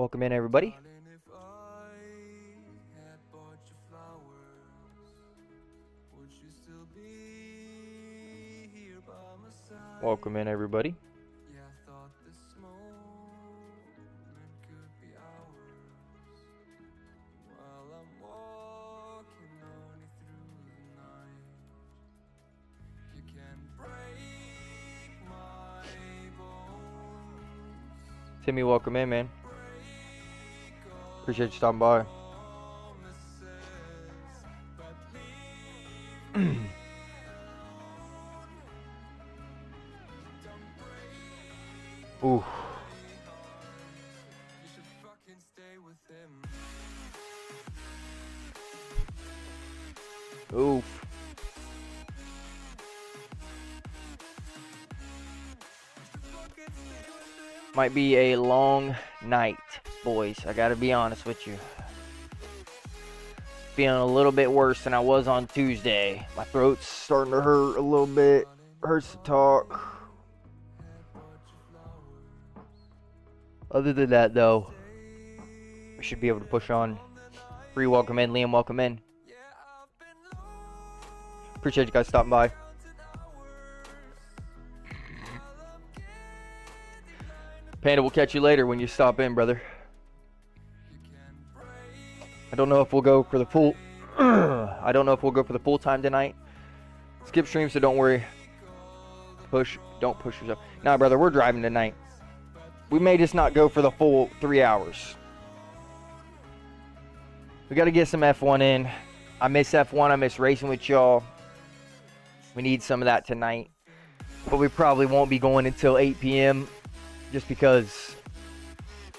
Welcome in, everybody. Welcome in, everybody. Timmy, welcome in, man. Appreciate you stopping by. Ooh. Oof. Might be a long night, boys. I gotta be honest with you. Feeling a little bit worse than I was on Tuesday. My throat's starting to hurt a little bit. Hurts to talk. Other than that, though, we should be able to push on. Free welcome in. Liam, welcome in. Appreciate you guys stopping by. Panda, we'll catch you later when you stop in, brother. I don't know if we'll go for the full I don't know if we'll go for the full time tonight. Skip stream, so don't worry. Don't push yourself. Nah, brother, we're driving tonight. We may just not go for the full 3 hours. We got to get some F1 in. I miss F1. I miss racing with y'all. We need some of that tonight. But we probably won't be going until 8 p.m. just because,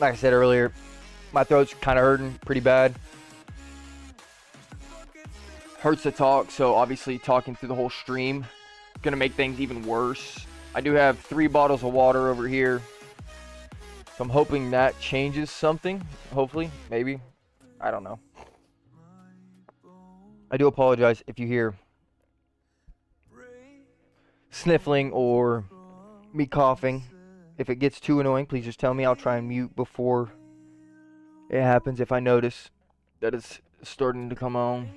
like I said earlier, my throat's kind of hurting pretty bad. Hurts to talk, so obviously talking through the whole stream is going to make things even worse. I do have 3 bottles of water over here. So I'm hoping that changes something. Hopefully, maybe. I don't know. I do apologize if you hear sniffling or me coughing. If it gets too annoying, please just tell me. I'll try and mute before it happens if I notice that it's starting to come on.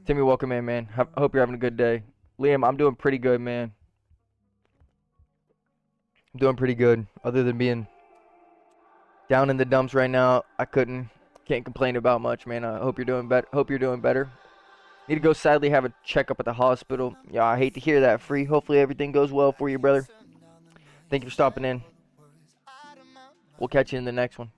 Timmy, welcome in, man. I hope you're having a good day. Liam, I'm doing pretty good, man. I'm doing pretty good. Other than being down in the dumps right now, can't complain about much, man. I hope you're doing better. Need to go sadly have a checkup at the hospital. Yeah, I hate to hear that, Free. Hopefully everything goes well for you, brother. Thank you for stopping in. We'll catch you in the next one.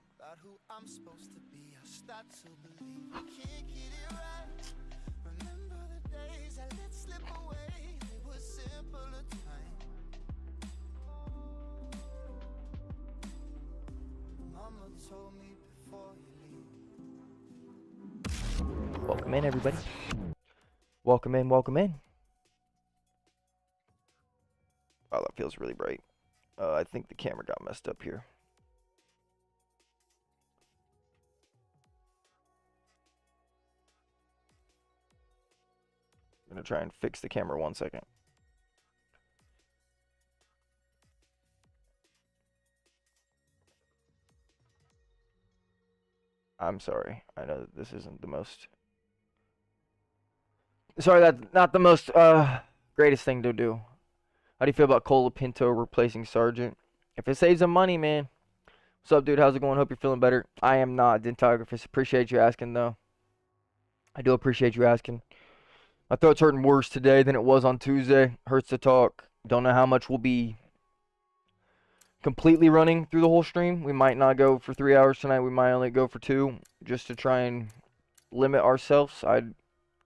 Welcome in, everybody. Welcome in, welcome in. Wow, that feels really bright. I think the camera got messed up here. I'm gonna try and fix the camera 1 second. I'm sorry. I know that this isn't the most... Sorry, that's not the most greatest thing to do. How do you feel about Cola Pinto replacing Sargent? If it saves them money, man. What's up, dude? How's it going? Hope you're feeling better. I am not, Dentographist. Appreciate you asking, though. I do appreciate you asking. My throat's hurting worse today than it was on Tuesday. Hurts to talk. Don't know how much we'll be completely running through the whole stream. We might not go for 3 hours tonight. We might only go for 2, just to try and limit ourselves. I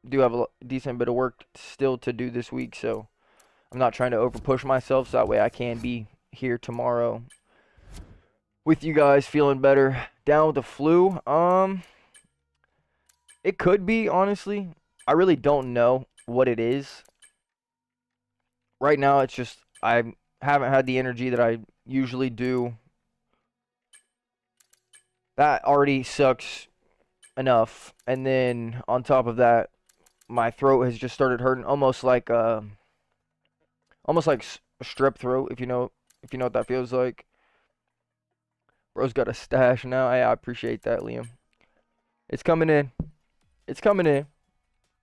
do have a decent bit of work still to do this week, so I'm not trying to over push myself, so that way I can be here tomorrow with you guys feeling better. Down with the flu. It could be, honestly. I really don't know what it is. Right now, it's just I haven't had the energy that I usually do. That already sucks enough. And then on top of that, my throat has just started hurting, almost like a strep throat, if you know what that feels like. Bro's got a stash now. I appreciate that, Liam. It's coming in. It's coming in.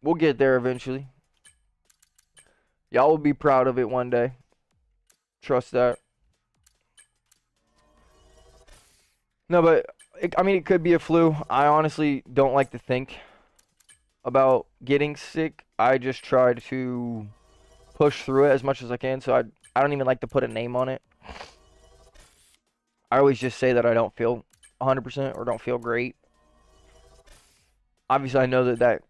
We'll get there eventually. Y'all will be proud of it one day. Trust that. No, but I mean, it could be a flu. I honestly don't like to think about getting sick. I just try to push through it as much as I can. So I don't even like to put a name on it. I always just say that I don't feel 100% or don't feel great. Obviously, I know that that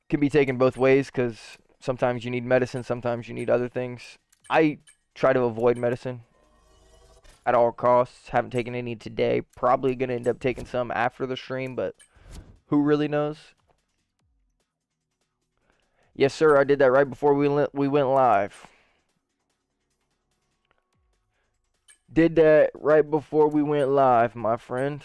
can be taken both ways because sometimes you need medicine, sometimes you need other things. I try to avoid medicine at all costs. Haven't taken any today. Probably going to end up taking some after the stream, but who really knows? Yes, sir. I did that right before we went live. Did that right before we went live, my friend.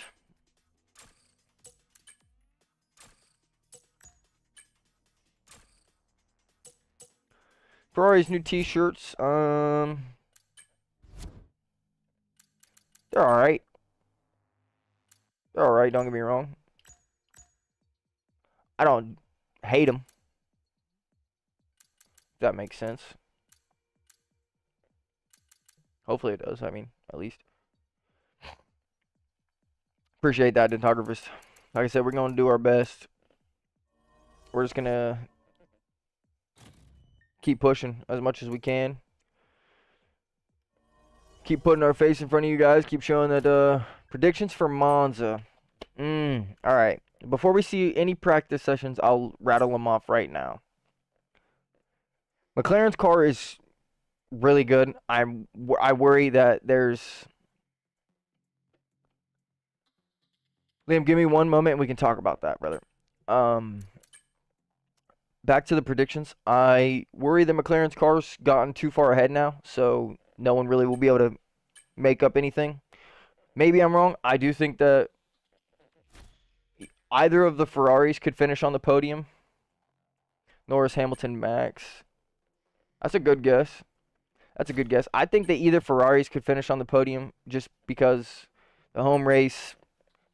Ferrari's new t-shirts, they're alright. They're alright, don't get me wrong. I don't hate them. If that makes sense. Hopefully it does, I mean, at least. Appreciate that, Dentographist. Like I said, we're going to do our best. We're just going to keep pushing as much as we can. Keep putting our face in front of you guys. Keep showing that, predictions for Monza. Alright. Before we see any practice sessions, I'll rattle them off right now. McLaren's car is really good. I worry that there's... Liam, give me one moment and we can talk about that, brother. Back to the predictions. I worry that McLaren's car's gotten too far ahead now, so no one really will be able to make up anything. Maybe I'm wrong. I do think that either of the Ferraris could finish on the podium. Norris, Hamilton, Max. That's a good guess. That's a good guess. I think that either Ferraris could finish on the podium just because the home race,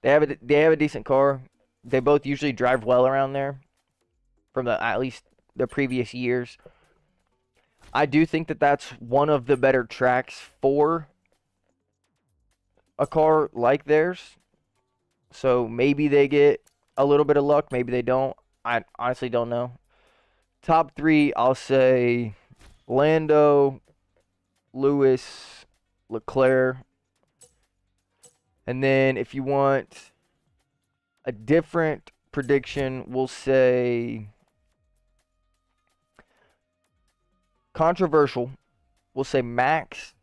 they have a decent car. They both usually drive well around there from at least the previous years. I do think that that's one of the better tracks for a car like theirs. So maybe they get a little bit of luck, maybe they don't. I honestly don't know. Top three, I'll say Lando, Lewis, Leclerc. And then if you want a different prediction, we'll say controversial. We'll say Max,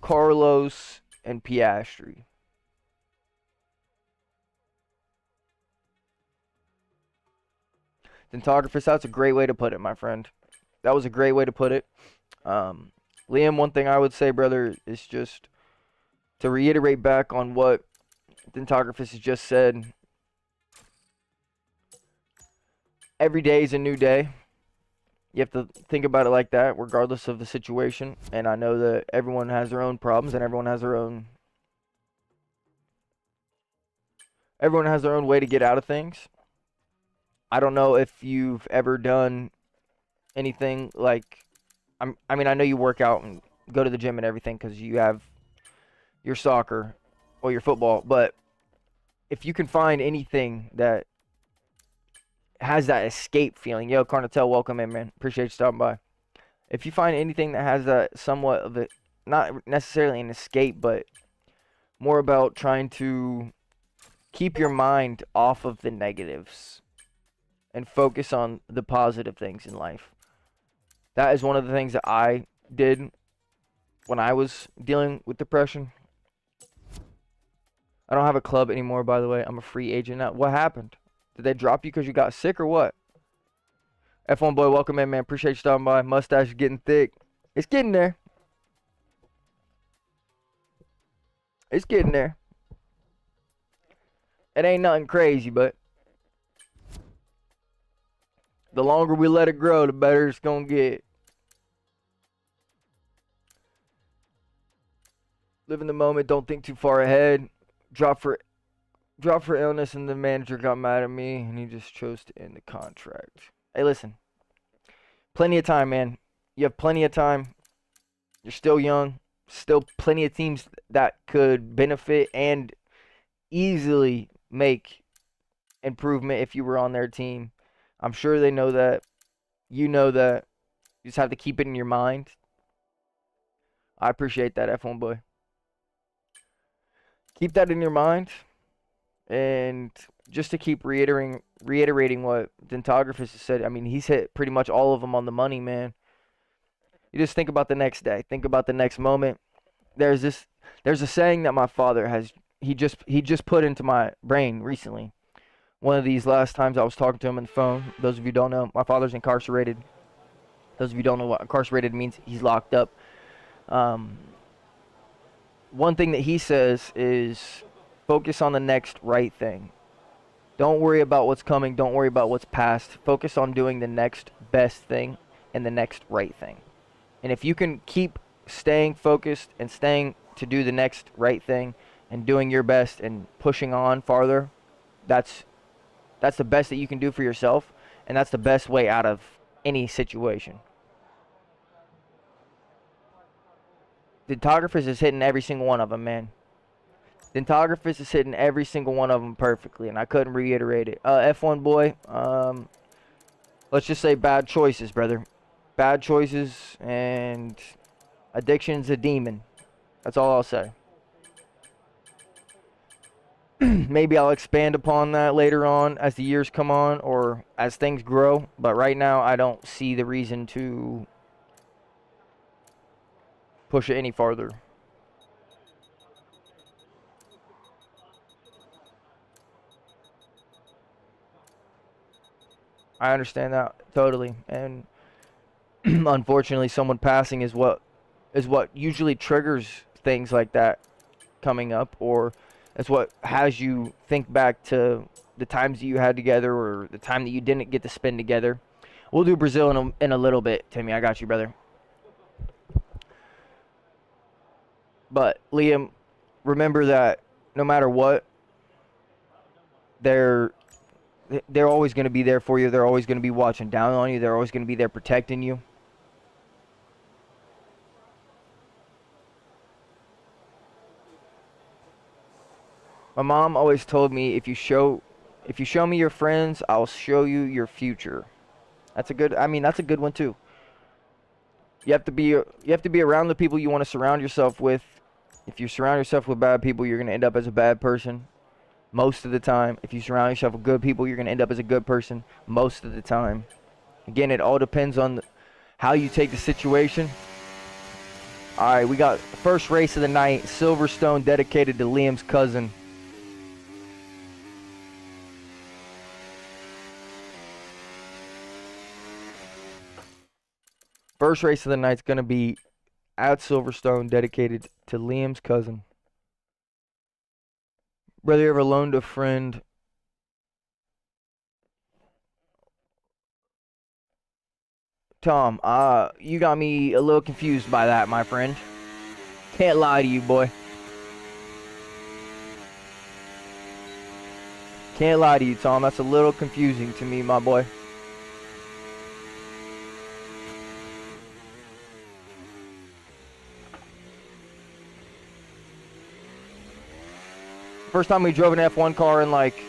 Carlos, and Piastri. Dentographist, that's a great way to put it, my friend. That was a great way to put it. Liam, one thing I would say, brother, is just to reiterate back on what Dentographist has just said. Every day is a new day. You have to think about it like that, regardless of the situation. And I know that everyone has their own problems and everyone has their own way to get out of things. I don't know if you've ever done anything like, I mean, I know you work out and go to the gym and everything because you have your soccer or your football, but if you can find anything that has that escape feeling, yo, Carnatel, welcome in, man. Appreciate you stopping by. If you find anything that has that somewhat of it, not necessarily an escape, but more about trying to keep your mind off of the negatives and focus on the positive things in life. That is one of the things that I did when I was dealing with depression. I don't have a club anymore, by the way. I'm a free agent now. What happened? Did they drop you because you got sick or what? F1 boy, welcome in, man. Appreciate you stopping by. Mustache is getting thick. It's getting there. It's getting there. It ain't nothing crazy, but the longer we let it grow, the better it's gonna get. Live in the moment. Don't think too far ahead. Drop for illness, and the manager got mad at me, and he just chose to end the contract. Hey, listen. Plenty of time, man. You have plenty of time. You're still young. Still plenty of teams that could benefit and easily make improvement if you were on their team. I'm sure they know that. You know that. You just have to keep it in your mind. I appreciate that, F1 boy. Keep that in your mind. And just to keep reiterating what Dentographus has said, I mean, he's hit pretty much all of them on the money, man. You just think about the next day. Think about the next moment. There's a saying that my father has he just put into my brain recently. One of these last times I was talking to him on the phone. Those of you who don't know, my father's incarcerated. Those of you who don't know what incarcerated means, he's locked up. One thing that he says is focus on the next right thing. Don't worry about what's coming. Don't worry about what's past. Focus on doing the next best thing and the next right thing. And if you can keep staying focused and staying to do the next right thing and doing your best and pushing on farther, that's the best that you can do for yourself, and that's the best way out of any situation. Dentographus is hitting every single one of them, man. Dentographus is hitting every single one of them perfectly, and I couldn't reiterate it. F1 boy, let's just say bad choices, brother. Bad choices, and addiction's a demon. That's all I'll say. Maybe I'll expand upon that later on as the years come on or as things grow. But right now, I don't see the reason to push it any farther. I understand that totally. And unfortunately, someone passing is what usually triggers things like that coming up, or it's what has you think back to the times that you had together or the time that you didn't get to spend together. We'll do Brazil in a little bit, Timmy. I got you, brother. But Liam, remember that no matter what, they're always going to be there for you. They're always going to be watching down on you. They're always going to be there protecting you. My mom always told me, if you show me your friends, I'll show you your future. That's a good one too. You have to be around the people you want to surround yourself with. If you surround yourself with bad people, you're going to end up as a bad person most of the time. If you surround yourself with good people, you're going to end up as a good person most of the time. Again, it all depends on how you take the situation. All right, we got the first race of the night, Silverstone, dedicated to Liam's cousin. First race of the night is going to be at Silverstone, dedicated to Liam's cousin. Brother, you ever loaned a friend Tom, you got me a little confused by that, my friend. Can't lie to you, boy. Can't lie to you, Tom. That's a little confusing to me, my boy. First time we drove an F1 car in like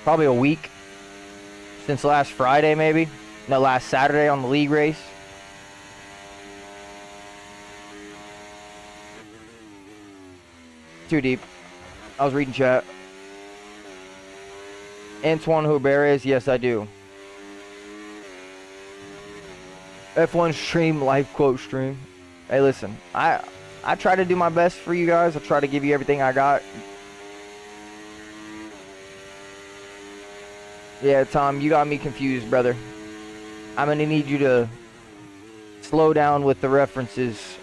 probably a week. Since last Friday, maybe. No, last Saturday on the league race. Too deep. I was reading chat. Antoine Huberez, yes I do. F1 stream, life quote stream. Hey listen, I try to do my best for you guys. I try to give you everything I got. Yeah, Tom, you got me confused, brother. I'm gonna need you to slow down with the references.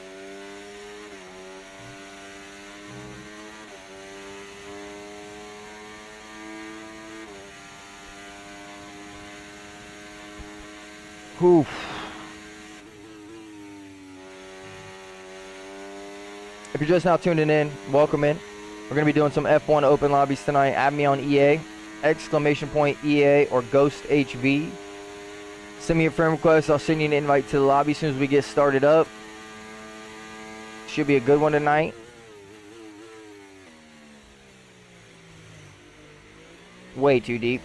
Oof. If you're just now tuning in, welcome in. We're going to be doing some F1 open lobbies tonight. Add me on EA, exclamation point EA or Ghost HV. Send me a friend request. I'll send you an invite to the lobby as soon as we get started up. Should be a good one tonight. Way too deep.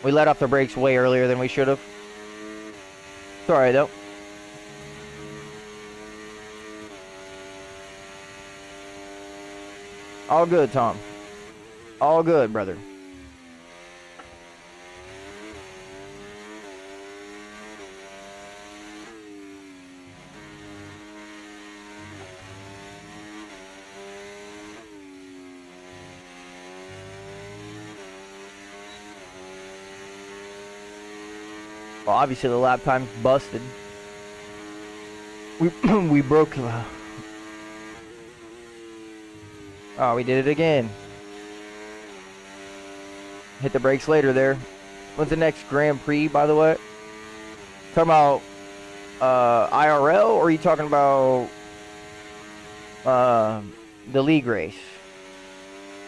We let off the brakes way earlier than we should have. It's alright though. All good, Tom. All good, brother. Well, obviously the lap time's busted. We broke. Oh, we did it again. Hit the brakes later there. When's the next Grand Prix, by the way? Talking about IRL, or are you talking about the league race?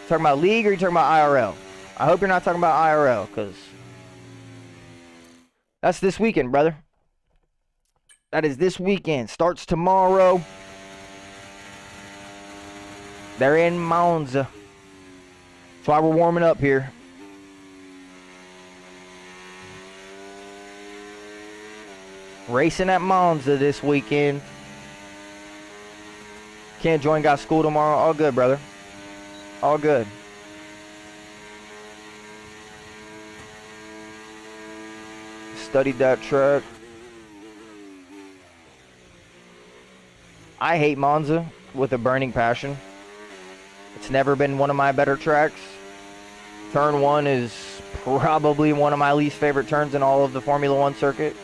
Talking about league, or are you talking about IRL? I hope you're not talking about IRL, because that's this weekend, brother. That is this weekend. Starts tomorrow. They're in Monza. That's why we're warming up here. Racing at Monza this weekend. Can't join, got school tomorrow. All good, brother. All good. Studied that track. I hate Monza with a burning passion. It's never been one of my better tracks. Turn 1 is probably one of my least favorite turns in all of the Formula 1 circuit.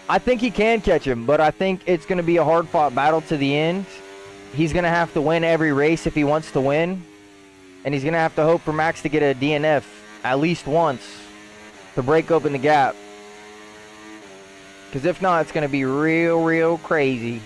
I think he can catch him, but I think it's going to be a hard-fought battle to the end. He's going to have to win every race if he wants to win. And he's going to have to hope for Max to get a DNF at least once to break open the gap. Because if not, it's going to be real crazy.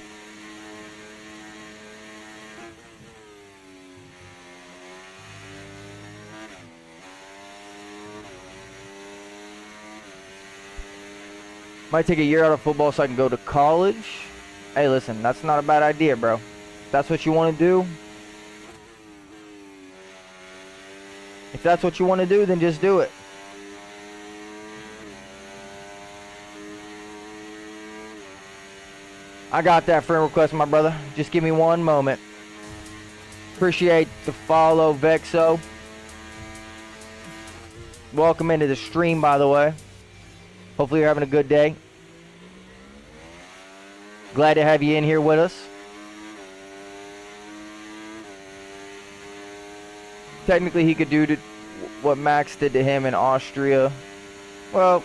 Might take a year out of football so I can go to college. Hey, listen, that's not a bad idea, bro. If that's what you want to do. If that's what you want to do, then just do it. I got that friend request, my brother. Just give me one moment. Appreciate the follow, Vexo. Welcome into the stream, by the way. Hopefully you're having a good day. Glad to have you in here with us. Technically, he could do what Max did to him in Austria. Well,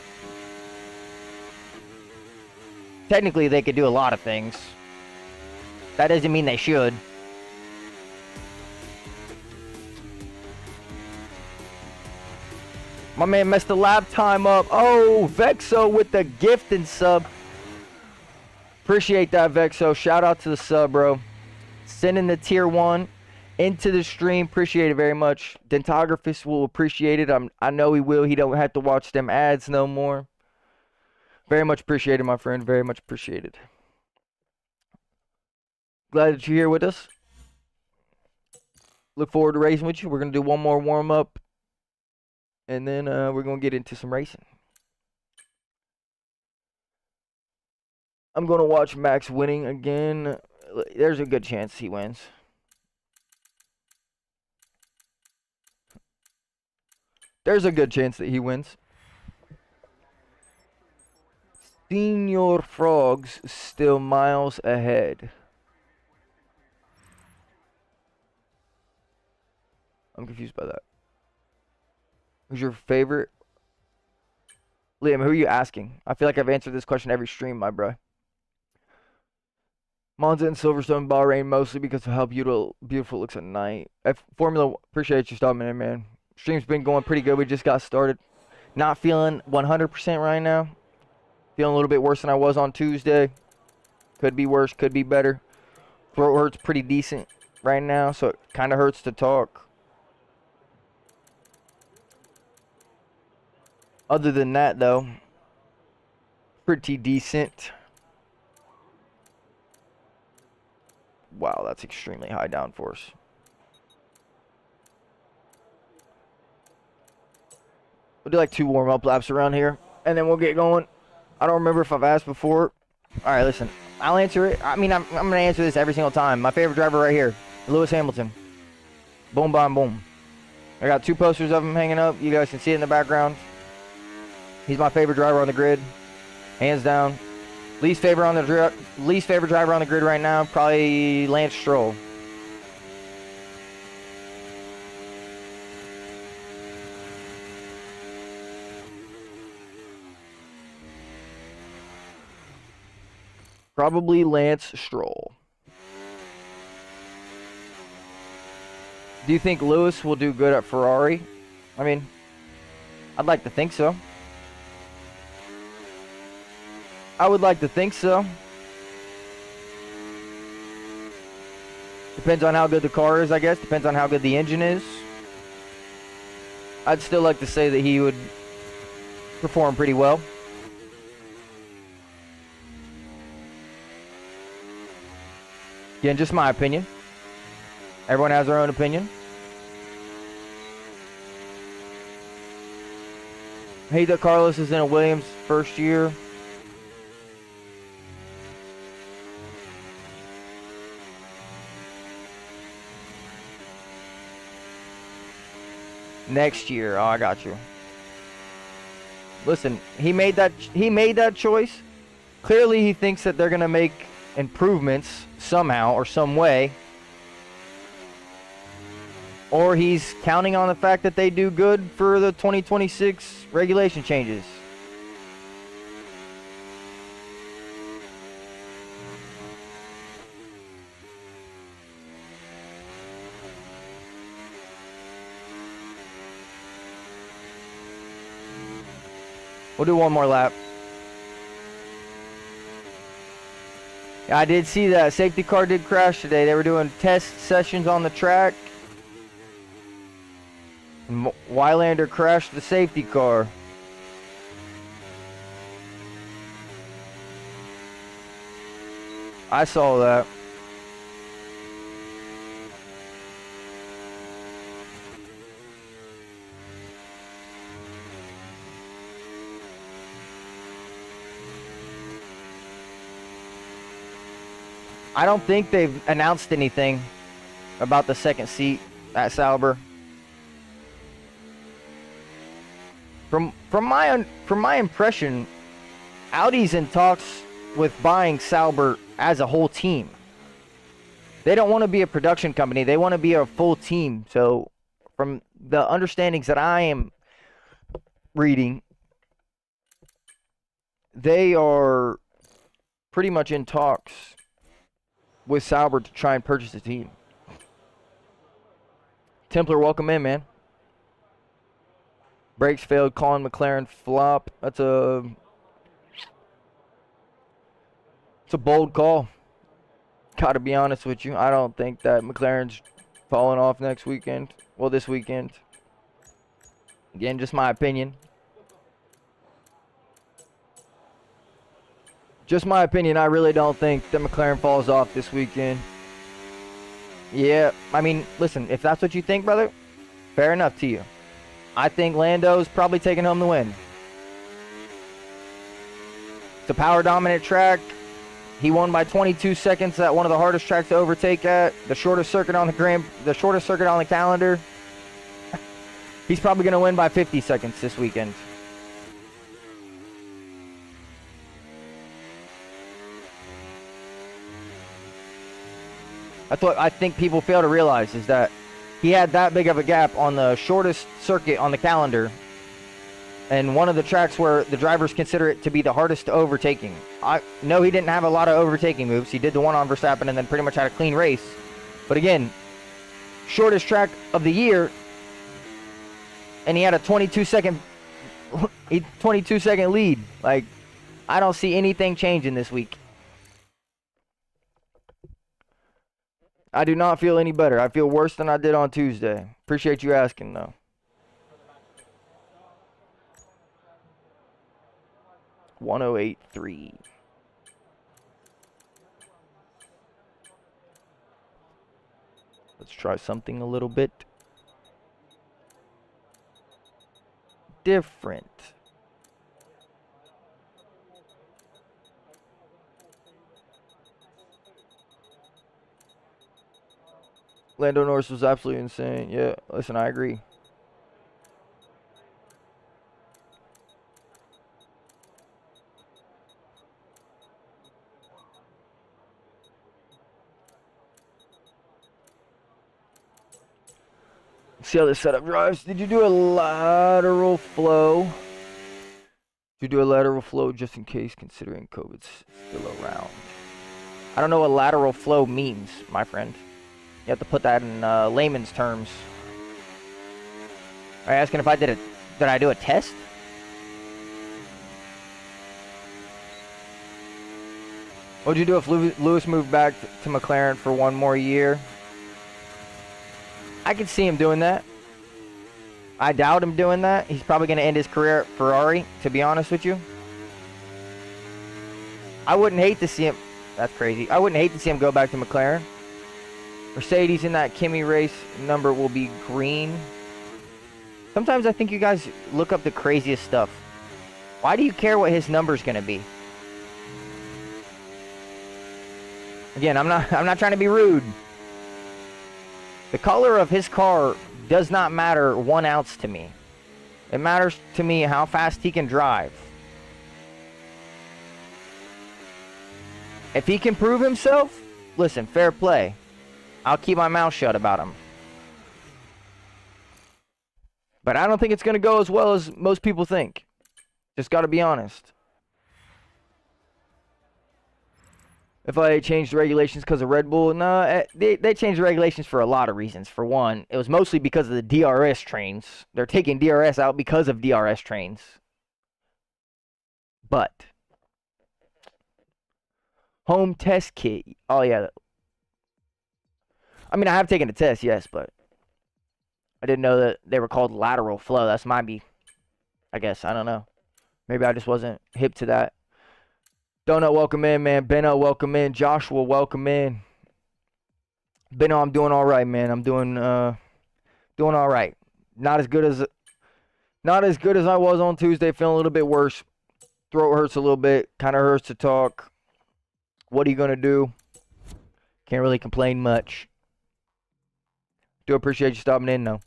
technically, they could do a lot of things. That doesn't mean they should. My man messed the lap time up. Oh, Vexo with the gift and sub. Appreciate that, Vexo. Shout out to the sub, bro. Sending the tier 1 into the stream. Appreciate it very much. Dentographist will appreciate it. I know he will. He don't have to watch them ads no more. Very much appreciated, my friend. Very much appreciated. Glad that you're here with us. Look forward to racing with you. We're going to do one more warm-up. And then we're going to get into some racing. I'm going to watch Max winning again. There's a good chance he wins. There's a good chance that he wins. Senior Frogs still miles ahead. I'm confused by that. Who's your favorite? Liam, who are you asking? I feel like I've answered this question every stream, my bro. Monza and Silverstone, Bahrain, mostly because of how beautiful it looks at night. Formula, appreciate you stopping in, man. Stream's been going pretty good. We just got started. Not feeling 100% right now. Feeling a little bit worse than I was on Tuesday. Could be worse, could be better. Throat hurts pretty decent right now, so it kind of hurts to talk. Other than that, though, pretty decent. Wow, that's extremely high downforce. We'll do like 2 warm-up laps around here, and then we'll get going. I don't remember if I've asked before. All right, listen. I'll answer it. I mean, I'm going to answer this every single time. My favorite driver right here, Lewis Hamilton. Boom, bam, boom. I got 2 posters of him hanging up. You guys can see it in the background. He's my favorite driver on the grid, hands down. Least favorite driver on the grid right now, probably Lance Stroll. Probably Lance Stroll. Do you think Lewis will do good at Ferrari? I mean, I'd like to think so. I would like to think so. Depends on how good the car is, I guess. Depends on how good the engine is. I'd still like to say that he would perform pretty well. Again, just my opinion. Everyone has their own opinion. I hate that Carlos is in a Williams first year. Next year. Oh, I got you. Listen, he made that choice. Clearly he thinks that they're going to make improvements somehow or some way, or he's counting on the fact that they do good for the 2026 regulation changes. We'll do one more lap. I did see that safety car did crash today. They were doing test sessions on the track. And Wylander crashed the safety car. I saw that. I don't think they've announced anything about the second seat at Sauber. From my impression, Audi's in talks with buying Sauber as a whole team. They don't want to be a production company. They want to be a full team. So from the understandings that I am reading, they are pretty much in talks with Sauber to try and purchase the team. Templar, welcome in, man. Brakes failed, Colin McLaren flop. It's a bold call. Gotta be honest with you. I don't think that McLaren's falling off next weekend. Well, this weekend. Again, just my opinion. Just my opinion, I really don't think that McLaren falls off this weekend. Yeah, I mean, listen, if that's what you think, brother, fair enough to you. I think Lando's probably taking home the win. It's a power-dominant track. He won by 22 seconds at one of the hardest tracks to overtake at. The shortest circuit on the calendar. He's probably going to win by 50 seconds this weekend. That's what I think people fail to realize, is that he had that big of a gap on the shortest circuit on the calendar and one of the tracks where the drivers consider it to be the hardest overtaking. I know he didn't have a lot of overtaking moves. He did the one on Verstappen and then pretty much had a clean race. But again, shortest track of the year, and he had a 22-second lead. Like, I don't see anything changing this week. I do not feel any better. I feel worse than I did on Tuesday. Appreciate you asking, though. .1083. Let's try something a little bit different. Lando Norris was absolutely insane. Yeah, listen, I agree. See how this setup drives. Did you do a lateral flow? Did you do a lateral flow just in case, considering COVID's still around? I don't know what lateral flow means, my friend. You have to put that in layman's terms. Are you asking if I did I do a test? What would you do if Lewis moved back to McLaren for one more year? I could see him doing that. I doubt him doing that. He's probably going to end his career at Ferrari, to be honest with you. I wouldn't hate to see him. That's crazy. I wouldn't hate to see him go back to McLaren. Mercedes in that Kimi race number will be green. Sometimes I think you guys look up the craziest stuff. Why do you care what his number's going to be? Again, I'm not trying to be rude. The color of his car does not matter 1 ounce to me. It matters to me how fast he can drive. If he can prove himself, listen, fair play. I'll keep my mouth shut about him. But I don't think it's going to go as well as most people think. Just got to be honest. If I changed the regulations because of Red Bull, no, they changed the regulations for a lot of reasons. For one, it was mostly because of the DRS trains. They're taking DRS out because of DRS trains. But home test kit. Oh yeah. I mean, I have taken a test, yes, but I didn't know that they were called lateral flow. That's my be. I guess I don't know. Maybe I just wasn't hip to that. Donut, welcome in, man. Benno, welcome in. Joshua, welcome in. Benno, I'm doing all right, man. I'm doing all right. Not as good as I was on Tuesday. Feeling a little bit worse. Throat hurts a little bit. Kind of hurts to talk. What are you gonna do? Can't really complain much. Do appreciate you stopping in, though.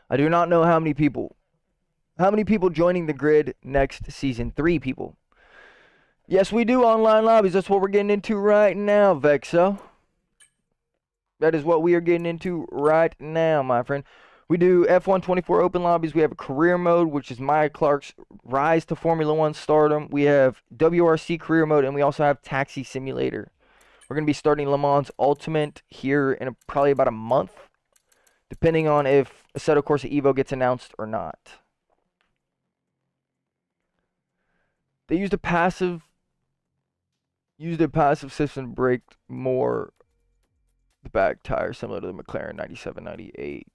I do not know how many people joining the grid next season. 3 people. Yes, we do online lobbies. That's what we're getting into right now, Vexo. That is what we are getting into right now, my friend. We do F1 24 open lobbies. We have a career mode, which is Maya Clark's rise to Formula 1 stardom. We have WRC career mode, and we also have Taxi Simulator. We're going to be starting Le Mans Ultimate here in probably about a month, depending on if Assetto Corsa Evo gets announced or not. They used a passive system to brake more the back tire, similar to the McLaren 97, 98.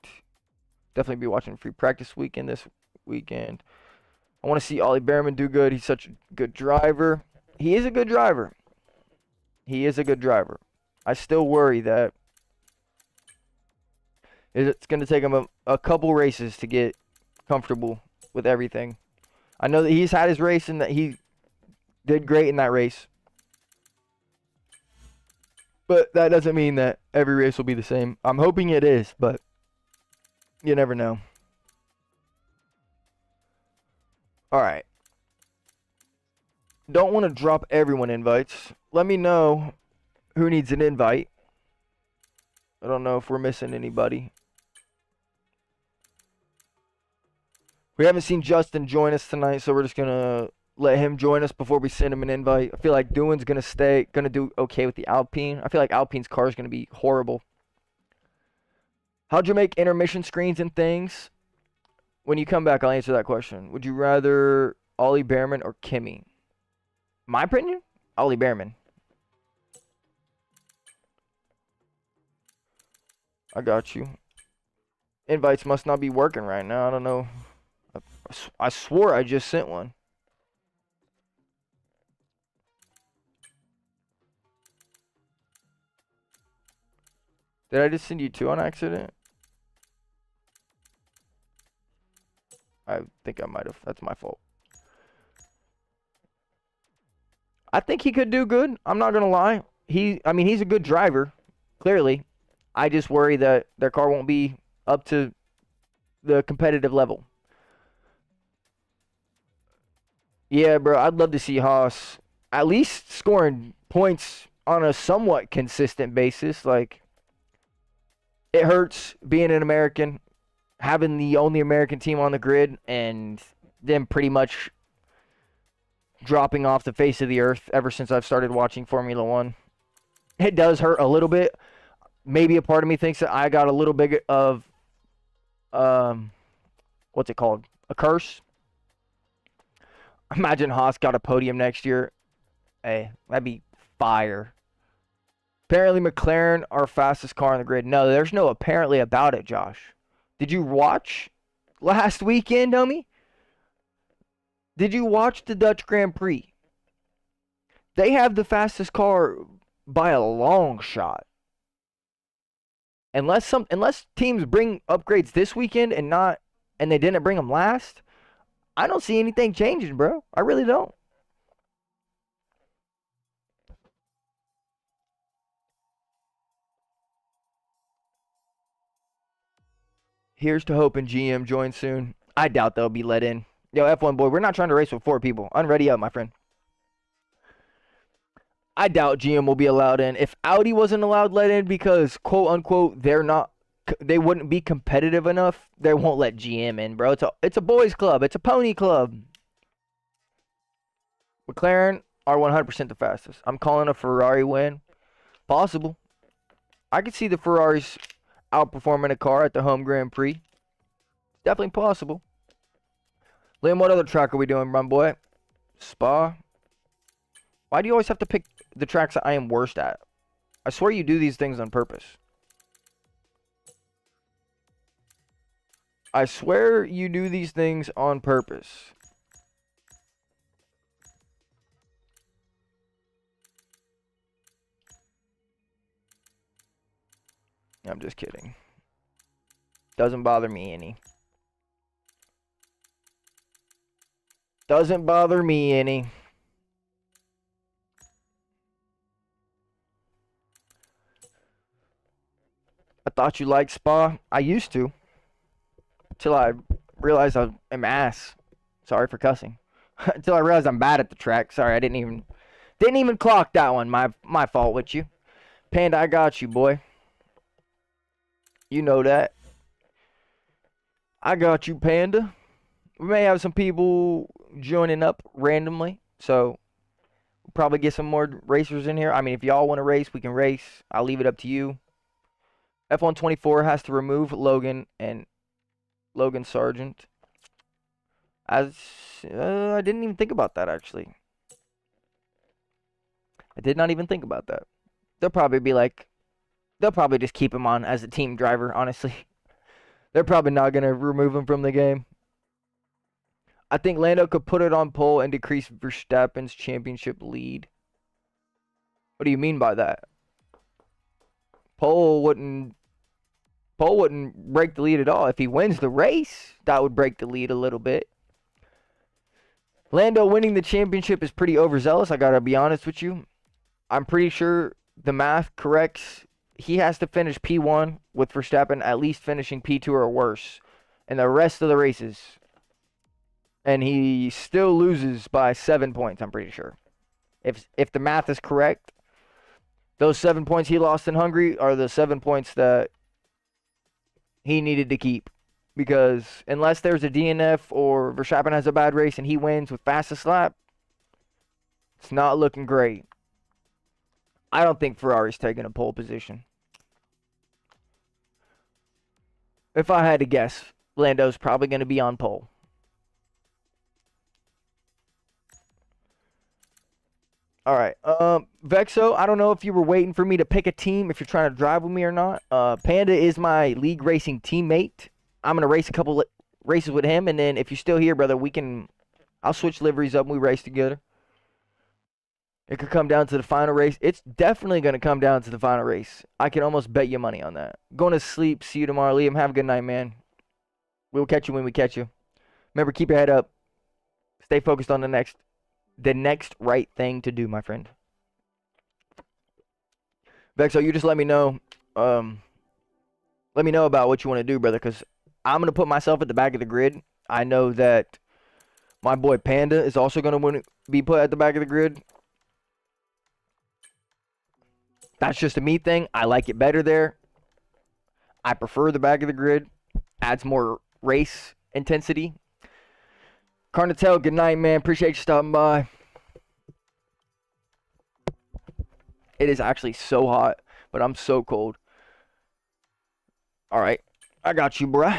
Definitely be watching free practice weekend this weekend. I want to see Ollie Behrman do good. He's such a good driver. He is a good driver. He is a good driver. I still worry that it's going to take him a couple races to get comfortable with everything. I know that he's had his race and that he did great in that race. But that doesn't mean that every race will be the same. I'm hoping it is, but you never know. All right. Don't want to drop everyone invites. Let me know who needs an invite. I don't know if we're missing anybody. We haven't seen Justin join us tonight, so we're just gonna let him join us before we send him an invite. I feel like Doohan's gonna do okay with the Alpine. I feel like Alpine's car is gonna be horrible. How'd you make intermission screens and things? When you come back, I'll answer that question. Would you rather Ollie Behrman or Kimmy? My opinion? Ollie Behrman. I got you. Invites must not be working right now. I don't know. I swore I just sent one. Did I just send you two on accident? I think I might have. That's my fault. I think he could do good. I'm not going to lie. I mean, he's a good driver, clearly. I just worry that their car won't be up to the competitive level. Yeah, bro, I'd love to see Haas at least scoring points on a somewhat consistent basis. Like, it hurts being an American, having the only American team on the grid, and them pretty much dropping off the face of the earth ever since I've started watching Formula One. It does hurt a little bit. Maybe a part of me thinks that I got a little bit of, what's it called? A curse. Imagine Haas got a podium next year. Hey, that'd be fire. Apparently McLaren are fastest car on the grid. No, there's no apparently about it, Josh. Did you watch last weekend, homie? Did you watch the Dutch Grand Prix? They have the fastest car by a long shot. Unless teams bring upgrades this weekend and they didn't bring them last, I don't see anything changing, bro. I really don't. Here's to hoping GM joins soon. I doubt they'll be let in. Yo, F1 boy, we're not trying to race with 4 people. Unready up, my friend. I doubt GM will be allowed in. If Audi wasn't allowed let in because, quote unquote, they wouldn't be competitive enough, they won't let GM in, bro. It's a boys club. It's a pony club. McLaren are 100% the fastest. I'm calling a Ferrari win. Possible. I could see the Ferraris outperforming a car at the home Grand Prix. Definitely possible. Liam, what other track are we doing, run boy? Spa. Why do you always have to pick the tracks that I am worst at? I swear you do these things on purpose. I swear you do these things on purpose. I'm just kidding. Doesn't bother me any. Doesn't bother me any. I thought you liked Spa. I used to. Till I realized I'm ass. Sorry for cussing. Until I realized I'm bad at the track. Sorry, I didn't even clock that one. My fault with you. Panda, I got you, boy. You know that. I got you, Panda. We may have some people joining up randomly, so we'll probably get some more racers in here. I mean, if y'all want to race, we can race. I'll leave it up to you. F124 has to remove Logan Sargent. I didn't even think about that, actually. I did not even think about that. They'll probably just keep him on as a team driver, honestly. They're probably not going to remove him from the game. I think Lando could put it on pole and decrease Verstappen's championship lead. What do you mean by that? Pole wouldn't break the lead at all. If he wins the race, that would break the lead a little bit. Lando winning the championship is pretty overzealous, I gotta be honest with you. I'm pretty sure the math corrects. He has to finish P1 with Verstappen at least finishing P2 or worse in the rest of the races. And he still loses by 7 points, I'm pretty sure. If the math is correct, those 7 points he lost in Hungary are the 7 points that he needed to keep. Because unless there's a DNF or Verstappen has a bad race and he wins with fastest lap, it's not looking great. I don't think Ferrari's taking a pole position. If I had to guess, Lando's probably going to be on pole. All right. Vexo, I don't know if you were waiting for me to pick a team, if you're trying to drive with me or not. Panda is my league racing teammate. I'm going to race a couple races with him, and then if you're still here, brother, I'll switch liveries up and we race together. It could come down to the final race. It's definitely going to come down to the final race. I can almost bet you money on that. Going to sleep. See you tomorrow, Liam. Have a good night, man. We'll catch you when we catch you. Remember, keep your head up. Stay focused on the next right thing to do, my friend. Vexo, you just let me know. Let me know about what you want to do, brother, because I'm going to put myself at the back of the grid. I know that my boy Panda is also going to be put at the back of the grid. That's just a me thing. I like it better there. I prefer the back of the grid. Adds more race intensity. Carnage, good night, man. Appreciate you stopping by. It is actually so hot, but I'm so cold. All right. I got you, bruh.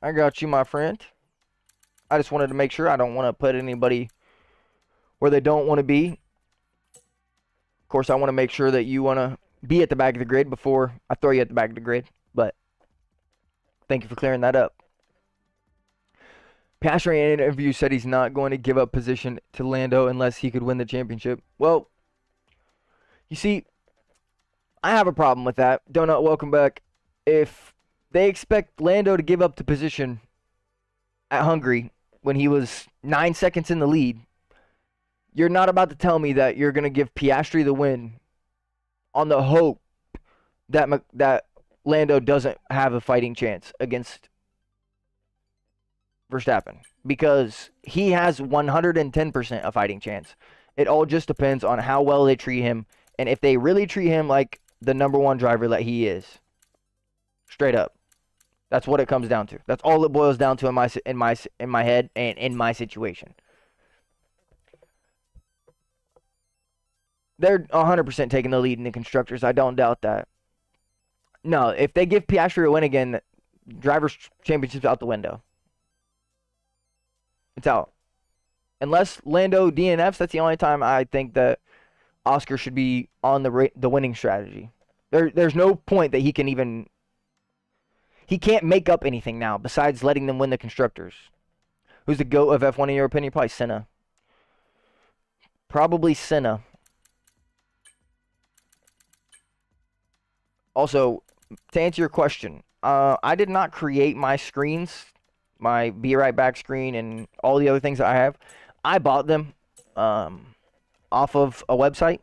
I got you, my friend. I just wanted to make sure I don't want to put anybody where they don't want to be. Of course, I want to make sure that you want to be at the back of the grid before I throw you at the back of the grid. But thank you for clearing that up. Piastri in an interview said he's not going to give up position to Lando unless he could win the championship. Well, you see, I have a problem with that. Donut, welcome back. If they expect Lando to give up the position at Hungary when he was 9 seconds in the lead, you're not about to tell me that you're going to give Piastri the win on the hope that Lando doesn't have a fighting chance against Verstappen, because he has 110% a fighting chance. It all just depends on how well they treat him, and if they really treat him like the #1 driver that he is. Straight up. That's what it comes down to. That's all it boils down to in my head and in my situation. They're 100% taking the lead in the constructors. I don't doubt that. No, if they give Piastri a win again, Drivers' Championship's out the window. It's out. Unless Lando DNFs, that's the only time I think that Oscar should be on the winning strategy. There's no point that he can even... He can't make up anything now besides letting them win the constructors. Who's the GOAT of F1 in your opinion? Probably Senna. Probably Senna. Also, to answer your question, I did not create my screens, my Be Right Back screen, and all the other things that I have. I bought them off of a website.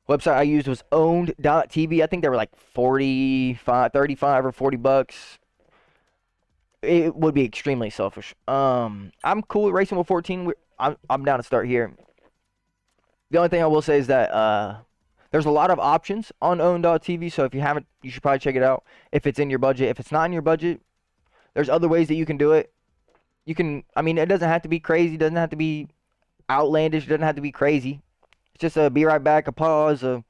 Website I used was owned.tv. I think they were like 35 or 40 bucks. It would be extremely selfish. I'm cool with racing with 14. I'm down to start here. The only thing I will say is that there's a lot of options on own.tv, so if you haven't, you should probably check it out if it's in your budget. If it's not in your budget, there's other ways that you can do it. You can, I mean, it doesn't have to be crazy, it doesn't have to be outlandish, it doesn't have to be crazy. It's just a be right back, a pause, a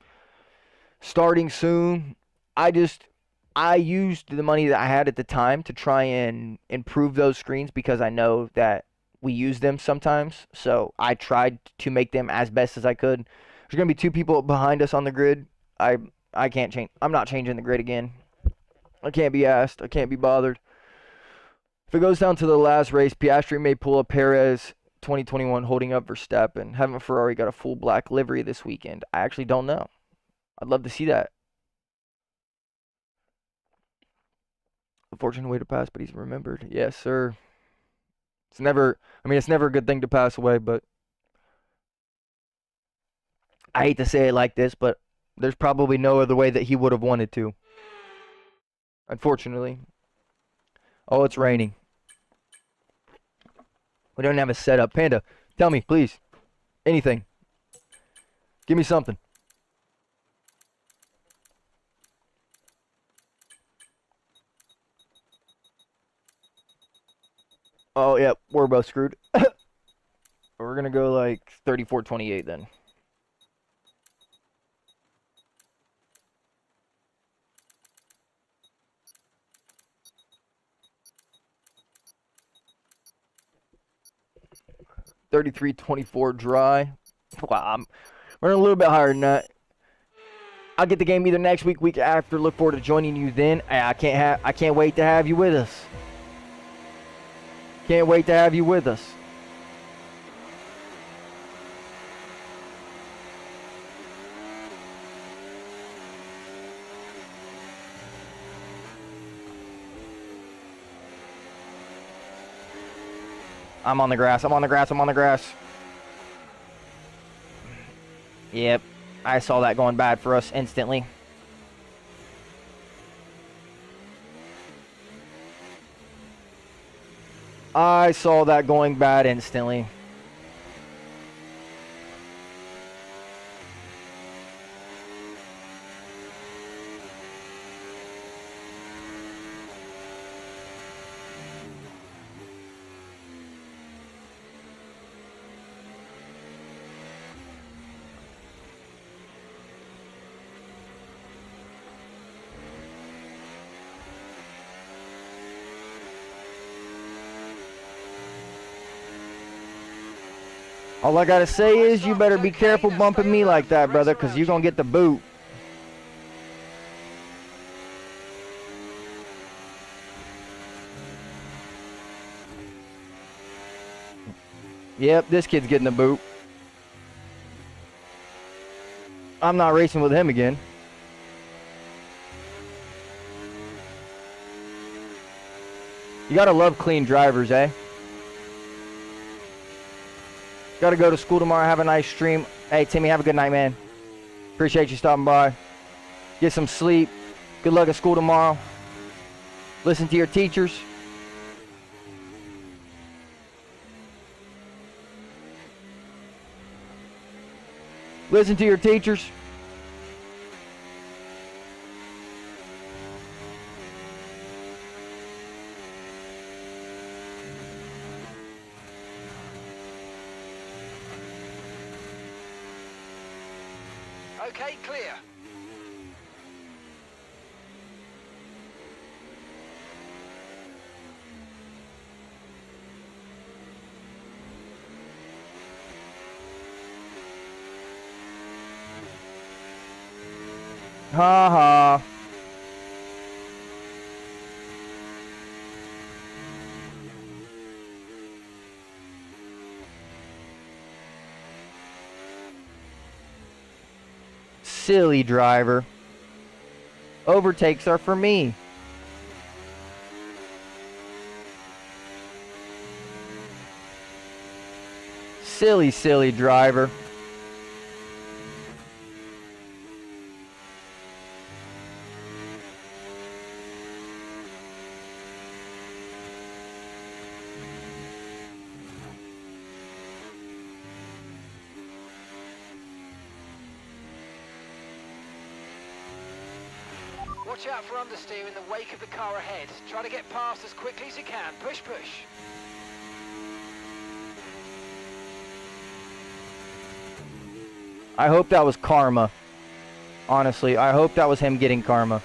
starting soon. I used the money that I had at the time to try and improve those screens because I know that we use them sometimes. So I tried to make them as best as I could. There's going to be 2 people behind us on the grid. I can't change. I'm not changing the grid again. I can't be asked. I can't be bothered. If it goes down to the last race, Piastri may pull a Perez 2021 holding up Verstappen. Haven't Ferrari got a full black livery this weekend? I actually don't know. I'd love to see that. Unfortunate way to pass, but he's remembered. Yes, sir. It's never a good thing to pass away, but I hate to say it like this, but there's probably no other way that he would have wanted to. Unfortunately. Oh, it's raining. We don't have a setup. Panda, tell me, please. Anything. Give me something. Oh, yeah, we're both screwed. We're going to go like 34-28 then. $33.24 dry. Wow, I'm running a little bit higher than that. I'll get the game either next week, week after. Look forward to joining you then. I can't wait to have you with us. Can't wait to have you with us. I'm on the grass. I'm on the grass. I'm on the grass. Yep. I saw that going bad for us instantly. I saw that going bad instantly. All I gotta say is you better be careful bumping me like that, brother, because you're gonna get the boot. Yep, this kid's getting the boot. I'm not racing with him again. You gotta love clean drivers, eh? Gotta go to school tomorrow. Have a nice stream. Hey, Timmy, have a good night, man. Appreciate you stopping by. Get some sleep. Good luck at school tomorrow. Listen to your teachers. Listen to your teachers. Okay, clear. Ha ha. Silly driver. Overtakes are for me. Silly, silly driver. Watch out for understeer in the wake of the car ahead. Try to get past as quickly as you can. Push, push. I hope that was karma. Honestly, I hope that was him getting karma.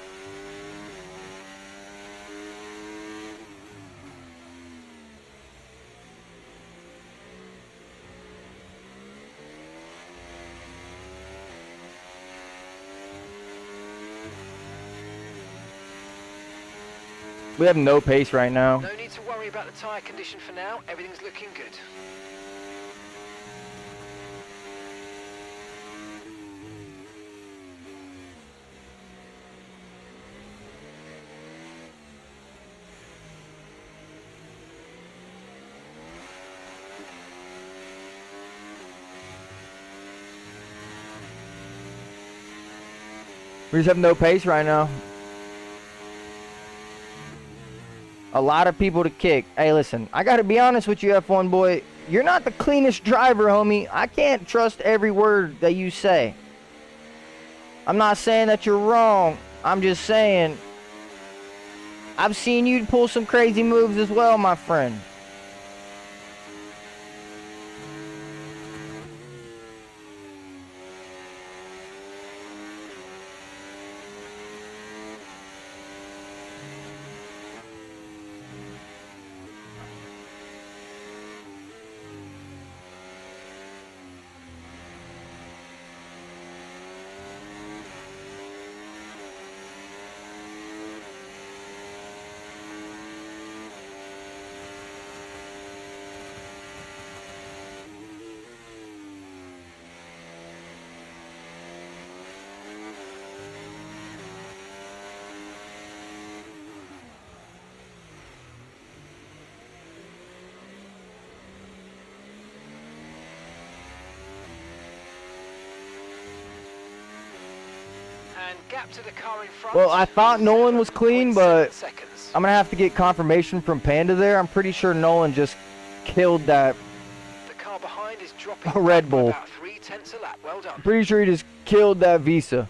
We have no pace right now. No need to worry about the tyre condition for now. Everything's looking good. We just have no pace right now. A lot of people to kick. Hey, listen, I gotta be honest with you, F1 boy. You're not the cleanest driver, homie. I can't trust every word that you say. I'm not saying that you're wrong. I'm just saying, I've seen you pull some crazy moves as well, my friend. Gap to the car in front. Well, I thought Nolan was clean, 7.7 but seconds. I'm going to have to get confirmation from Panda there. I'm pretty sure Nolan just killed that The car behind is dropping Red back by Bull. about 0.3 a lap. Well done. Pretty sure he just killed that Visa.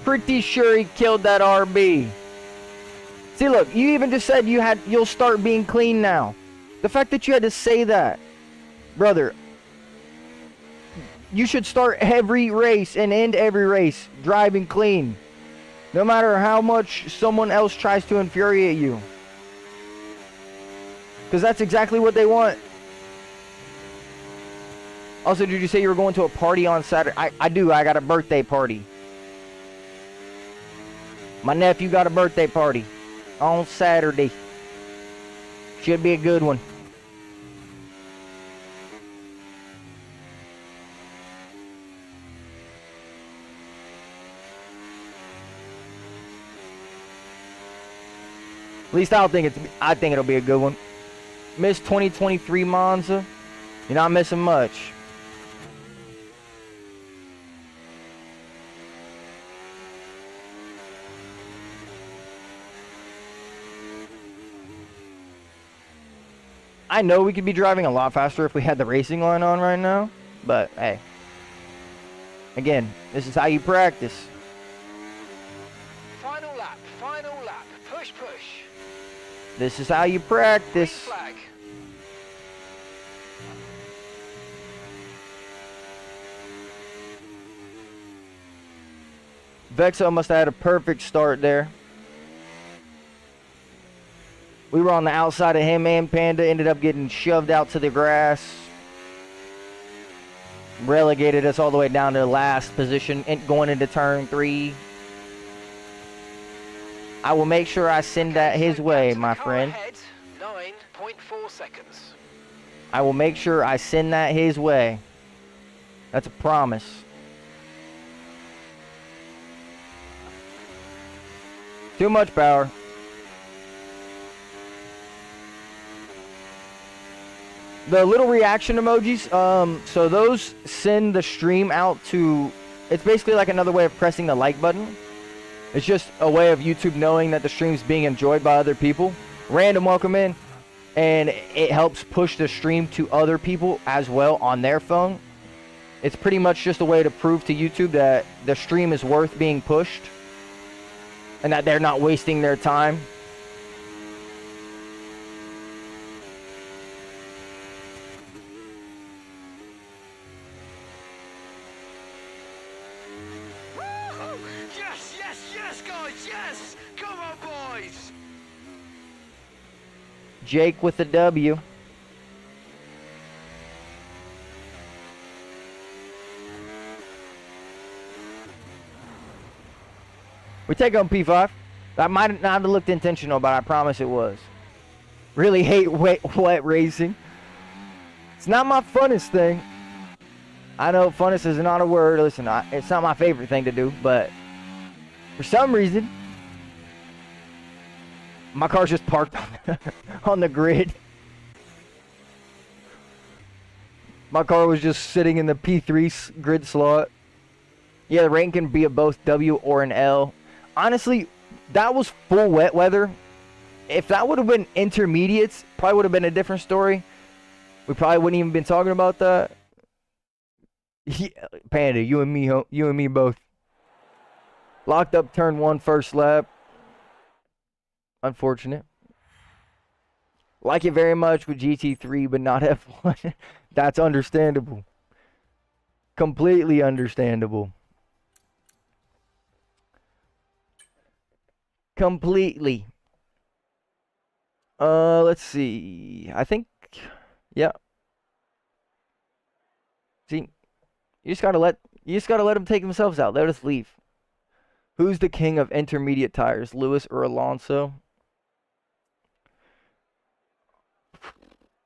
Pretty sure he killed that RB. See, look, you even just said you'll start being clean now. The fact that you had to say that, brother, you should start every race and end every race driving clean. No matter how much someone else tries to infuriate you. Because that's exactly what they want. Also, did you say you were going to a party on Saturday? I do. I got a birthday party. My nephew got a birthday party on Saturday. Should be a good one. At least I think it'll be a good one. Miss 2023 Monza. You're not missing much. I know we could be driving a lot faster if we had the racing line on right now, but hey. Again, this is how you practice. Final lap, final lap. Push, push. This is how you Green practice. flag. Vexo must have had a perfect start there. We were on the outside of him and Panda, ended up getting shoved out to the grass. Relegated us all the way down to the last position and going into turn 3. I will make sure I send that his way, my friend. 9.4 seconds. I will make sure I send that his way. That's a promise. Too much power. The little reaction emojis, so those send the stream out to, it's basically like another way of pressing the like button. It's just a way of YouTube knowing that the stream's being enjoyed by other people. Random welcome in, and it helps push the stream to other people as well on their phone. It's pretty much just a way to prove to YouTube that the stream is worth being pushed and that they're not wasting their time. Yes, yes, yes, guys, yes! Come on, boys! Jake with the W. We take on P5. That might not have looked intentional, but I promise it was. Really hate wet racing. It's not my funnest thing. I know funnest is not a word. Listen, it's not my favorite thing to do, but for some reason, my car's just parked on the grid. My car was just sitting in the P3 grid slot. Yeah, the rank can be a both W or an L. Honestly, that was full wet weather. If that would have been intermediates, probably would have been a different story. We probably wouldn't even been talking about that. Yeah, Panda, you and me both. Locked up turn 1 first lap. Unfortunate. Like it very much with GT3, but not F1. That's understandable. Completely understandable. Completely. Let's see. I think, yeah. See, you just gotta let them take themselves out. Let us leave. Who's the king of intermediate tires, Lewis or Alonso?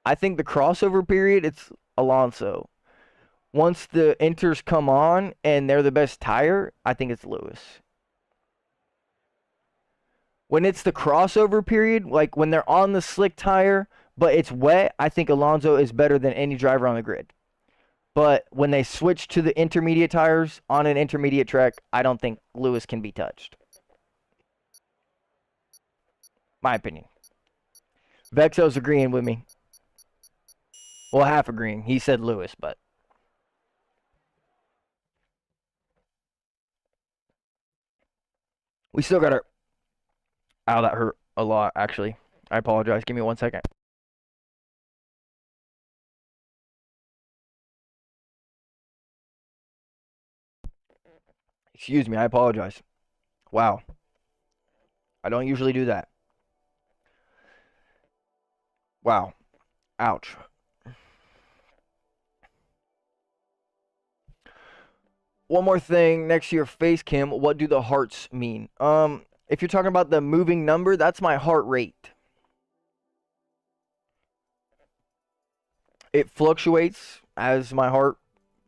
I think the crossover period, it's Alonso. Once the inters come on and they're the best tire, I think it's Lewis. When it's the crossover period, like when they're on the slick tire, but it's wet, I think Alonso is better than any driver on the grid. But when they switch to the intermediate tires on an intermediate track, I don't think Lewis can be touched. My opinion. Vexo's agreeing with me. Well, half agreeing. He said Lewis, but. We still got our. Ow, that hurt a lot, actually. I apologize. Give me 1 second. Excuse me, I apologize. Wow. I don't usually do that. Wow. Ouch. One more thing, next to your face cam, what do the hearts mean? If you're talking about the moving number, that's my heart rate. It fluctuates as my heart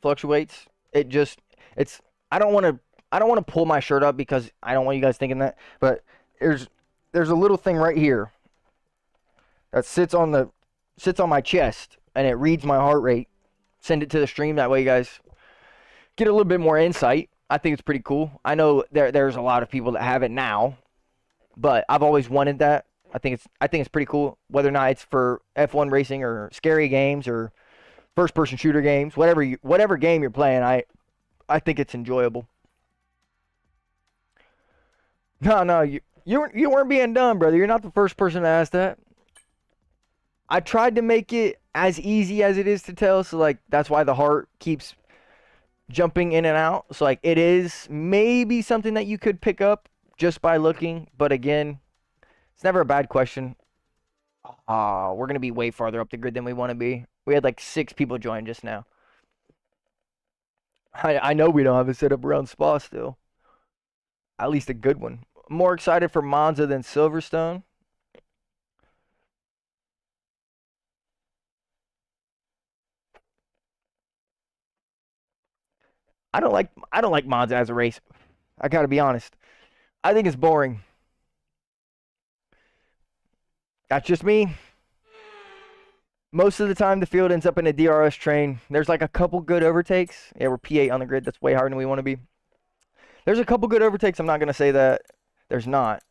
fluctuates. I don't want to pull my shirt up because I don't want you guys thinking that, but there's a little thing right here that sits on my chest and it reads my heart rate. Send it to the stream, that way you guys get a little bit more insight. I think it's pretty cool. I know there's a lot of people that have it now, but I've always wanted that. I think it's pretty cool, whether or not it's for F1 racing or scary games or first-person shooter games, whatever game you're playing. I think it's enjoyable. No, you weren't being dumb, brother. You're not the first person to ask that. I tried to make it as easy as it is to tell, so like that's why the heart keeps jumping in and out. So like it is maybe something that you could pick up just by looking, but again, it's never a bad question. We're gonna be way farther up the grid than we want to be. We had like 6 people join just now. I know we don't have it set up around Spa still. At least a good one. More excited for Monza than Silverstone. I don't like Monza as a race. I gotta be honest. I think it's boring. That's just me. Most of the time, the field ends up in a DRS train. There's like a couple good overtakes. Yeah, we're P8 on the grid. That's way harder than we want to be. There's a couple good overtakes. I'm not gonna say that there's not,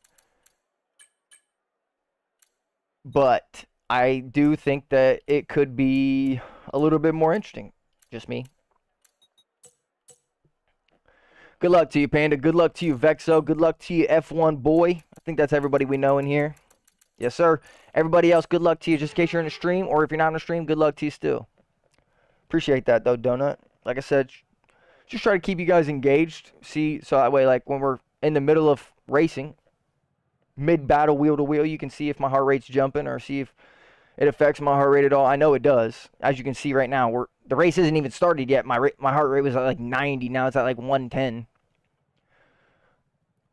but I do think that it could be a little bit more interesting. Just me. Good luck to you, Panda. Good luck to you, Vexo. Good luck to you, F1 boy. I think that's everybody we know in here. Yes, sir. Everybody else, good luck to you. Just in case you're in a stream, or if you're not in a stream, good luck to you still. Appreciate that, though, Donut. Like I said, just try to keep you guys engaged. See, so that way, like, when we're in the middle of racing, mid-battle, wheel-to-wheel, you can see if my heart rate's jumping or see if it affects my heart rate at all. I know it does. As you can see right now, the race isn't even started yet. My heart rate was at like 90. Now it's at like 110.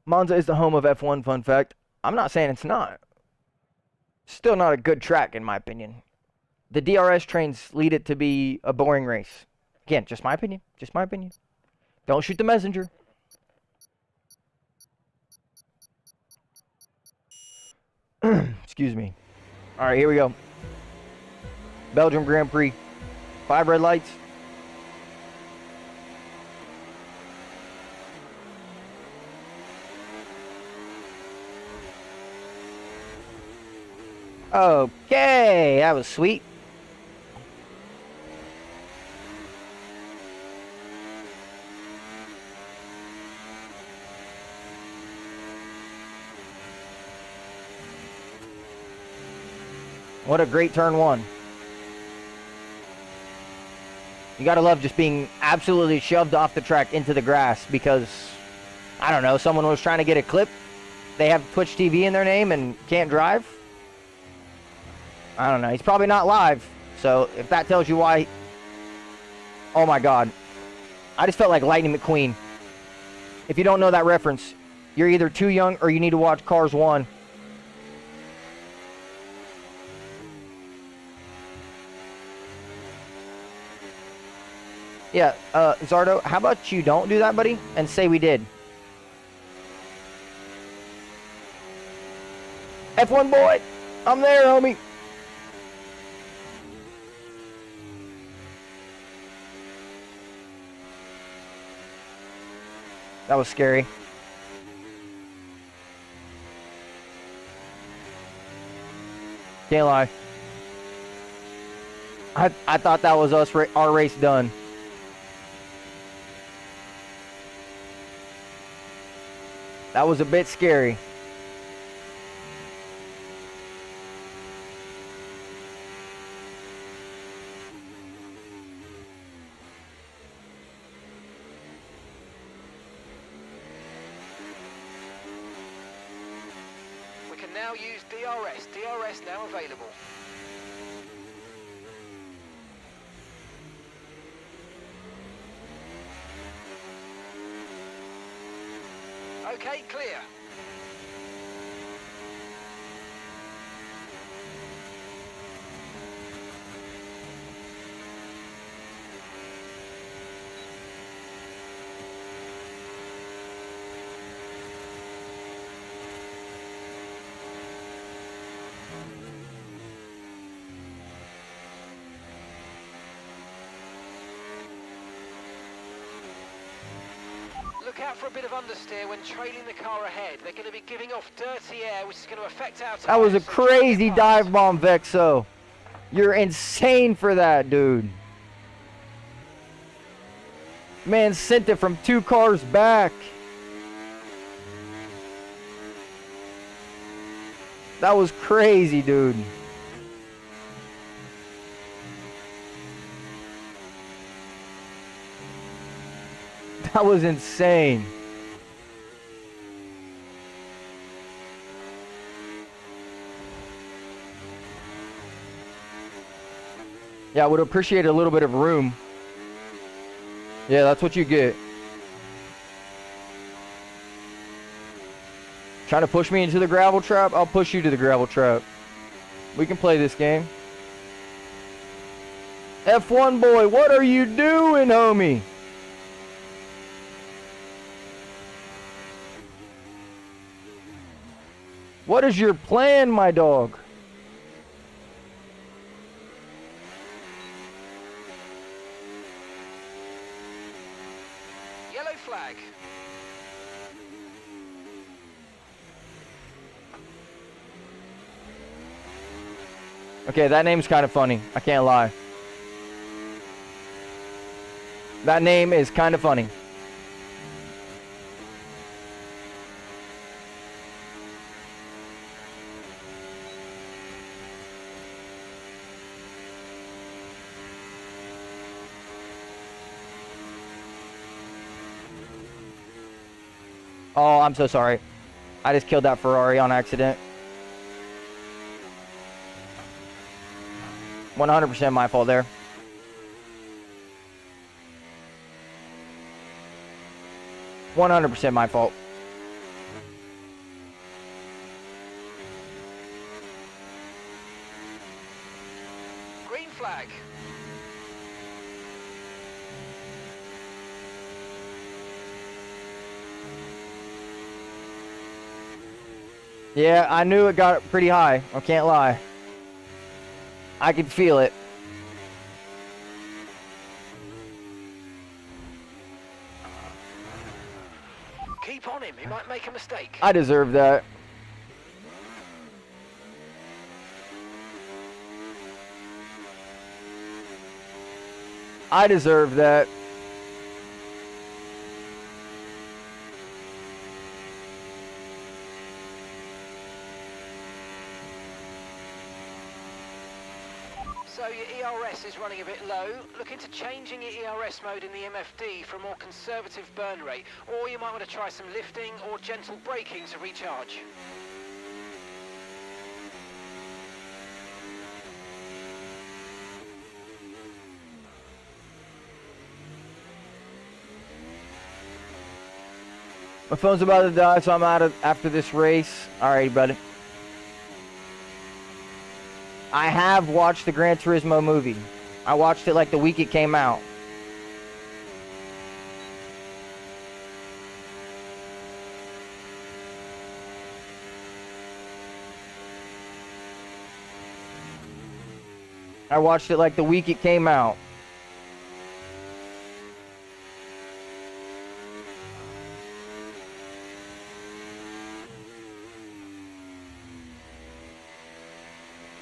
Monza is the home of F1, fun fact. I'm not saying it's not. Still not a good track, in my opinion. The DRS trains lead it to be a boring race. Again, just my opinion. Just my opinion. Don't shoot the messenger. Excuse me. All right, here we go. Belgium Grand Prix. 5 red lights. Okay, that was sweet. What a great turn 1. You gotta love just being absolutely shoved off the track into the grass because, I don't know, someone was trying to get a clip. They have Twitch TV in their name and can't drive. I don't know. He's probably not live. So if that tells you why. Oh my God. I just felt like Lightning McQueen. If you don't know that reference, you're either too young or you need to watch Cars 1. Yeah, Zardo, how about you don't do that, buddy? And say we did. F1 boy, I'm there, homie. That was scary. Can't lie. I thought that was us, our race done. That was a bit scary. We can now use DRS. DRS now available. Okay, clear. Look out for a bit of understeer when trailing the car ahead. They're going to be giving off dirty air, which is going to affect our That was a tyres, so try and crazy get dive past. bomb, Vexo. You're insane for that, dude. Man sent it from 2 cars back. That was crazy, dude. That was insane. Yeah, I would appreciate a little bit of room. Yeah, that's what you get. Trying to push me into the gravel trap? I'll push you to the gravel trap. We can play this game. F1 boy, what are you doing, homie? What is your plan, my dog? Yellow flag. Okay, that name's kind of funny. I can't lie. That name is kind of funny. Oh, I'm so sorry. I just killed that Ferrari on accident. 100% my fault there. %100% my fault. Green flag. Yeah, I knew it got pretty high. I can't lie. I could feel it. Keep on him. He might make a mistake. I deserve that. I deserve that. So your ERS is running a bit low. Look into changing your ERS mode in the MFD for a more conservative burn rate, or you might want to try some lifting or gentle braking to recharge. My phone's about to die, so I'm out of after this race. Alright, buddy. I have watched the Gran Turismo movie. I watched it like the week it came out. I watched it like the week it came out.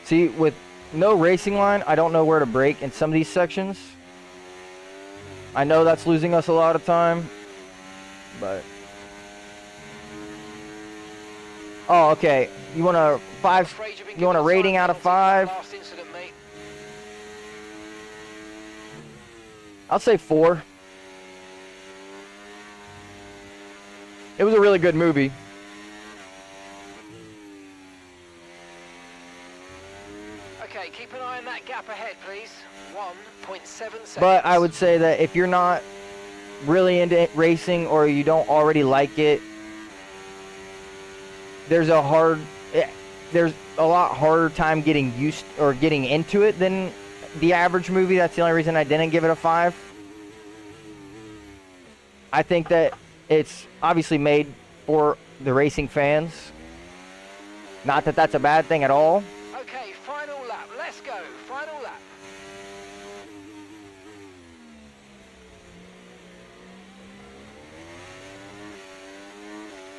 See, with no racing line, I don't know where to brake in some of these sections. I know that's losing us a lot of time, but... Oh, okay. You want a 5? You want a rating out of 5? I'll say 4. It was a really good movie. Okay, keep an eye on that gap ahead, please. 1.7 seconds. But I would say that if you're not really into racing or you don't already like it, there's a lot harder time getting used or getting into it than the average movie. That's the only reason I didn't give it a 5. I think that it's obviously made for the racing fans. Not that that's a bad thing at all. Okay, final lap. Let's go. Final lap.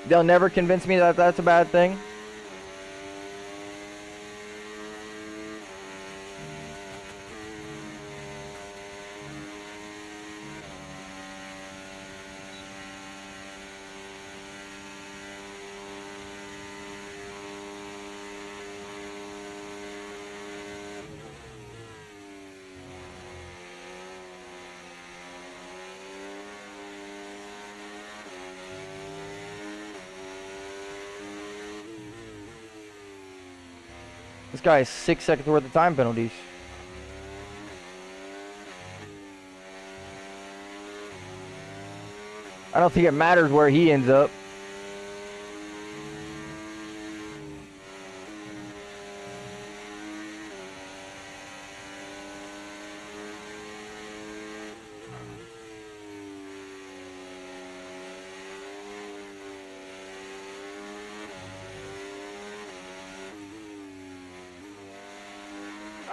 They'll never convince me that that's a bad thing. This guy is 6 seconds worth of time penalties. I don't think it matters where he ends up.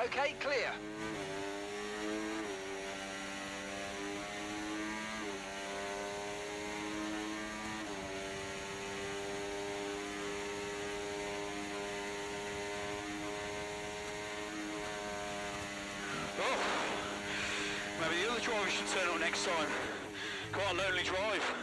Okay, clear. Well, maybe the other driver should turn up next time. Quite a lonely drive.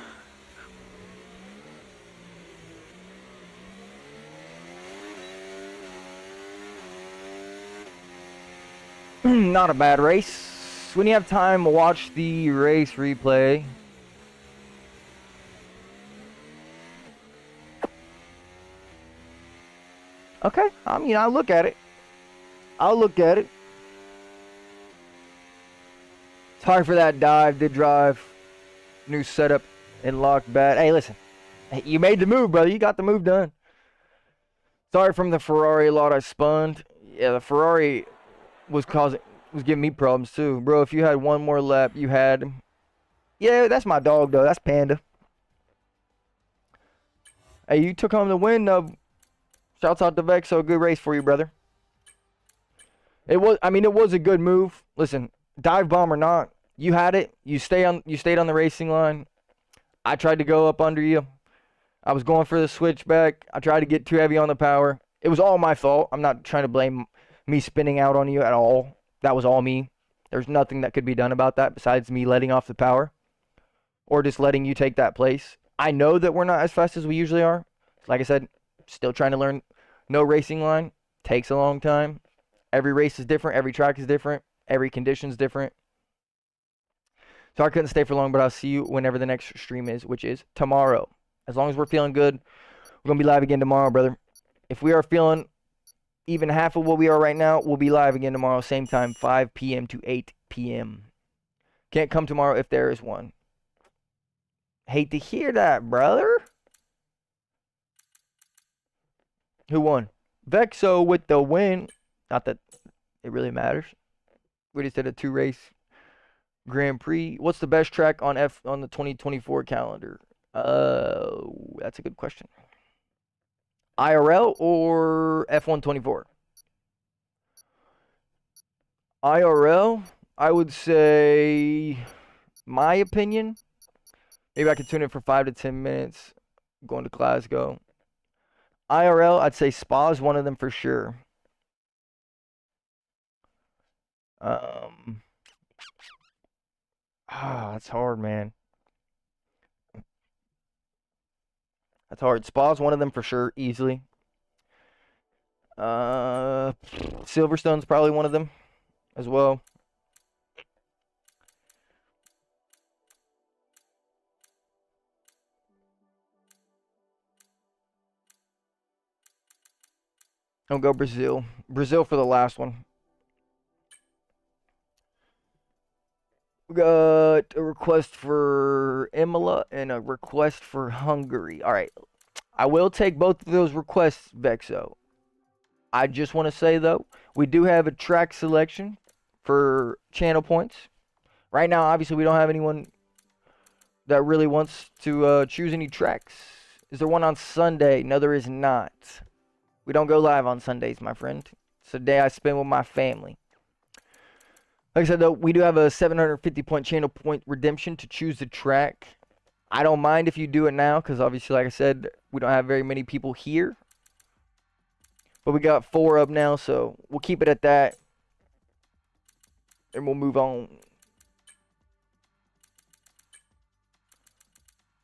Not a bad race. When you have time, watch the race replay. Okay, I mean, I'll look at it. I'll look at it. Sorry for that dive, did drive. New setup and lock bat. Hey, listen. You made the move, brother. You got the move done. Sorry from the Ferrari lot I spun. Yeah, the Ferrari was giving me problems too. Bro, if you had one more lap, you had... Yeah, that's my dog, though. That's Panda. Hey, you took home the win, though. Shouts out to Vexo. Good race for you, brother. It was a good move. Listen, dive bomb or not, you had it. You stayed on the racing line. I tried to go up under you. I was going for the switchback. I tried to get too heavy on the power. It was all my fault. I'm not trying to blame me spinning out on you at all. That was all me. There's nothing that could be done about that besides me letting off the power or just letting you take that place. I know that we're not as fast as we usually are. Like I said, still trying to learn. No racing line takes a long time. Every race is different. Every track is different. Every condition is different. So I couldn't stay for long, but I'll see you whenever the next stream is, which is tomorrow. As long as we're feeling good, we're going to be live again tomorrow, brother. If we are feeling even half of what we are right now, we'll be live again tomorrow, same time, 5 p.m. to 8 p.m. Can't come tomorrow if there is one. Hate to hear that, brother. Who won? Vexo with the win. Not that it really matters. We just did a 2-race Grand Prix. What's the best track on the 2024 calendar? That's a good question. IRL or F124? IRL, I would say, my opinion, maybe I could tune in for 5 to 10 minutes, going to Glasgow. IRL, I'd say Spa is one of them for sure. That's hard, man. That's hard. Spa's one of them for sure, easily. Silverstone's probably one of them as well. I'll go Brazil. Brazil for the last one. We got a request for Imola and a request for Hungary. All right. I will take both of those requests, Vexo. I just want to say, though, we do have a track selection for channel points. Right now, obviously, we don't have anyone that really wants to choose any tracks. Is there one on Sunday? No, there is not. We don't go live on Sundays, my friend. It's a day I spend with my family. Like I said, though, we do have a 750-point channel point redemption to choose the track. I don't mind if you do it now, because obviously, like I said, we don't have very many people here. But we got 4 up now, so we'll keep it at that. And we'll move on.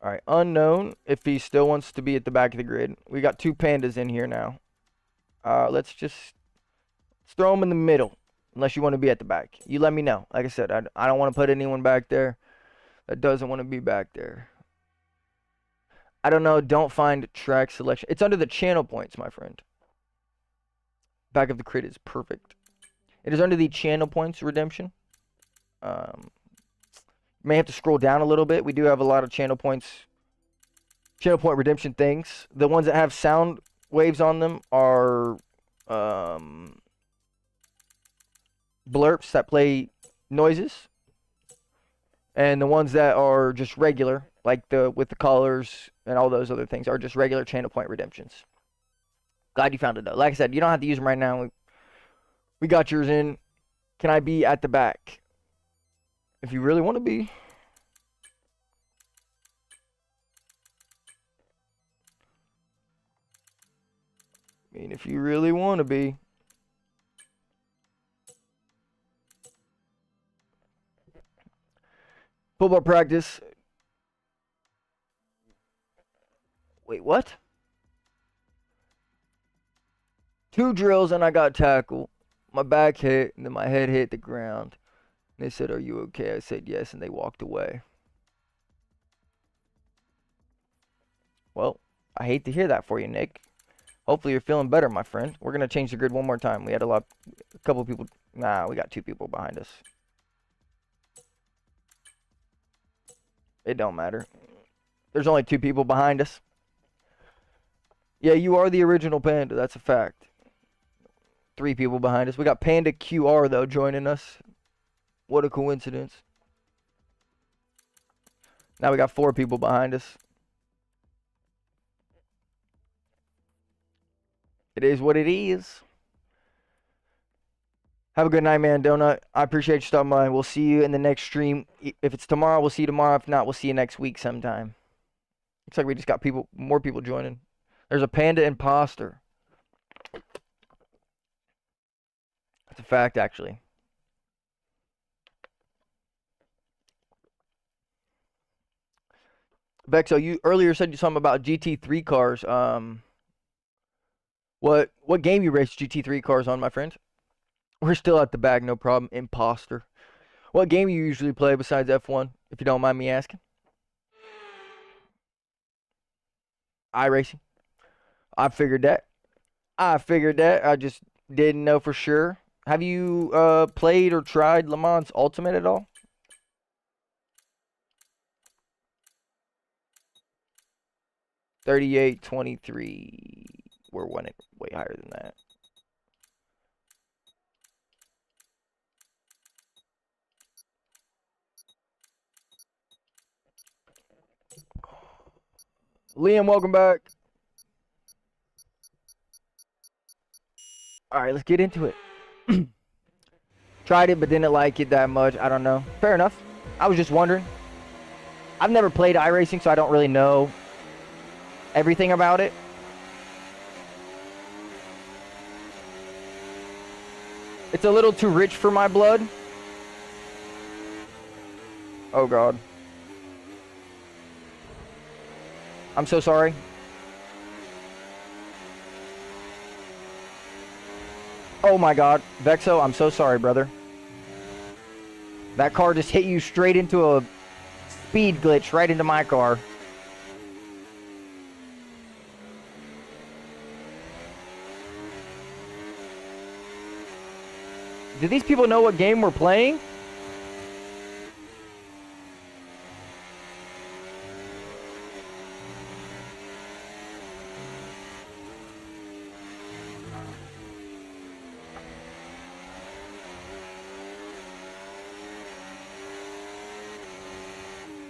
Alright, unknown, if he still wants to be at the back of the grid. We got 2 pandas in here now. Let's throw them in the middle. Unless you want to be at the back. You let me know. Like I said, I don't want to put anyone back there that doesn't want to be back there. I don't know. Don't find track selection. It's under the channel points, my friend. Back of the grid is perfect. It is under the channel points redemption. May have to scroll down a little bit. We do have a lot of channel point redemption things. The ones that have sound waves on them are blurps that play noises, and the ones that are just regular, like with the colors and all those other things, are just regular channel point redemptions. Glad you found it, though. Like I said, you don't have to use them right now. We got yours in. Can I be at the back? If you really want to be. I mean, if you really want to be. Football practice. Wait, what? 2 drills and I got tackled. My back hit and then my head hit the ground. And they said, "Are you okay?" I said yes, and they walked away. Well, I hate to hear that for you, Nick. Hopefully you're feeling better, my friend. We're going to change the grid one more time. We had a couple of people. Nah, we got 2 people behind us. It don't matter. There's only 2 people behind us. Yeah, you are the original Panda. That's a fact. 3 people behind us. We got Panda QR, though, joining us. What a coincidence. Now we got 4 people behind us. It is what it is. Have a good night, man, Donut. I appreciate you stopping by. We'll see you in the next stream. If it's tomorrow, we'll see you tomorrow. If not, we'll see you next week sometime. Looks like we just got more people joining. There's a Panda imposter. That's a fact, actually. Bexo, you earlier said something about GT3 cars. What game you raced GT3 cars on, my friend? We're still at the back, no problem. Imposter. What game you usually play besides F1, if you don't mind me asking? iRacing. I figured that. I just didn't know for sure. Have you played or tried Le Mans Ultimate at all? $38.23. We're winning way higher than that. Liam, welcome back. All right, let's get into it. Tried it, but didn't like it that much. I don't know. Fair enough. I was just wondering. I've never played iRacing, so I don't really know everything about it. It's a little too rich for my blood. Oh, God. I'm so sorry. Oh, my God. Vexo, I'm so sorry, brother. That car just hit you straight into a speed glitch right into my car. Do these people know what game we're playing?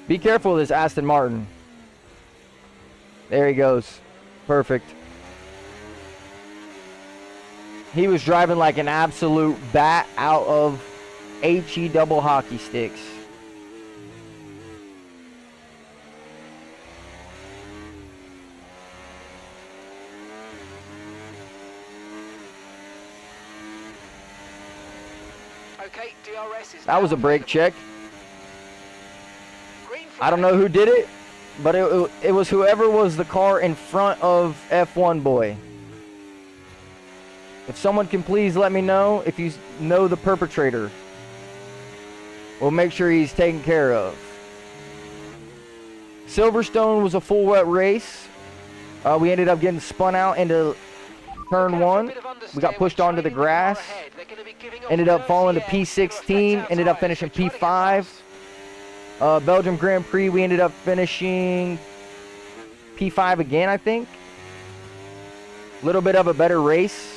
Be careful of this Aston Martin. There he goes. Perfect. He was driving like an absolute bat out of HE double hockey sticks. Okay, DRS is That was a brake check. green I don't flag. know who did it, but it was whoever was the car in front of F1 boy. If someone can please let me know if you know the perpetrator. We'll make sure he's taken care of. Silverstone was a full wet race. We ended up getting spun out into turn one. We got pushed onto the grass. Ended up falling to P16. Ended up finishing P5. Belgium Grand Prix, we ended up finishing P5 again, I think. A little bit of a better race.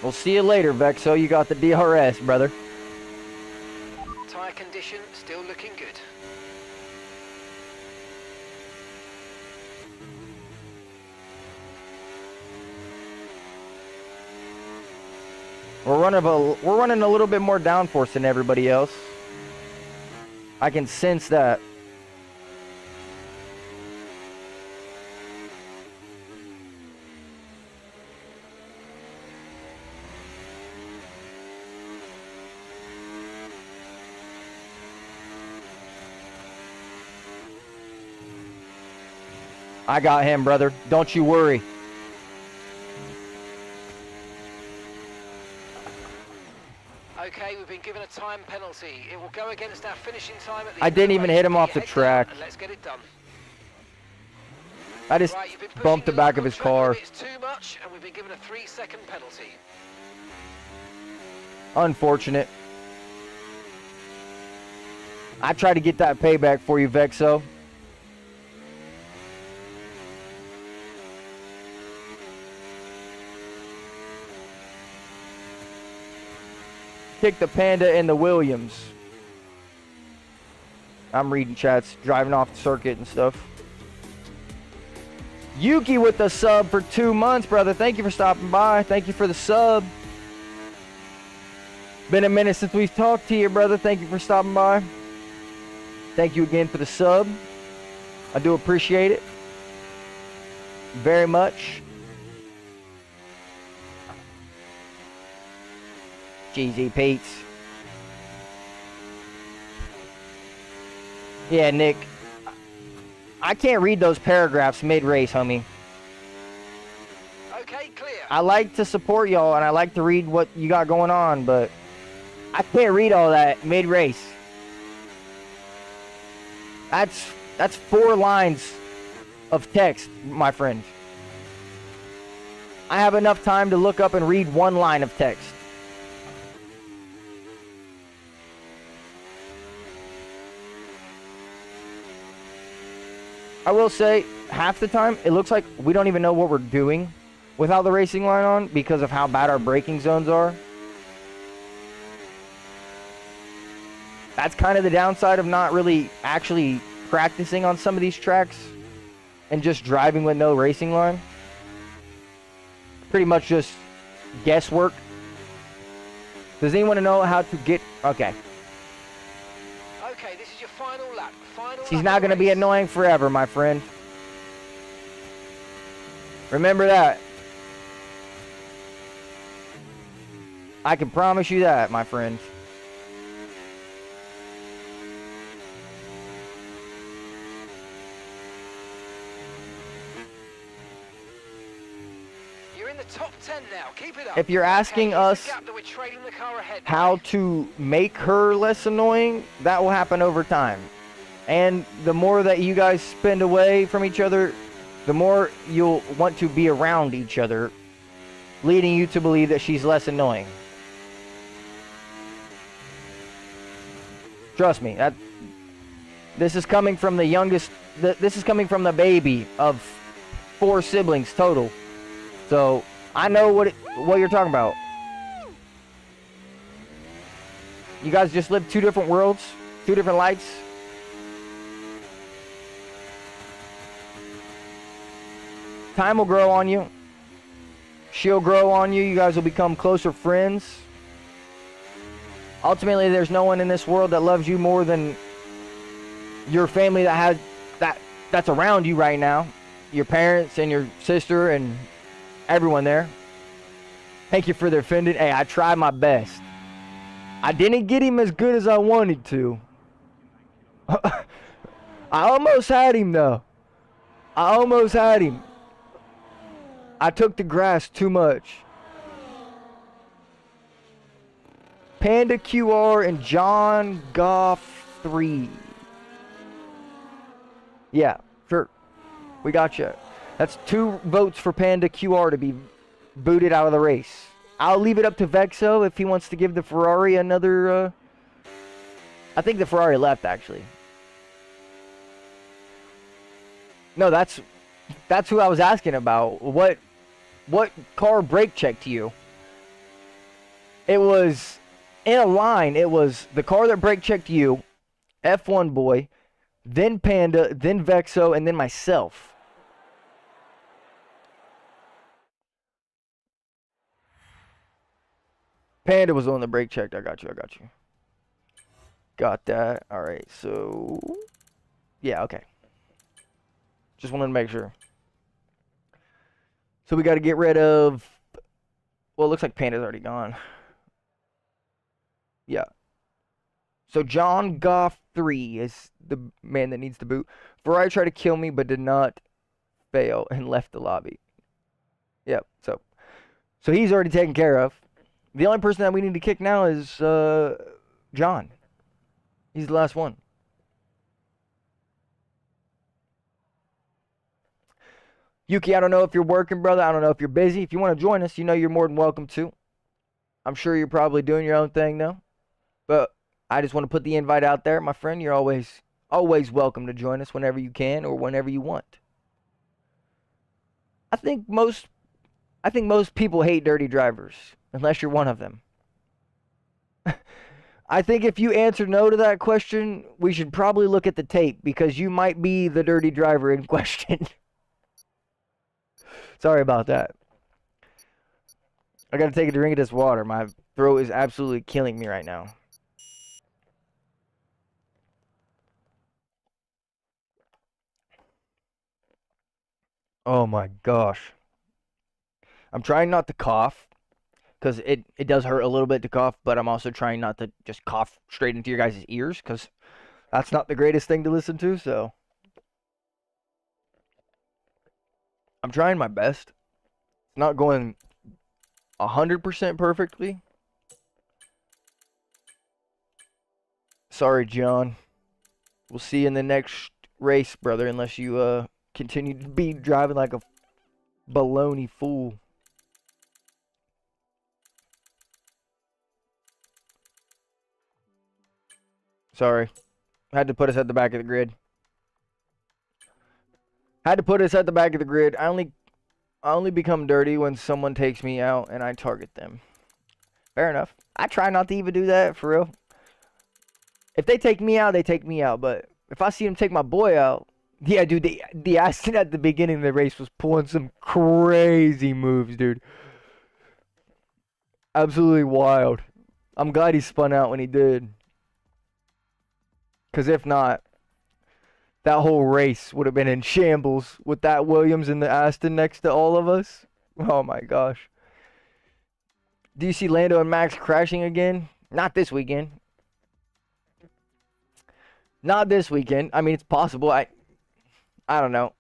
We'll see you later, Vexo. You got the DRS, brother. Tyre condition still looking good. We're running a little bit more downforce than everybody else. I can sense that. I got him, brother. Don't you worry. Okay, we've been given a time penalty. It will go against our finishing time at the I end of didn't the even race. hit him off the Head down track. and let's get it done. I just Right, you've been pushing bumped the back of local his track car. limits too much, and we've been given a 3-second penalty. Unfortunate. I tried to get that payback for you, Vexo. Kick the Panda and the Williams. I'm reading chats, driving off the circuit and stuff. Yuki with the sub for 2 months, brother. Thank you for stopping by. Thank you for the sub. Been a minute since we've talked to you, brother. Thank you for stopping by. Thank you again for the sub. I do appreciate it very much. GZ Pete's. Yeah, Nick. I can't read those paragraphs mid-race, homie. Okay, clear. I like to support y'all and I like to read what you got going on, but I can't read all that mid-race. That's 4 lines of text, my friend. I have enough time to look up and read one line of text. I will say, half the time, it looks like we don't even know what we're doing without the racing line on because of how bad our braking zones are. That's kind of the downside of not really actually practicing on some of these tracks and just driving with no racing line. Pretty much just guesswork. Does anyone know how to get... Okay. Okay, this is your final lap. She's not going to be annoying forever, my friend. Remember that. I can promise you that, my friend. You're in the top 10 now. Keep it up. If you're asking us how to make her less annoying, that will happen over time. And the more that you guys spend away from each other, the more you'll want to be around each other, leading you to believe that she's less annoying. Trust me, this is coming from the youngest, this is coming from the baby of 4 siblings total. So, I know what you're talking about. You guys just live 2 different worlds, 2 different lights. Time will grow on you. She'll grow on you. You guys will become closer friends. Ultimately, there's no one in this world that loves you more than your family that's around you right now. Your parents and your sister and everyone there. Thank you for the offended. Hey, I tried my best. I didn't get him as good as I wanted to. I almost had him, though. I almost had him. I took the grass too much. Panda QR and John Goff 3. Yeah, sure. We got you. That's 2 votes for Panda QR to be booted out of the race. I'll leave it up to Vexo if he wants to give the Ferrari another... I think the Ferrari left, actually. No, that's who I was asking about. What car brake checked you? It was in a line. It was the car that brake checked you, F1 boy, then Panda, then Vexo, and then myself. Panda was the one that brake checked. I got you. Got that. All right. So, yeah. Okay. Just wanted to make sure. So we got to get rid of... Well, it looks like Panda's already gone. Yeah. So John Goff 3 is the man that needs to boot. Ferrari tried to kill me but did not fail and left the lobby. Yep. So he's already taken care of. The only person that we need to kick now is John. He's the last one. Yuki, I don't know if you're working, brother. I don't know if you're busy. If you want to join us, you know you're more than welcome to. I'm sure you're probably doing your own thing now. But I just want to put the invite out there, my friend. You're always welcome to join us whenever you can or whenever you want. I think most people hate dirty drivers, unless you're one of them. I think if you answer no to that question, we should probably look at the tape because you might be the dirty driver in question. Sorry about that. I gotta take a drink of this water. My throat is absolutely killing me right now. Oh my gosh. I'm trying not to cough. Because it does hurt a little bit to cough. But I'm also trying not to just cough straight into your guys' ears. Because that's not the greatest thing to listen to. So I'm trying my best. It's not going 100% perfectly. Sorry, John. We'll see you in the next race, brother. Unless you continue to be driving like a baloney fool. Sorry. Had to put us at the back of the grid. Had to put us at the back of the grid. I only become dirty when someone takes me out and I target them. Fair enough. I try not to even do that, for real. If they take me out, they take me out. But if I see them take my boy out... Yeah, dude, the Aston at the beginning of the race was pulling some crazy moves, dude. Absolutely wild. I'm glad he spun out when he did. Because if not, that whole race would have been in shambles with that Williams and the Aston next to all of us. Oh my gosh. Do you see Lando and Max crashing again? Not this weekend. Not this weekend. I mean, it's possible. I don't know.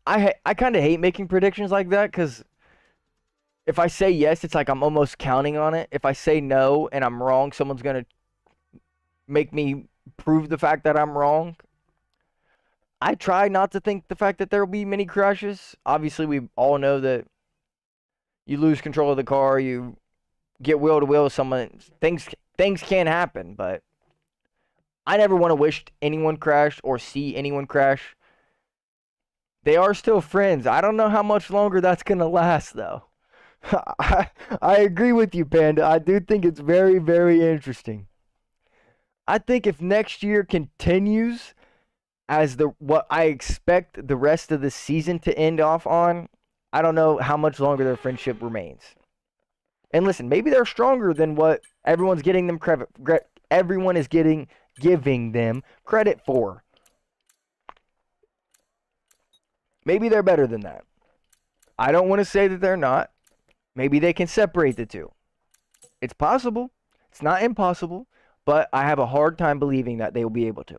I kind of hate making predictions like that because if I say yes, it's like I'm almost counting on it. If I say no and I'm wrong, someone's going to make me prove the fact that I'm wrong. I try not to think the fact that there will be many crashes. Obviously, we all know that you lose control of the car, you get wheel to wheel with someone, things can happen, but I never want to wish anyone crashed or see anyone crash. They are still friends. I don't know how much longer that's going to last, though. I agree with you, Panda. I do think it's very, very interesting. I think if next year continues as what I expect the rest of the season to end off on, I don't know how much longer their friendship remains. And listen, maybe they're stronger than what everyone's getting them credit. Everyone is giving them credit for. Maybe they're better than that. I don't want to say that they're not. Maybe they can separate the two. It's possible. It's not impossible. But I have a hard time believing that they will be able to.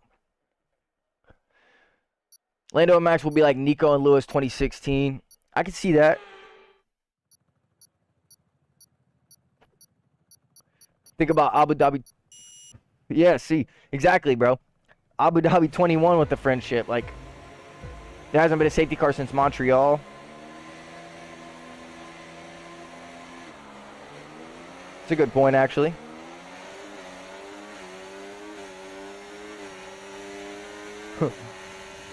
Lando and Max will be like Nico and Lewis 2016. I can see that. Think about Abu Dhabi. Yeah, see. Exactly, bro. Abu Dhabi 21 with the friendship. Like, there hasn't been a safety car since Montreal. It's a good point, actually.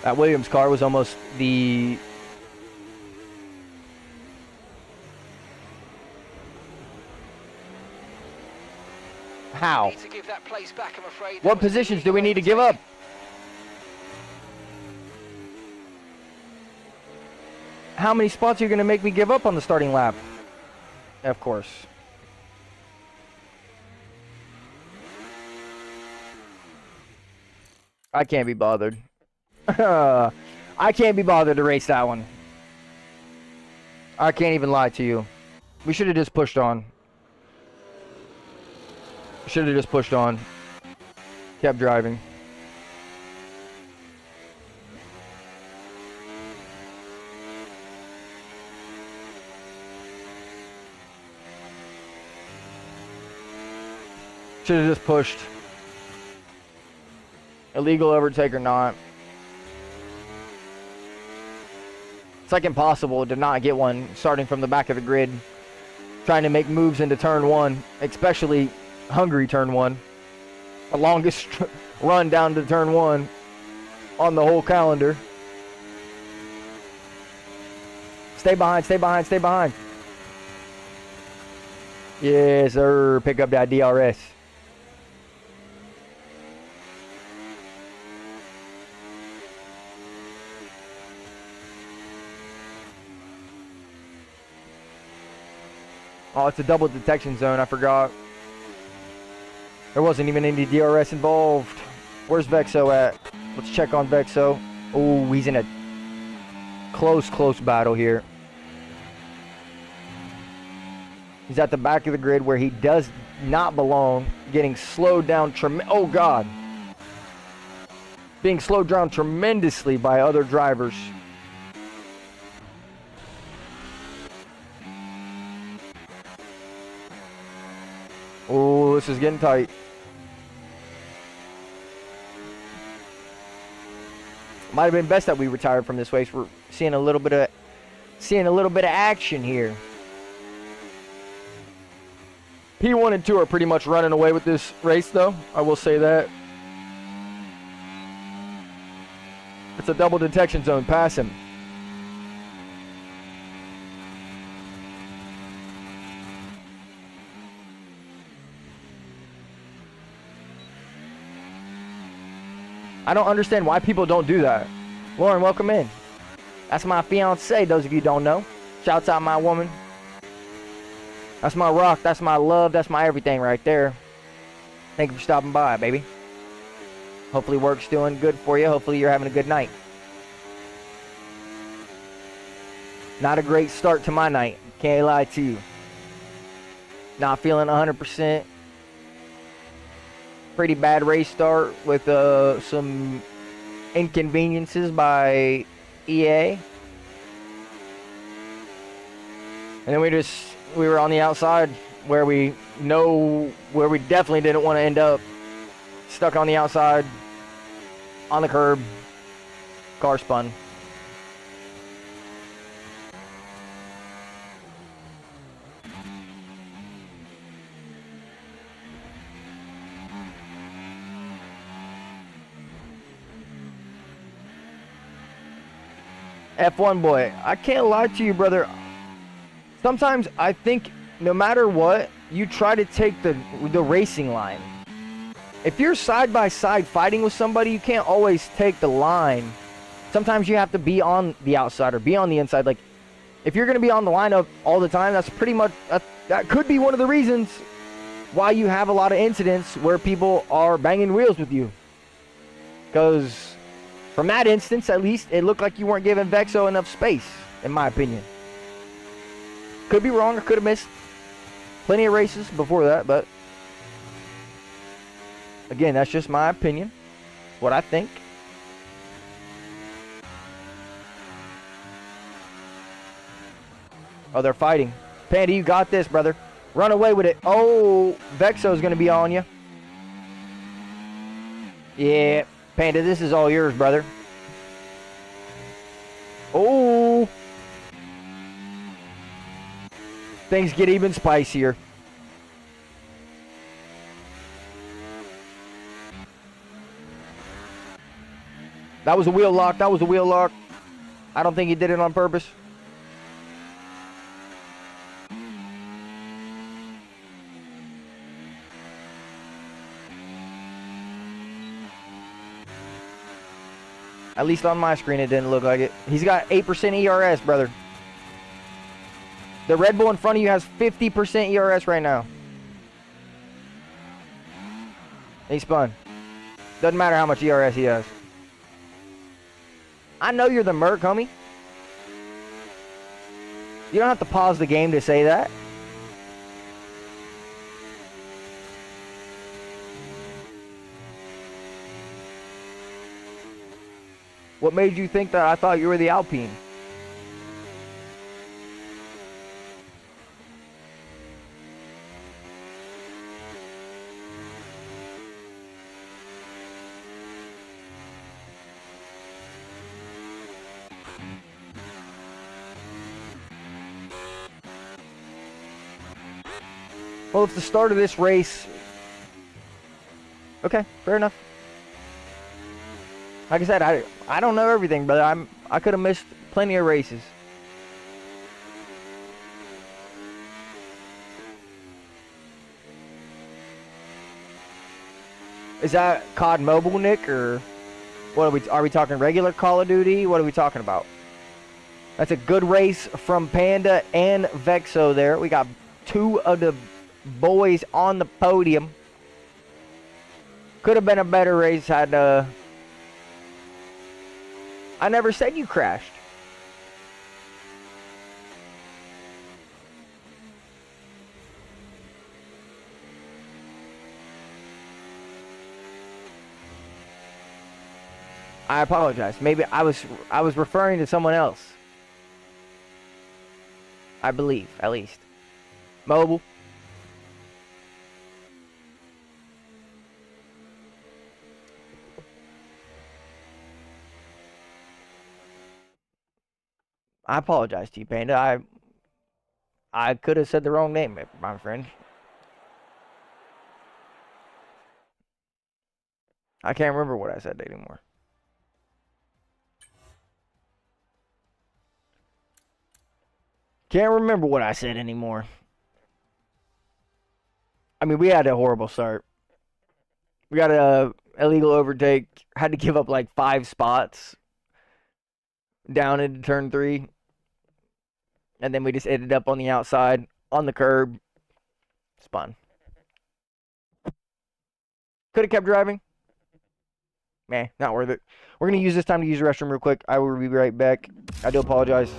That Williams car was almost the... How? Need to give that place back, I'm afraid. What positions do we need to give up? How many spots are you going to make me give up on the starting lap? Of course. I can't be bothered. I can't be bothered to race that one. I can't even lie to you. We should have just pushed on. Should have just pushed on. Kept driving. Should have just pushed. Illegal overtake or not. It's like impossible to not get one starting from the back of the grid. Trying to make moves into turn one, especially Hungary turn one. The longest run down to turn one on the whole calendar. Stay behind, stay behind, stay behind. Yes, sir. Pick up that DRS. Oh, it's a double detection zone. I forgot. There wasn't even any DRS involved. Where's Vexo at? Let's check on Vexo. Oh, he's in a close battle here. He's at the back of the grid where he does not belong. Getting slowed down oh, God. Being slowed down tremendously by other drivers. Oh, this is getting tight. Might have been best that we retired from this race. We're seeing a little bit of action here. P1 and 2 are pretty much running away with this race, though. I will say that. It's a double detection zone. Pass him. I don't understand why people don't do that. Lauren, welcome in. That's my fiance, those of you who don't know. Shouts out my woman. That's my rock, that's my love, that's my everything right there. Thank you for stopping by, baby. Hopefully work's doing good for you. Hopefully you're having a good night. Not a great start to my night. Can't lie to you. Not feeling 100%. Pretty bad race start with some inconveniences by EA. And then we were on the outside where we definitely didn't want to end up. Stuck on the outside, on the curb, car spun. F1 boy, I can't lie to you, brother. Sometimes I think no matter what, you try to take the racing line. If you're side by side fighting with somebody, you can't always take the line. Sometimes you have to be on the outside or be on the inside. Like, if you're going to be on the lineup all the time, that's pretty much, that could be one of the reasons why you have a lot of incidents where people are banging wheels with you. Because from that instance, at least, it looked like you weren't giving Vexo enough space, in my opinion. Could be wrong, or could have missed plenty of races before that, but again, that's just my opinion, what I think. Oh, they're fighting. Panda, you got this, brother. Run away with it. Oh, Vexo's going to be on you. Yeah, Panda, this is all yours, brother. Oh. Things get even spicier. That was a wheel lock. That was a wheel lock. I don't think he did it on purpose. At least on my screen, it didn't look like it. He's got 8% ERS, brother. The Red Bull in front of you has 50% ERS right now. He spun. Doesn't matter how much ERS he has. I know you're the Merc, homie. You don't have to pause the game to say that. What made you think that I thought you were the Alpine? Well, it's the start of this race. Okay, fair enough. Like I said, I don't know everything, brother. I could have missed plenty of races. Is that COD Mobile, Nick, or what are we talking regular Call of Duty? What are we talking about? That's a good race from Panda and Vexo there. We got two of the boys on the podium. Could have been a better race had I never said you crashed. I apologize. Maybe I was referring to someone else. I believe, at least. Mobile. I apologize to you, Panda. I could have said the wrong name, my friend. I can't remember what I said anymore. Can't remember what I said anymore. I mean, we had a horrible start. We got a illegal overtake. Had to give up like 5 spots down into turn 3. And then we just ended up on the outside, on the curb. Spun. Could have kept driving. Meh, not worth it. We're going to use this time to use the restroom real quick. I will be right back. I do apologize.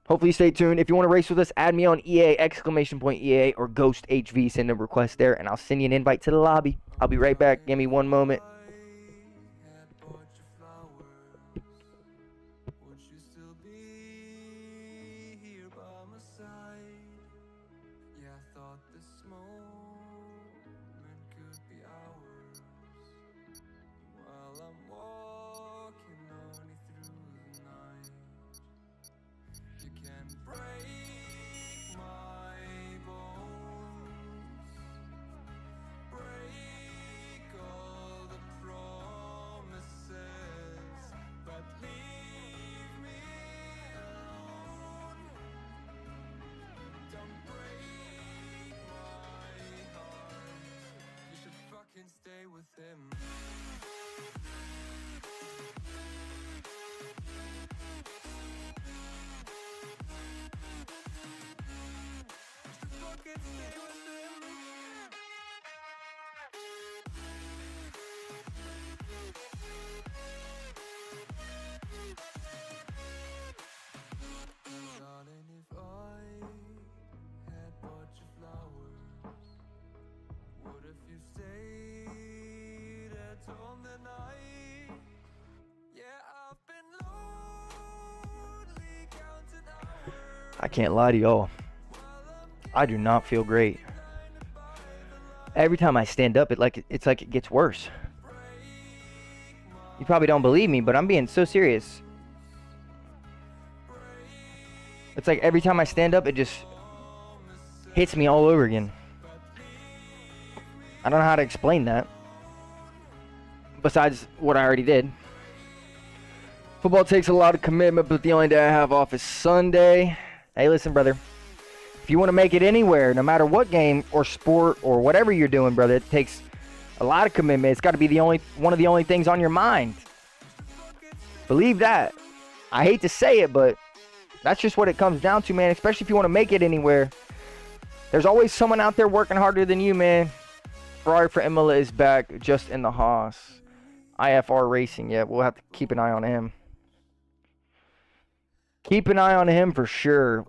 Hopefully stay tuned. If you want to race with us, add me on EA, !EA, or Ghost HV. Send a request there, and I'll send you an invite to the lobby. I'll be right back. Give me 1 moment. Stay with him. Fucking stay with him. Darling, if I had bought you flowers, what if you stayed at home that night? Yeah, I've been lonely counting hours. I can't lie to y'all. I do not feel great. Every time I stand up, it's like it gets worse. You probably don't believe me, but I'm being so serious. It's like every time I stand up, it just hits me all over again. I don't know how to explain that. Besides what I already did. Football takes a lot of commitment, but the only day I have off is Sunday. Hey, listen, brother. If you want to make it anywhere, no matter what game or sport or whatever you're doing, brother, it takes a lot of commitment. It's got to be one of the only things on your mind. Believe that. I hate to say it, but that's just what it comes down to, man. Especially if you want to make it anywhere. There's always someone out there working harder than you, man. Ferrari for Imola is back, just in the Haas. IFR Racing, yeah, we'll have to keep an eye on him. Keep an eye on him for sure.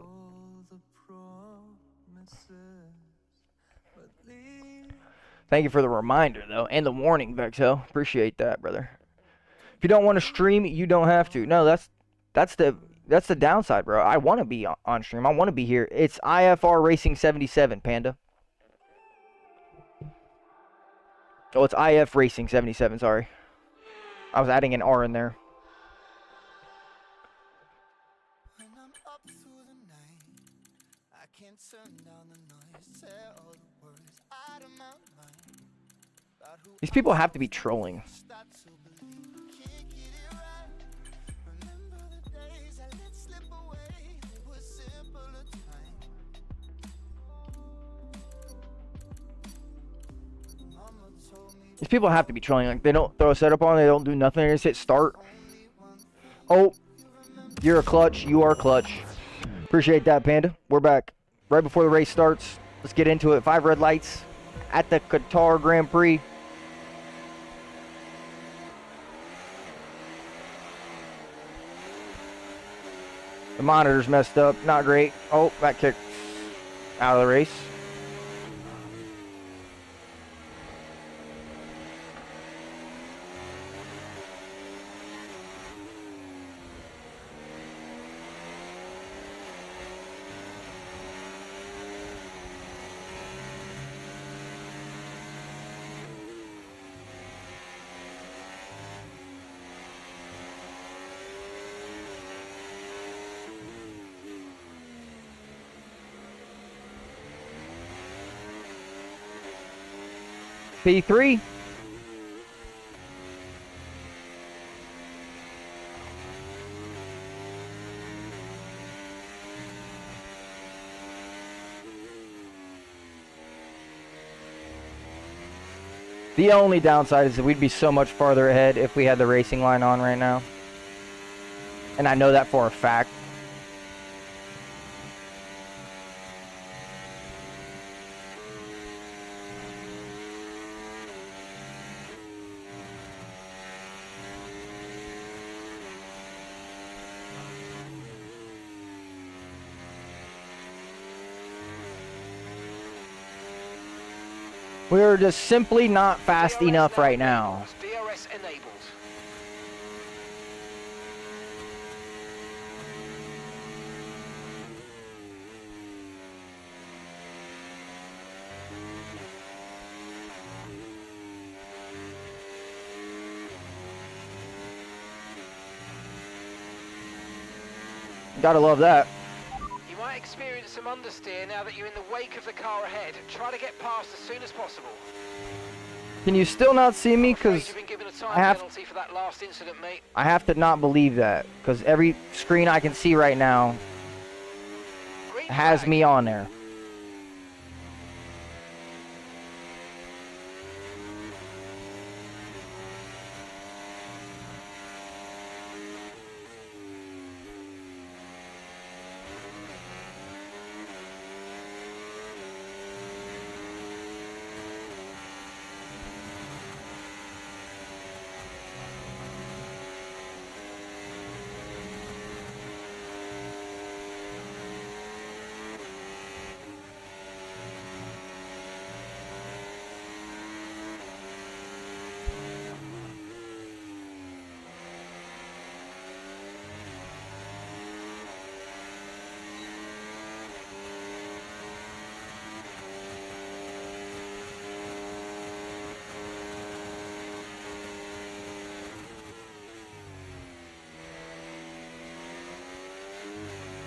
Thank you for the reminder, though, and the warning, Vexel. Appreciate that, brother. If you don't want to stream, you don't have to. No, that's the downside, bro. I want to be on stream. I want to be here. It's IFR Racing 77, Panda. Oh, it's IF Racing 77, sorry. I was adding an R in there. When I'm up through the night, I can't turn down the noise, say all the words out of my mind. About who These people have to be trolling. I start to believe, can't get it right. Remember the days I let slip away, they were simpler times. Mama told me These people have to be trolling. Like, they don't throw a setup on, they don't do nothing, they just hit start. Oh, you're a clutch. You are clutch. Appreciate that, Panda. We're back right before the race starts. Let's get into it. 5 red lights at the Qatar Grand Prix. The monitor's messed up. Not great. Oh, that kicked out of the race. P3. The only downside is that we'd be so much farther ahead if we had the racing line on right now. And I know that for a fact. We're just simply not fast DRS enough now right now. enabled. DRS enabled. Gotta love that. You might experience some understeer now that you're in the wake of the car ahead. Try to get past as soon as possible. Can you still not see me? I'm afraid Because you've been given a I time have- penalty for that last incident, mate. I have to not believe that. Because every screen I can see right now Green has flag. me on there.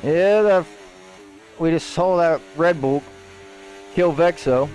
Yeah, we just saw that Red Bull kill Vexo.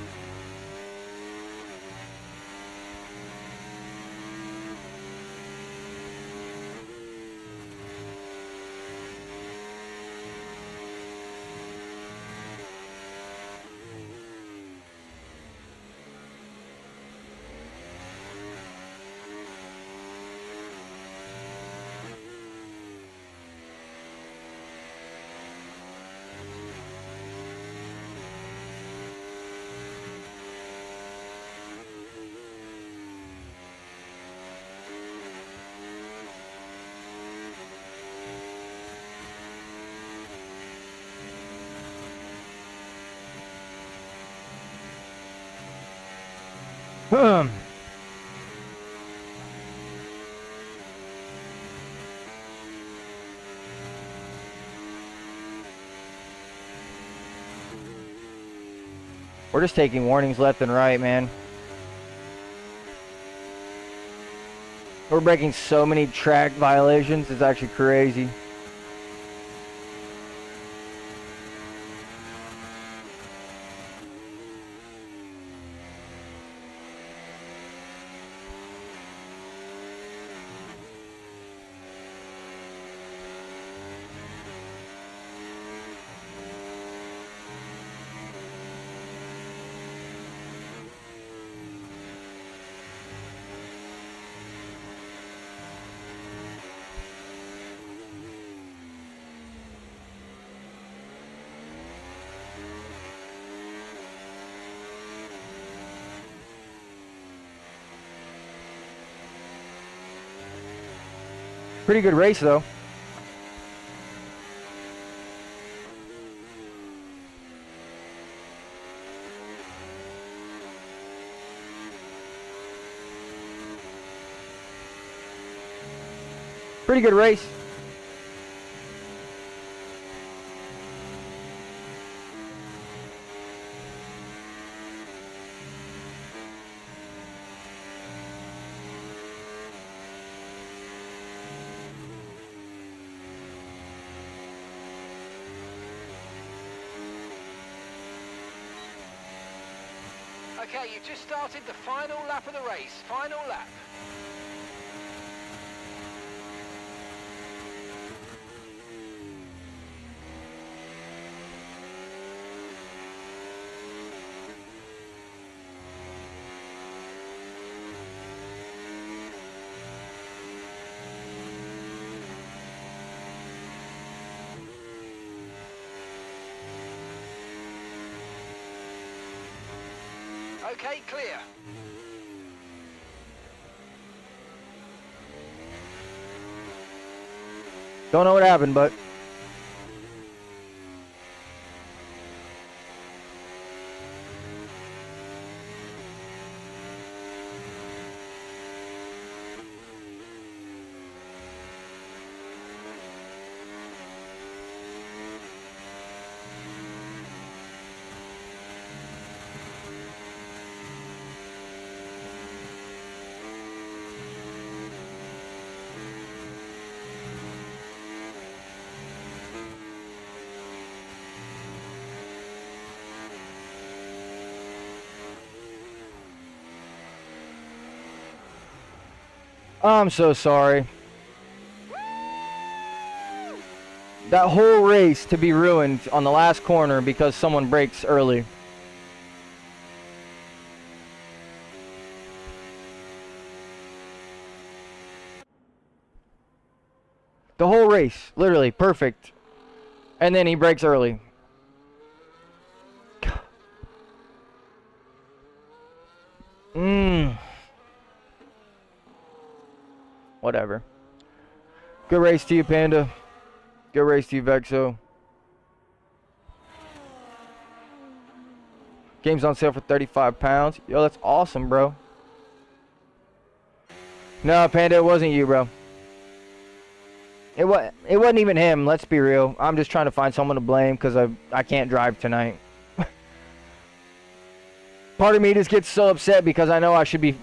We're just taking warnings left and right, man. We're breaking so many track violations, it's actually crazy. Pretty good race, though. Pretty good race. Okay, you've just started the final lap of the race. Final lap. Okay, clear. Don't know what happened, but I'm so sorry. That whole race to be ruined on the last corner because someone brakes early. The whole race, literally, perfect. And then he brakes early. Whatever. Good race to you, Panda. Good race to you, Vexo. Game's on sale for 35 pounds. Yo, that's awesome, bro. No, Panda, it wasn't you, bro. It wasn't even him, let's be real. I'm just trying to find someone to blame because I can't drive tonight. Part of me just gets so upset because I know I should be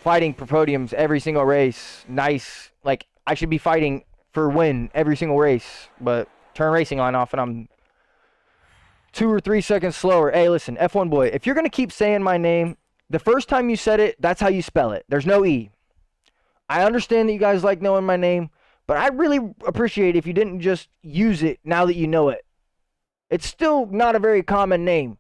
fighting for podiums every single race. Nice. Like, I should be fighting for win every single race. But turn racing line off and I'm 2 or 3 seconds slower. Hey, listen, F1 boy, if you're going to keep saying my name, the first time you said it, that's how you spell it. There's no E. I understand that you guys like knowing my name, but I really appreciate if you didn't just use it now that you know it. It's still not a very common name.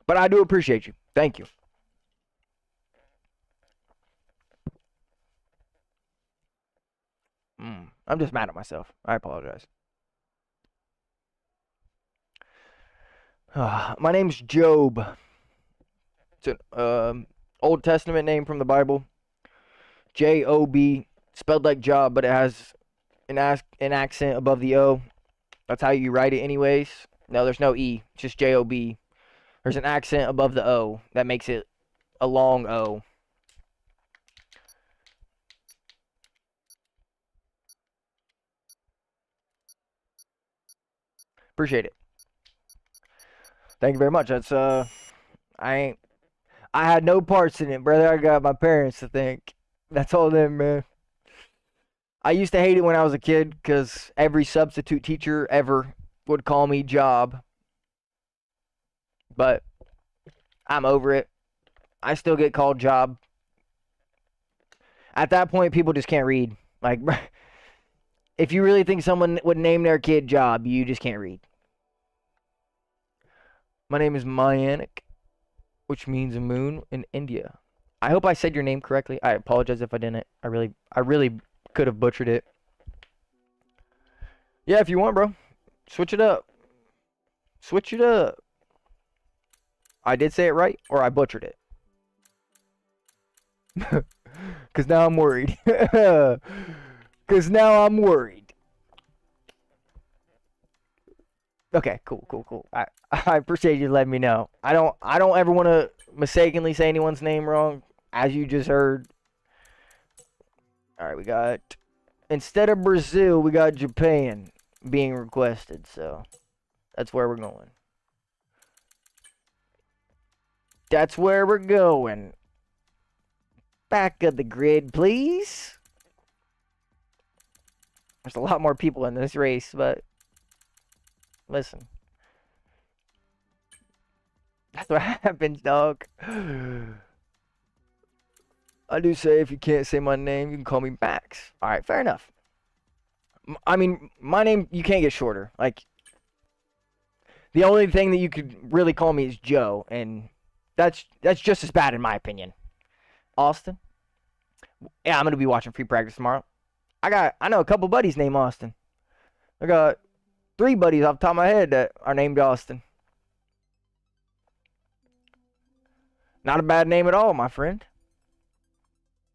But I do appreciate you. Thank you. I'm just mad at myself. I apologize. My name's Job. It's an Old Testament name from the Bible. J-O-B, spelled like job, but it has an accent above the O. That's how you write it anyways. No, there's no E, just J-O-B. There's an accent above the O that makes it a long O. Appreciate it. Thank you very much. That's I had no parts in it, brother. I got my parents to thank. That's all them, man. I used to hate it when I was a kid because every substitute teacher ever would call me Job. But I'm over it. I still get called Job. At that point, people just can't read. Like, if you really think someone would name their kid Job, you just can't read. My name is Mayanik, which means moon in India. I hope I said your name correctly. I apologize if I didn't. I really could have butchered it. Yeah, if you want, bro. Switch it up. Switch it up. I did say it right, or I butchered it. Because now I'm worried. Because now I'm worried. Okay, cool. I appreciate you letting me know. I don't ever want to mistakenly say anyone's name wrong, as you just heard. All right, we got, instead of Brazil, we got Japan being requested, so that's where we're going. That's where we're going. Back of the grid, please. There's a lot more people in this race, but listen. That's what happens, dog. I do say if you can't say my name, you can call me Max. Alright, fair enough. I mean, my name, you can't get shorter. Like, the only thing that you could really call me is Joe, and that's just as bad in my opinion. Austin? Yeah, I'm going to be watching free practice tomorrow. I know a couple buddies named Austin. I got 3 buddies off the top of my head that are named Austin. Not a bad name at all, my friend.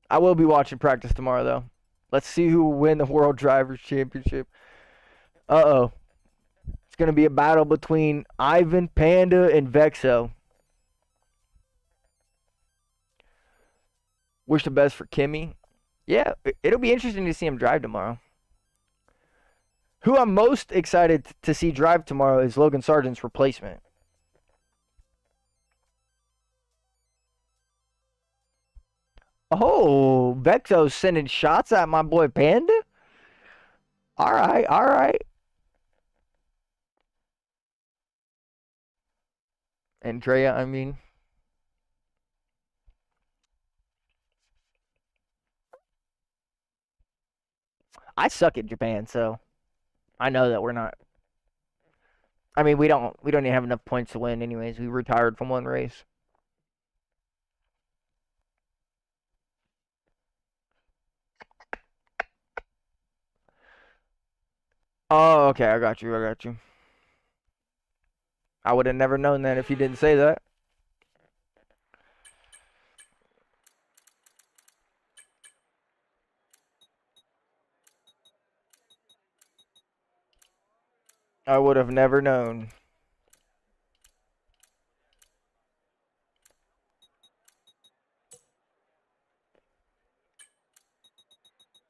I will be watching practice tomorrow, though. Let's see who will win the World Drivers' Championship. Uh-oh. It's going to be a battle between Ivan, Panda, and Vexo. Wish the best for Kimmy. Yeah, it'll be interesting to see him drive tomorrow. Who I'm most excited to see drive tomorrow is Logan Sargent's replacement. Oh, Vexo's sending shots at my boy Panda? All right, all right. Andrea, I mean. I suck at Japan, so I know that we're not. I mean, we don't even have enough points to win anyways. We retired from one race. Oh, okay, I got you, I got you. I would have never known that if you didn't say that. I would have never known.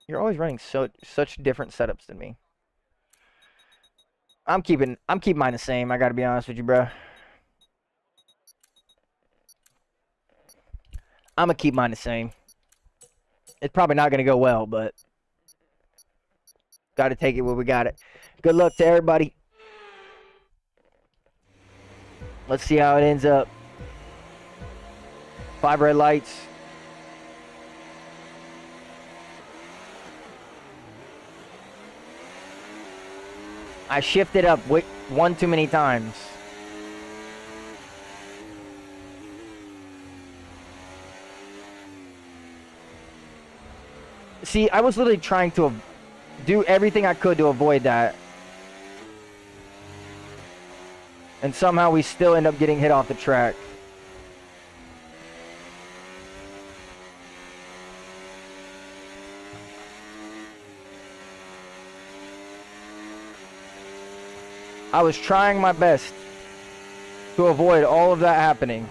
You're always running such different setups than me. I'm keeping mine the same. I gotta be honest with you, bro. I'm gonna keep mine the same. It's probably not gonna go well, but gotta take it where we got it. Good luck to everybody. Let's see how it ends up. 5 red lights. I shifted up one too many times. See, I was literally trying to do everything I could to avoid that. And somehow we still end up getting hit off the track. I was trying my best to avoid all of that happening.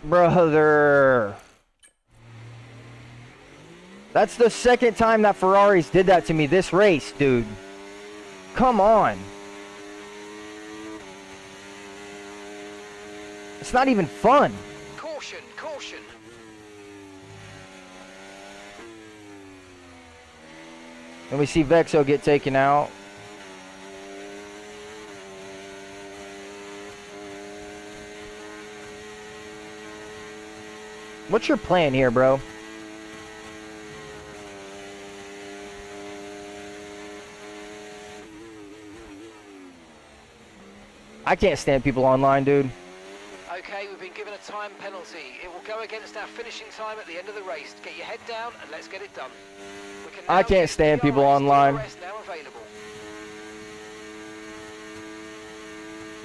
Brother. That's the second time that Ferraris did that to me this race, dude. Come on. It's not even fun. Caution, caution. And we see Vexo get taken out. What's your plan here, bro? I can't stand people online, dude. Okay, we've been given a time penalty. It will go against our finishing time at the end of the race. Get your head down and let's get it done. We can I can't stand people online. Now available.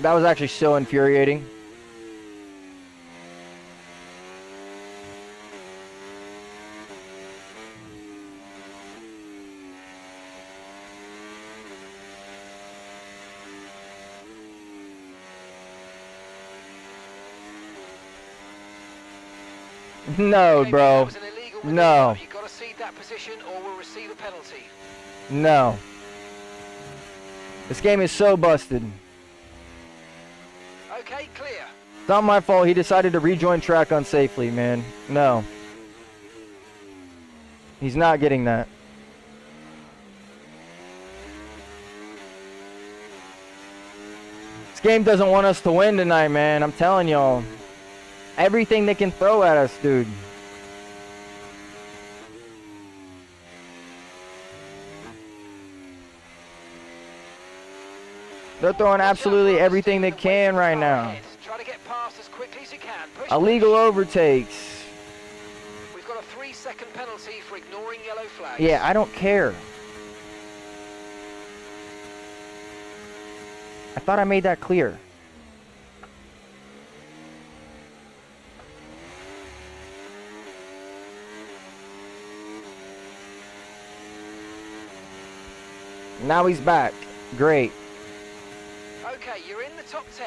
That was actually so infuriating. No, bro. No. You've got to cede that position or we'll receive a penalty. No. This game is so busted. Okay, clear. It's not my fault he decided to rejoin track unsafely, man. No. He's not getting that. This game doesn't want us to win tonight, man. I'm telling y'all. Everything they can throw at us, dude. They're throwing absolutely everything they can right now. Try to get past as quickly as you can. Push, Illegal push. overtakes. We've got a 3-second penalty for ignoring yellow flags. Yeah, I don't care. I thought I made that clear. Now he's back. Great. Okay, you're in the top 10.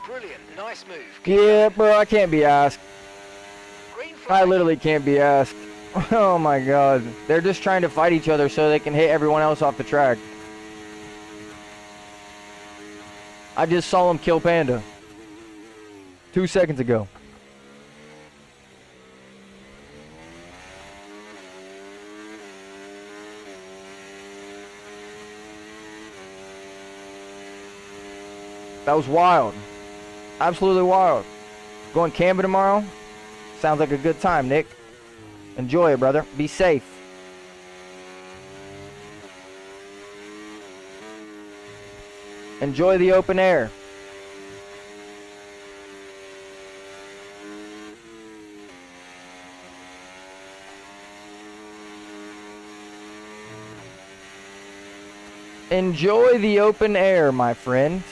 Brilliant, nice move. Yeah, bro, I can't be asked. Green I flag. literally can't be asked. Oh my god. They're just trying to fight each other so they can hit everyone else off the track. I just saw him kill Panda 2 seconds ago. That was wild. Absolutely wild. Going camping tomorrow? Sounds like a good time, Nick. Enjoy it, brother. Be safe. Enjoy the open air. Enjoy the open air, my friend.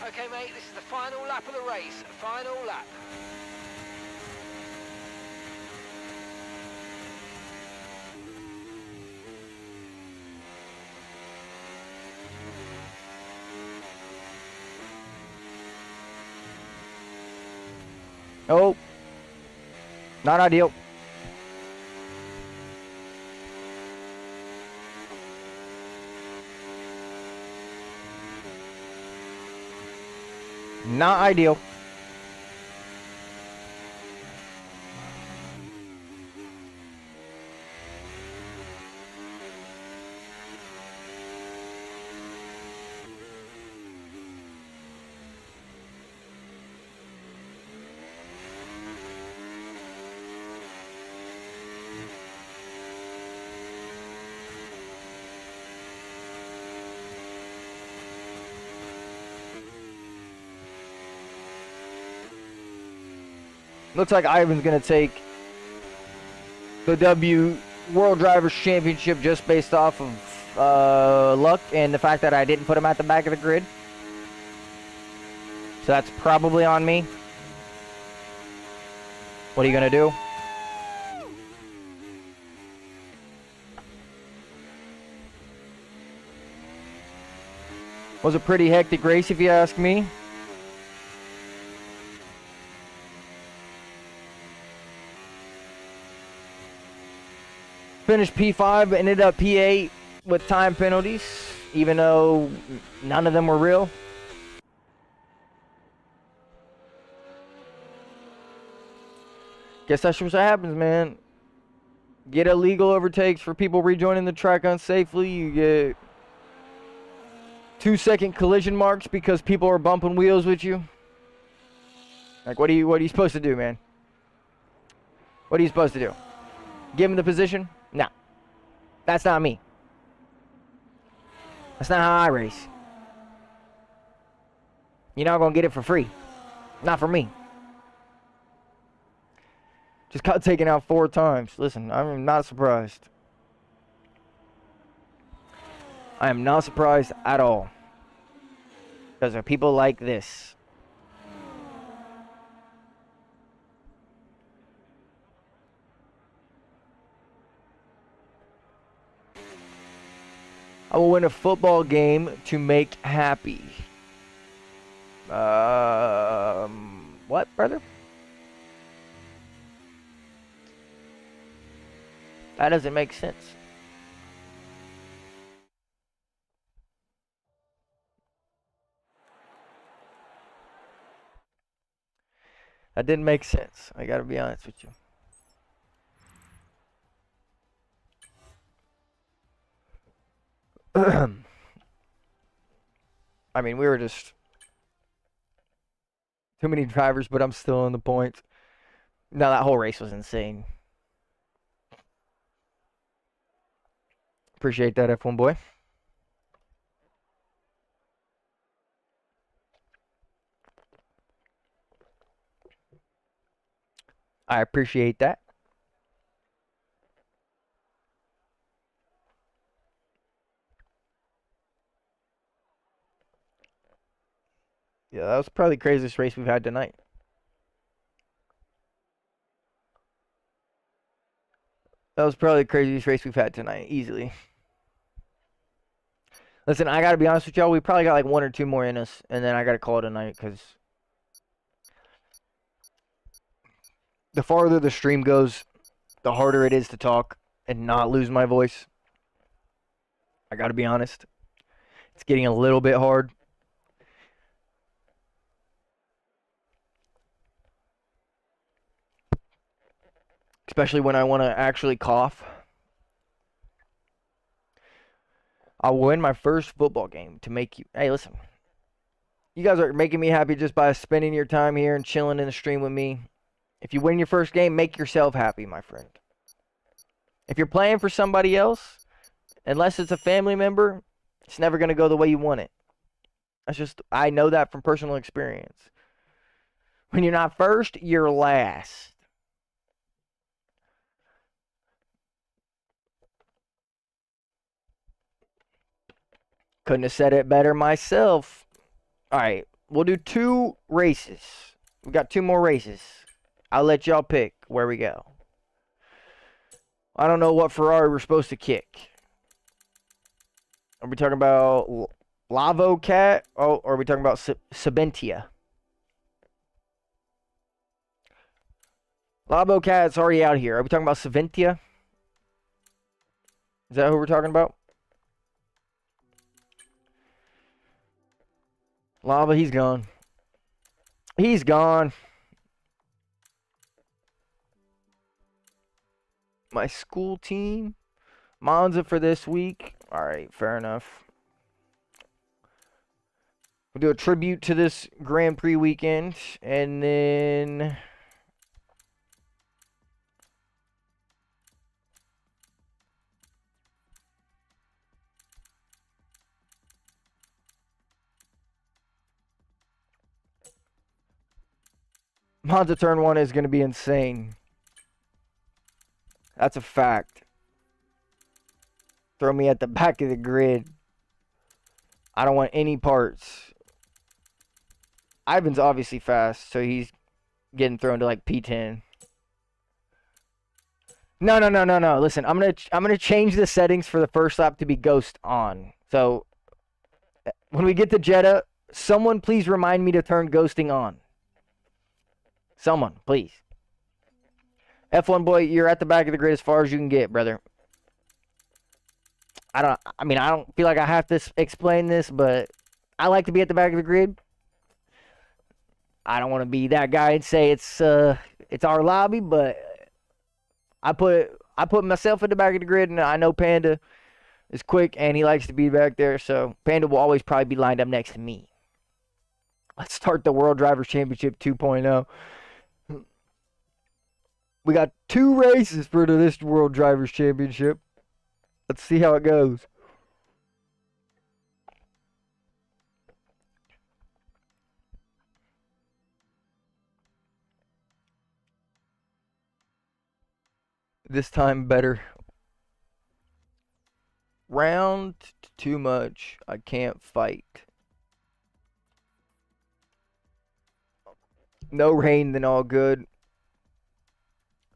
Okay, mate, this is the final lap of the race. Final lap. Oh. Not ideal. Not ideal. Looks like Ivan's going to take the W World Drivers' Championship just based off of luck and the fact that I didn't put him at the back of the grid. So that's probably on me. What are you going to do? Was a pretty hectic race, if you ask me. Finished P5, ended up P8 with time penalties, even though none of them were real. Guess that's what happens, man. Get illegal overtakes for people rejoining the track unsafely. You get 2-second collision marks because people are bumping wheels with you. Like, what are you supposed to do, man? What are you supposed to do? Give him the position? No. That's not me. That's not how I race. You're not going to get it for free. Not for me. Just got taken out 4 times. Listen, I'm not surprised. I am not surprised at all. Because of people like this. I will win a football game to make happy. What, brother? That doesn't make sense. That didn't make sense. I gotta be honest with you. I mean, we were just too many drivers, but I'm still on the points. No, that whole race was insane. Appreciate that, F1 boy. I appreciate that. Yeah, that was probably the craziest race we've had tonight. That was probably the craziest race we've had tonight, easily. Listen, I gotta be honest with y'all. We probably got like 1 or 2 more in us, and then I gotta call it a night because the farther the stream goes, the harder it is to talk and not lose my voice. I gotta be honest. It's getting a little bit hard. Especially when I want to actually cough. I'll win my first football game to make you... Hey, listen. You guys are making me happy just by spending your time here and chilling in the stream with me. If you win your first game, make yourself happy, my friend. If you're playing for somebody else, unless it's a family member, it's never going to go the way you want it. That's just... I know that from personal experience. When you're not first, you're last. Couldn't have said it better myself. Alright, we'll do 2 races. We got 2 more races. I'll let y'all pick where we go. I don't know what Ferrari we're supposed to kick. Are we talking about Lavo Cat? Oh, or are we talking about Sabentia? Lavo Cat's already out here. Are we talking about Sabentia? Is that who we're talking about? Lava, he's gone. He's gone. My school team. Monza for this week. Alright, fair enough. We'll do a tribute to this Grand Prix weekend. And then... Monza turn 1 is going to be insane. That's a fact. Throw me at the back of the grid. I don't want any parts. Ivan's obviously fast, so he's getting thrown to like P10. No. Listen, I'm gonna change the settings for the first lap to be ghost on. So When we get to Jeddah, someone please remind me to turn ghosting on. Someone, please. F1 boy, you're at the back of the grid as far as you can get, brother. I don't feel like I have to explain this, but I like to be at the back of the grid. I don't want to be that guy and say it's our lobby, but I put myself at the back of the grid, and I know Panda is quick and he likes to be back there, so Panda will always probably be lined up next to me. Let's start the World Drivers Championship 2.0. We got 2 races for this World Drivers Championship. Let's see how it goes. This time better. Round too much. I can't fight. No rain, then all good.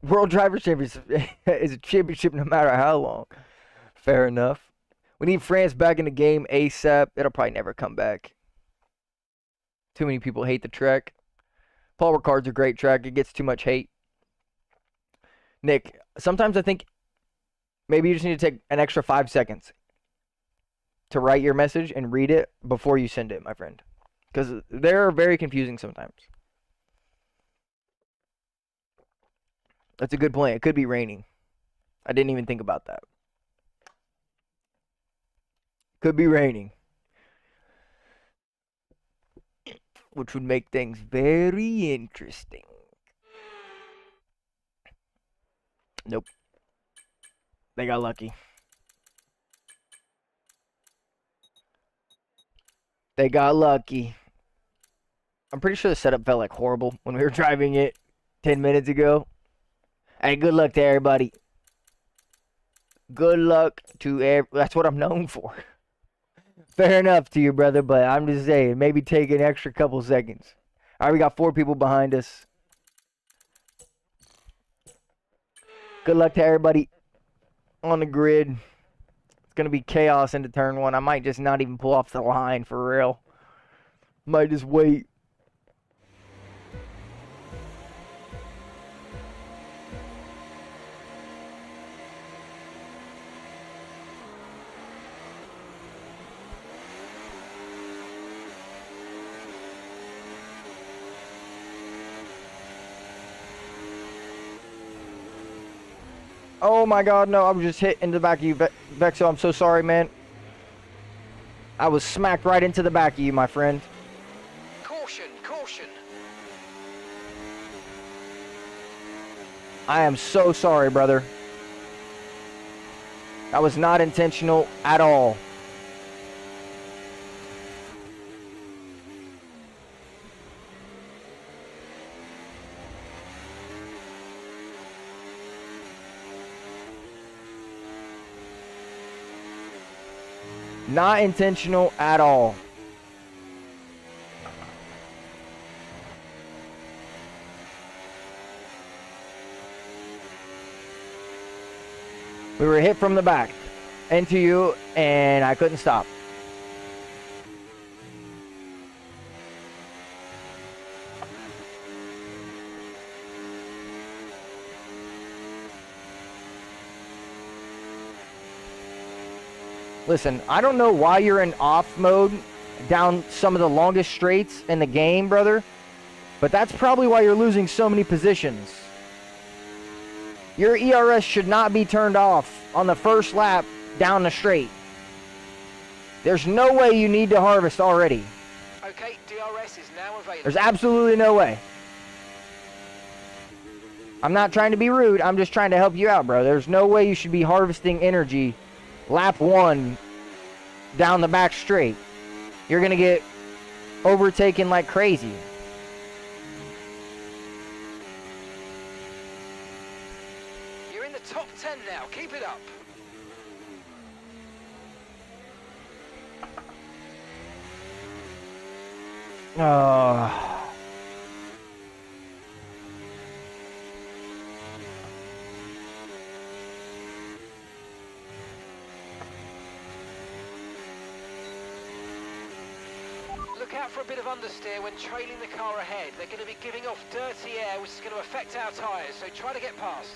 World Drivers Championship is a championship no matter how long. Fair enough. We need France back in the game ASAP. It'll probably never come back. Too many people hate the track. Paul Ricard's a great track. It gets too much hate. Nick, sometimes I think maybe you just need to take an extra 5 seconds to write your message and read it before you send it, my friend. Because they're very confusing sometimes. That's a good point. It could be raining. I didn't even think about that. Could be raining. Which would make things very interesting. Nope. They got lucky. They got lucky. I'm pretty sure the setup felt like horrible when we were driving it 10 minutes ago. Hey, good luck to everybody. Good luck to that's what I'm known for. Fair enough to you, brother, but I'm just saying, maybe take an extra couple seconds. All right, we got 4 people behind us. Good luck to everybody on the grid. It's going to be chaos into turn 1. I might just not even pull off the line for real. Might just wait. Oh my god, no, I was just hit in the back of you, Vexo. I'm so sorry, man. I was smacked right into the back of you, my friend. Caution, caution. I am so sorry, brother. That was not intentional at all. Not intentional at all. We were hit from the back into you, and I couldn't stop. Listen, I don't know why you're in off mode down some of the longest straights in the game, brother, but that's probably why you're losing so many positions. Your ERS should not be turned off on the first lap down the straight. There's no way you need to harvest already. Okay, DRS is now available. There's absolutely no way. I'm not trying to be rude. I'm just trying to help you out, bro. There's no way you should be harvesting energy lap 1 down the back straight. You're going to get overtaken like crazy. You're in the top 10 now. Keep it up. look out for a bit of understeer when trailing the car ahead. They're going to be giving off dirty air, which is going to affect our tyres, so try to get past.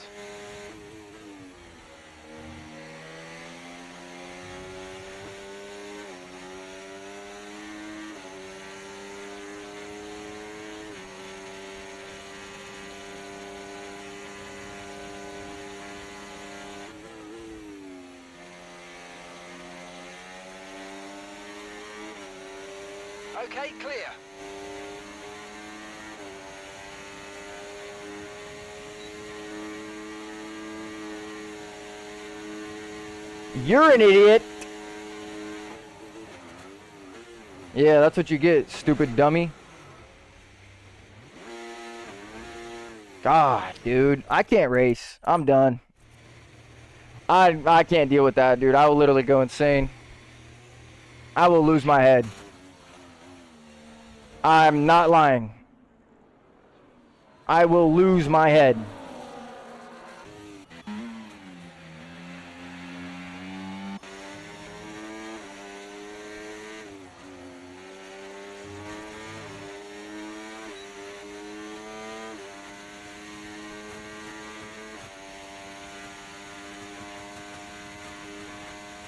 Okay, clear. You're an idiot. Yeah, that's what you get, stupid dummy. God, dude, I can't race. I'm done. I can't deal with that, dude. I will literally go insane. I will lose my head. I'm not lying. I will lose my head.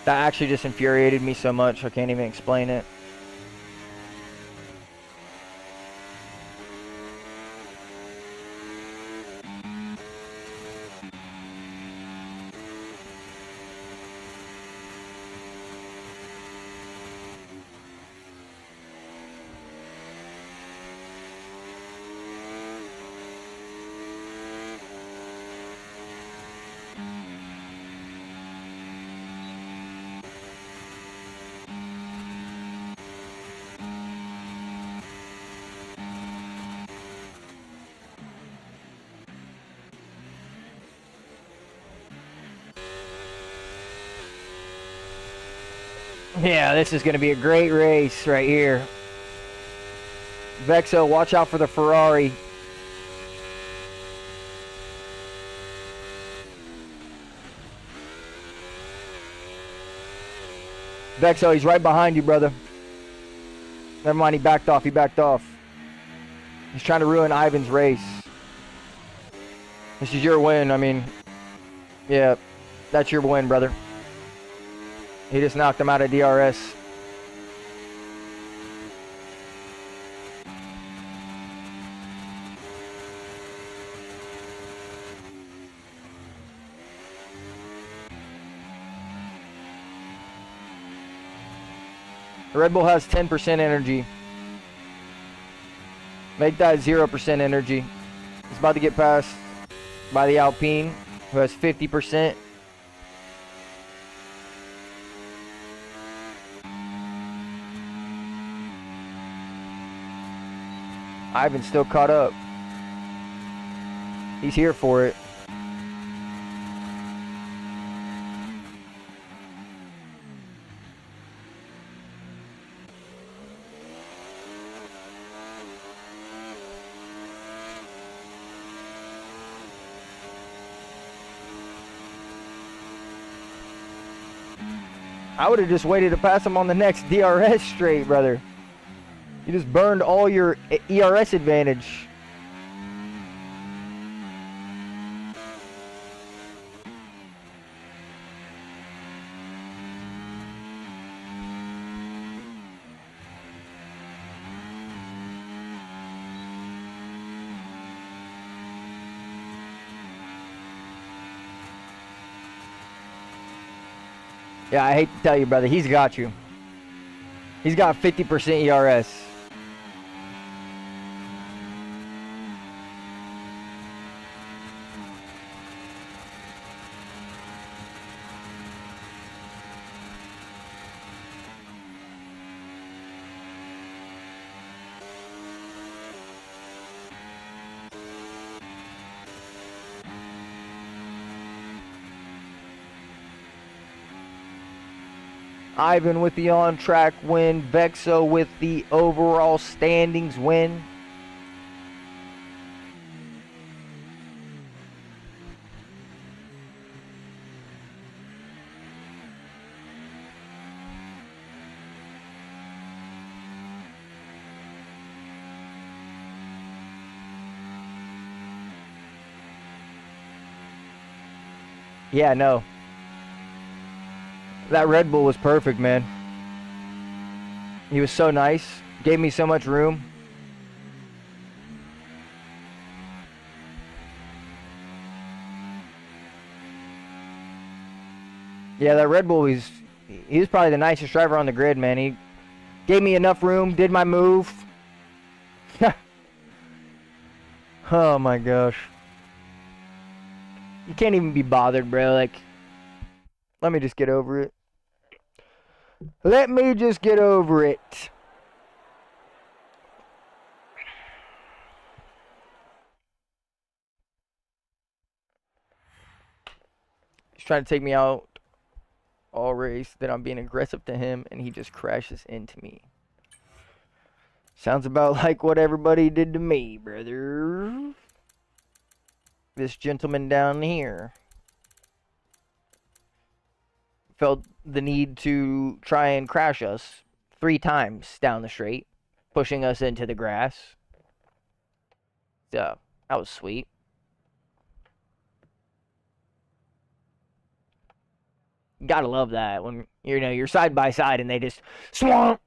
That actually just infuriated me so much, I can't even explain it. Yeah, this is going to be a great race right here. Vexo, watch out for the Ferrari. Vexo, he's right behind you, brother. Never mind, he backed off. He backed off. He's trying to ruin Ivan's race. This is your win. I mean, yeah, that's your win, brother. He just knocked him out of DRS. Red Bull has 10% energy. Make that 0% energy. It's about to get passed by the Alpine, who has 50%. Ivan's still caught up. He's here for it. I would have just waited to pass him on the next DRS straight, brother. You just burned all your ERS advantage. Yeah, I hate to tell you, brother, he's got you. He's got 50% ERS. Ivan with the on-track win. Vexo with the overall standings win. Yeah, no. That Red Bull was perfect, man. He was so nice. Gave me so much room. Yeah, that Red Bull, he was probably the nicest driver on the grid, man. He gave me enough room, did my move. Oh my gosh. You can't even be bothered, bro. Like, let me just get over it. Let me just get over it. He's trying to take me out all race. Then I'm being aggressive to him, and he just crashes into me. Sounds about like what everybody did to me, brother. This gentleman down here felt the need to try and crash us 3 times down the straight, pushing us into the grass. So, that was sweet. Gotta love that when, you know, you're side by side and they just swamp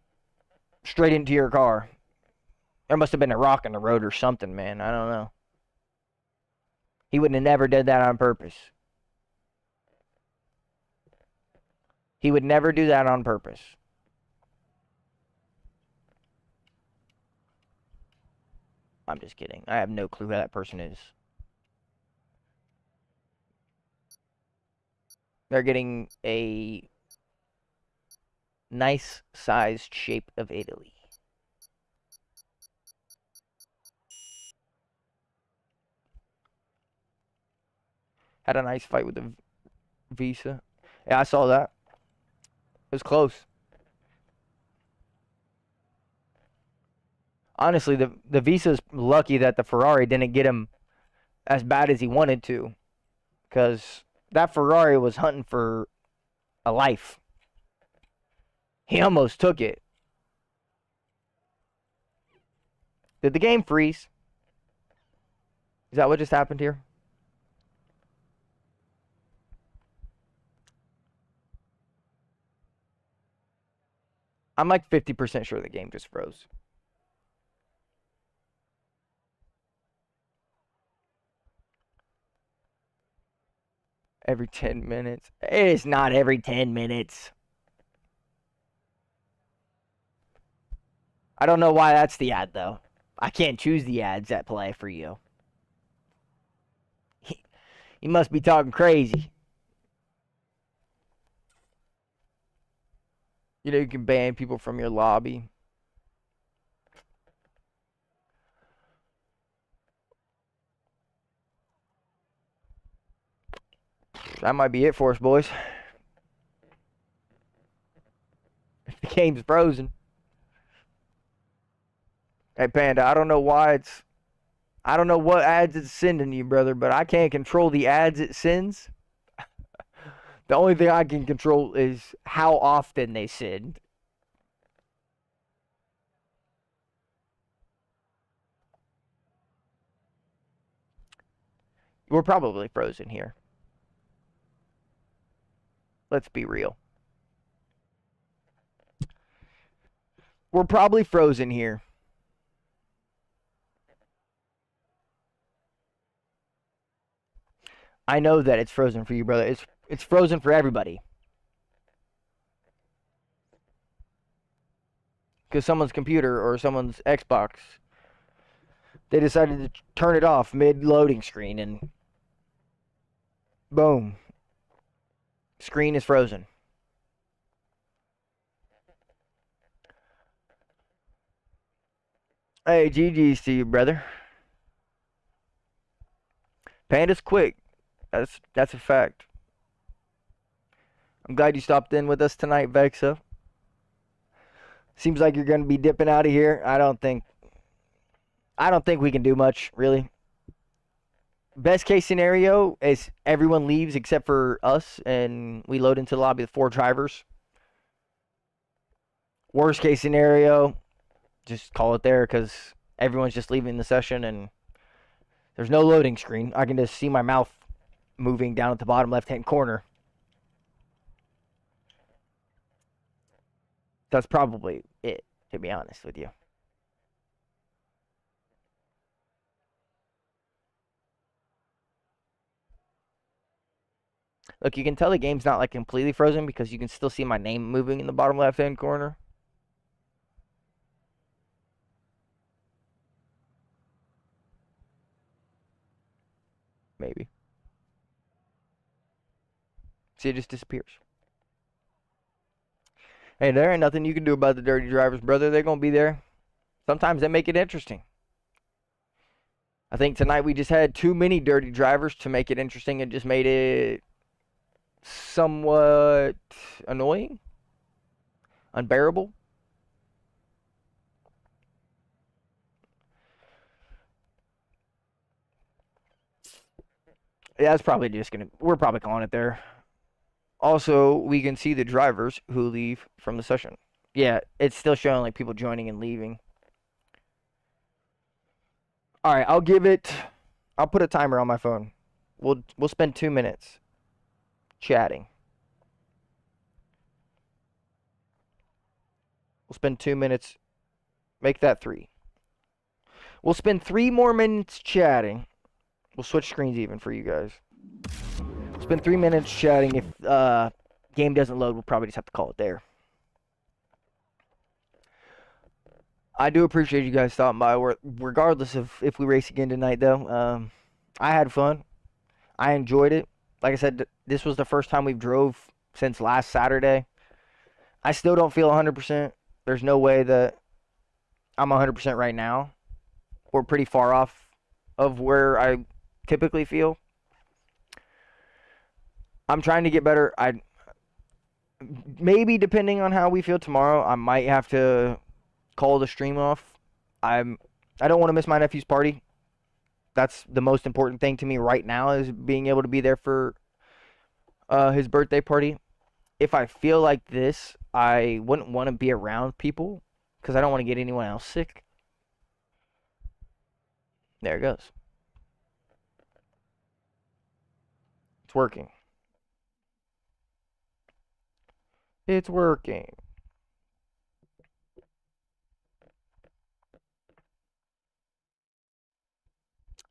straight into your car. There must have been a rock in the road or something, man. I don't know. He wouldn't have never did that on purpose. He would never do that on purpose. I'm just kidding. I have no clue who that person is. They're getting a nice sized shape of Italy. Had a nice fight with the Visa. Yeah, I saw that. It was close. Honestly, the Visa's lucky that the Ferrari didn't get him as bad as he wanted to. Because that Ferrari was hunting for a life. He almost took it. Did the game freeze? Is that what just happened here? I'm like 50% sure the game just froze. Every 10 minutes. It's not every 10 minutes. I don't know why that's the ad, though. I can't choose the ads that play for you. You must be talking crazy. You know, you can ban people from your lobby. That might be it for us, boys. If the game's frozen. Hey, Panda, I don't know why it's... I don't know what ads it's sending you, brother, but I can't control the ads it sends. The only thing I can control is how often they send. We're probably frozen here. Let's be real. We're probably frozen here. I know that it's frozen for you, brother. It's frozen for everybody. Because someone's computer or someone's Xbox, they decided to turn it off mid-loading screen and boom. Screen is frozen. Hey, GG's to you, brother. Panda's quick. That's a fact. I'm glad you stopped in with us tonight, Vexa. Seems like you're going to be dipping out of here. I don't think we can do much, really. Best case scenario is everyone leaves except for us, and we load into the lobby with 4 drivers. Worst case scenario, just call it there because everyone's just leaving the session and there's no loading screen. I can just see my mouth moving down at the bottom left-hand corner. That's probably it, to be honest with you. Look, you can tell the game's not like completely frozen because you can still see my name moving in the bottom left-hand corner. Maybe. See, it just disappears. Hey, there ain't nothing you can do about the dirty drivers, brother. They're going to be there. Sometimes they make it interesting. I think tonight we just had too many dirty drivers to make it interesting. It just made it somewhat annoying, unbearable. Yeah, it's probably just going to, we're probably calling it there. Also, we can see the drivers who leave from the session. Yeah, it's still showing like people joining and leaving. All right, I'll put a timer on my phone. We'll spend 2 minutes chatting. We'll spend 2 minutes. Make that 3. We'll spend 3 more minutes chatting. We'll switch screens even for you guys. We'll spend 3 minutes chatting. If game doesn't load, we'll probably just have to call it there. I do appreciate you guys stopping by, regardless of if we race again tonight, though. I had fun. I enjoyed it. Like I said, this was the first time we've drove since last Saturday. I still don't feel 100%. There's no way that I'm 100% right now. We're pretty far off of where I typically feel. I'm trying to get better. Maybe depending on how we feel tomorrow, I might have to call the stream off. I don't want to miss my nephew's party. That's the most important thing to me right now, is being able to be there for his birthday party. If I feel like this, I wouldn't want to be around people because I don't want to get anyone else sick. There it goes. It's working. It's working.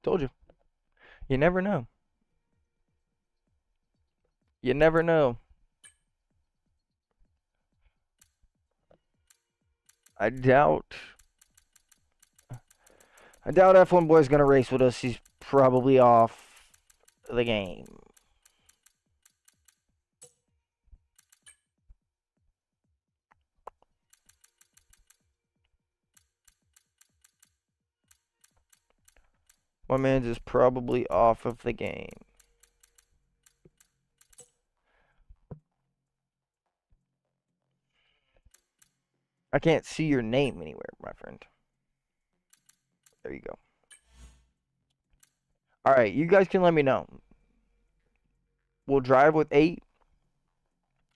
Told you. You never know. You never know. I doubt F1 Boy's gonna race with us. He's probably off the game. My man's is probably off of the game. I can't see your name anywhere, my friend. There you go. Alright, you guys can let me know. We'll drive with 8.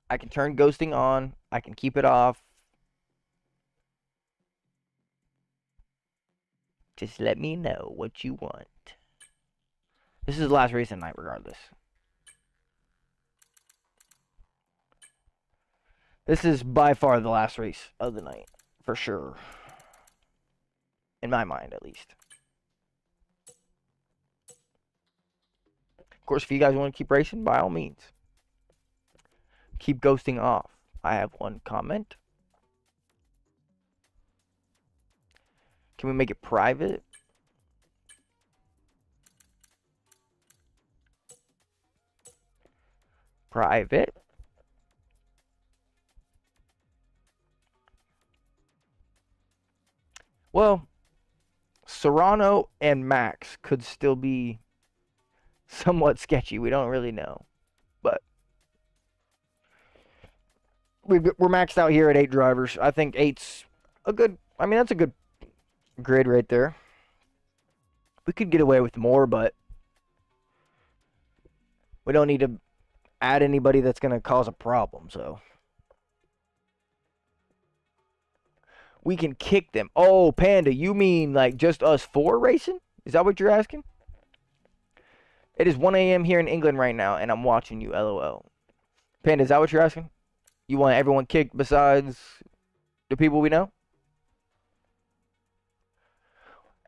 I can turn ghosting on. I can keep it off. Just let me know what you want. This is the last race of the night, regardless. This is by far the last race of the night, for sure. In my mind, at least. Of course, if you guys want to keep racing, by all means. Keep ghosting off. I have one comment. Can we make it private? Private. Well, Serrano and Max could still be somewhat sketchy. We don't really know. But we're maxed out here at 8 drivers. I think 8's a good... I mean, that's a good grid right there. We could get away with more, but we don't need to add anybody that's going to cause a problem, so... We can kick them. Oh, Panda, you mean like just us 4 racing? Is that what you're asking? It is 1 a.m. here in England right now, and I'm watching you, LOL. Panda, is that what you're asking? You want everyone kicked besides the people we know?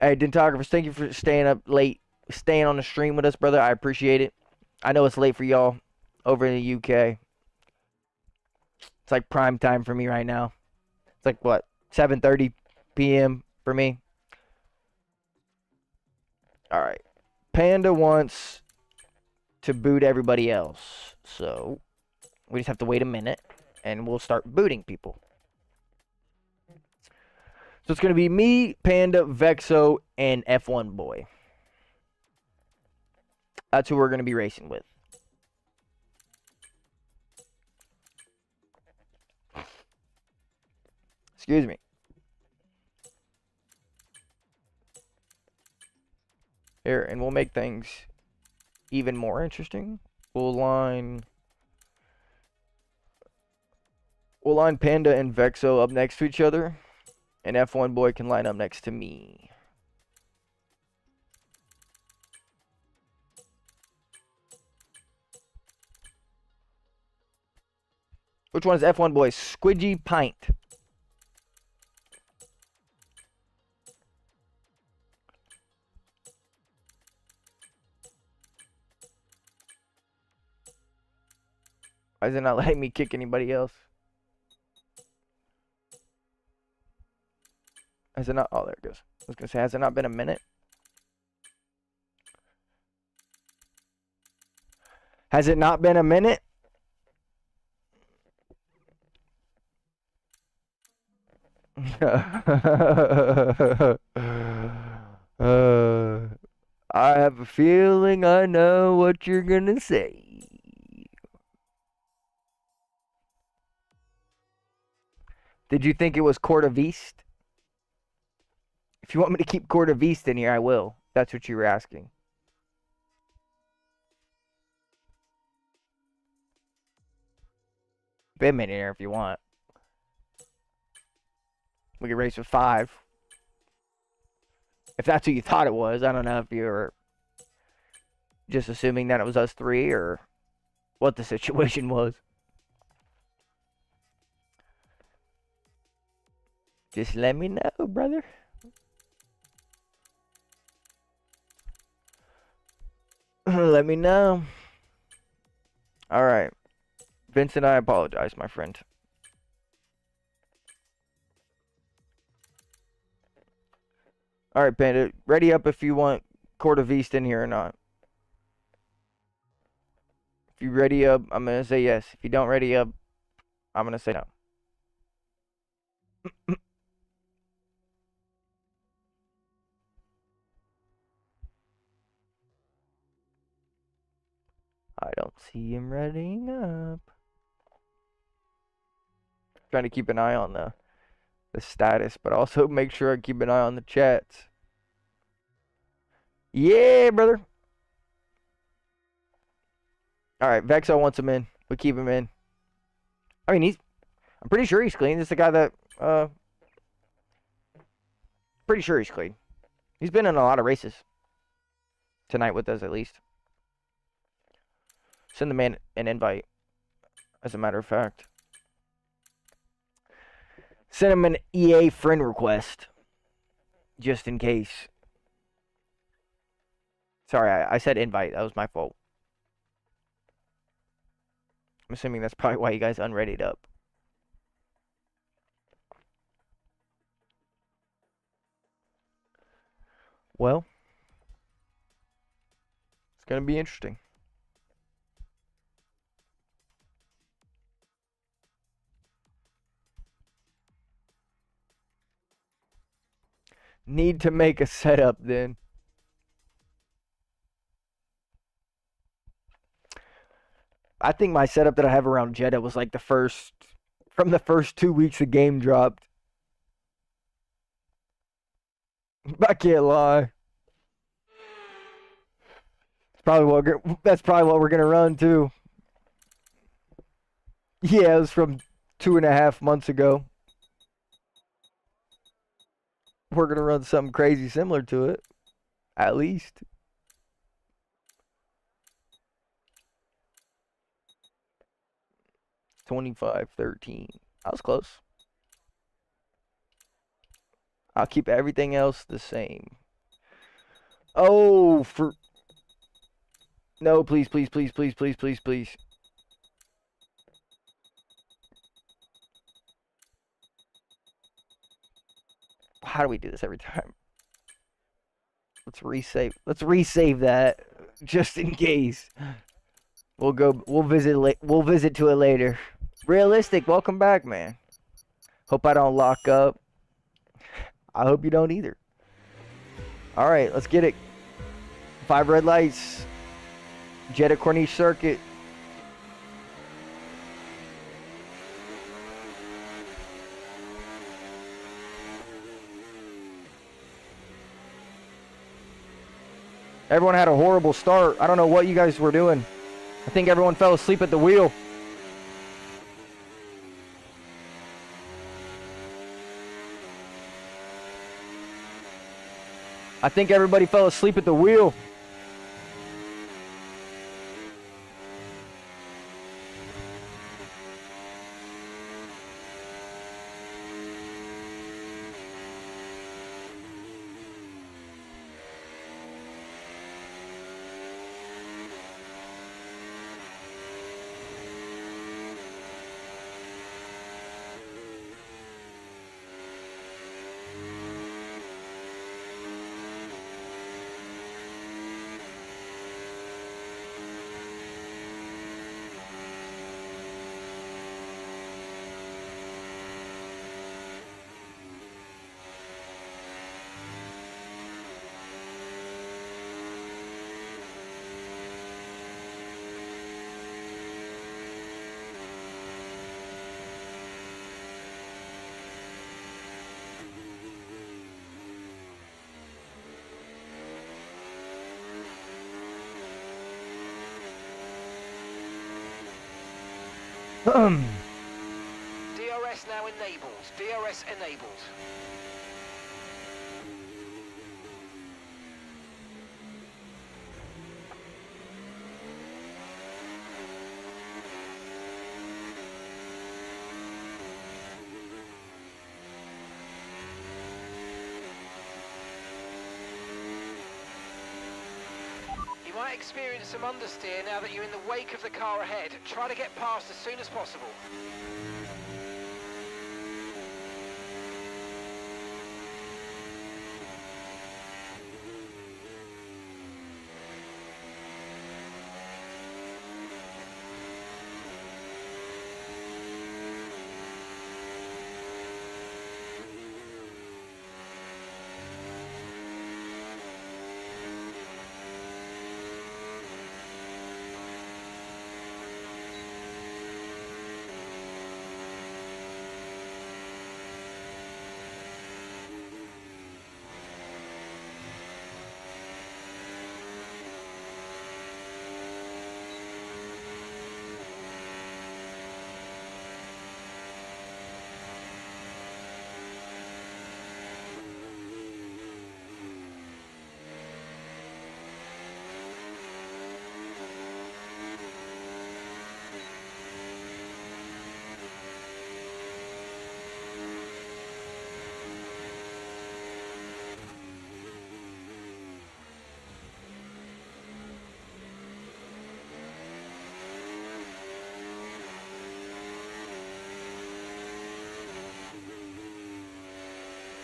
Hey, Dentographers, thank you for staying up late, staying on the stream with us, brother. I appreciate it. I know it's late for y'all over in the UK. It's like prime time for me right now. It's like, what, 7:30 p.m. for me? Alright. Panda wants to boot everybody else. So, we just have to wait a minute, and we'll start booting people. So it's going to be me, Panda, Vexo, and F1 Boy. That's who we're going to be racing with. Excuse me. Here, and we'll make things even more interesting. We'll line Panda and Vexo up next to each other. And F1 Boy can line up next to me. Which one is F1 Boy? Squidgy Pint. Why is it not letting me kick anybody else? Has it not? Oh, there it goes. I was going to say, has it not been a minute? Has it not been a minute? I have a feeling I know what you're going to say. Did you think it was Court of East? If you want me to keep Court of East in here, I will. That's what you were asking. Been in here if you want. We could race with 5. If that's who you thought it was. I don't know if you were just assuming that it was us 3 or what the situation was. Just let me know, brother. Let me know. Alright. Vincent, I apologize, my friend. Alright, Panda. Ready up if you want Court of East in here or not. If you ready up, I'm going to say yes. If you don't ready up, I'm going to say no. I don't see him readying up. Trying to keep an eye on the status, but also make sure I keep an eye on the chats. Yeah, brother. Alright, Vexo wants him in. We keep him in. I mean, I'm pretty sure he's clean. This is the guy that, pretty sure he's clean. He's been in a lot of races. Tonight with us, at least. Send the man an invite, as a matter of fact. Send him an EA friend request, just in case. Sorry, I said invite. That was my fault. I'm assuming that's probably why you guys unreadied up. Well, it's going to be interesting. Need to make a setup then. I think my setup that I have around Jeddah was like from the first 2 weeks the game dropped. I can't lie. That's probably what we're gonna run too. Yeah, it was from 2.5 months ago. We're gonna run something crazy similar to it, at least. 25-13. I was close. I'll keep everything else the same. Oh, for... No, please, please, please, please, please, please, please. How do we do this every time? Let's resave. Let's resave that just in case. We'll go. We'll visit. We'll visit to it later. Realistic. Welcome back, man. Hope I don't lock up. I hope you don't either. All right, let's get it. 5 red lights. Jetta Corniche circuit. Everyone had a horrible start. I don't know what you guys were doing. I think everyone fell asleep at the wheel. I think everybody fell asleep at the wheel. DRS now enabled. DRS enabled. You might experience some understeer now that you're in the wake of the car ahead. Try to get past as soon as possible.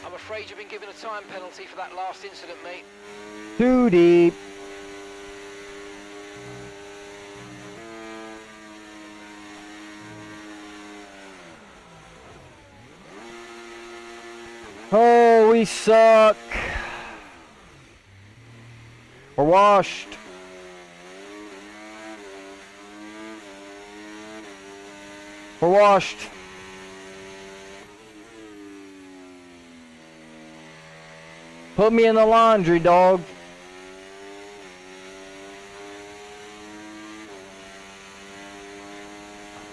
I'm afraid you've been given a time penalty for that last incident, mate. Too deep. Oh, we suck. We're washed. We're washed. Put me in the laundry, dog.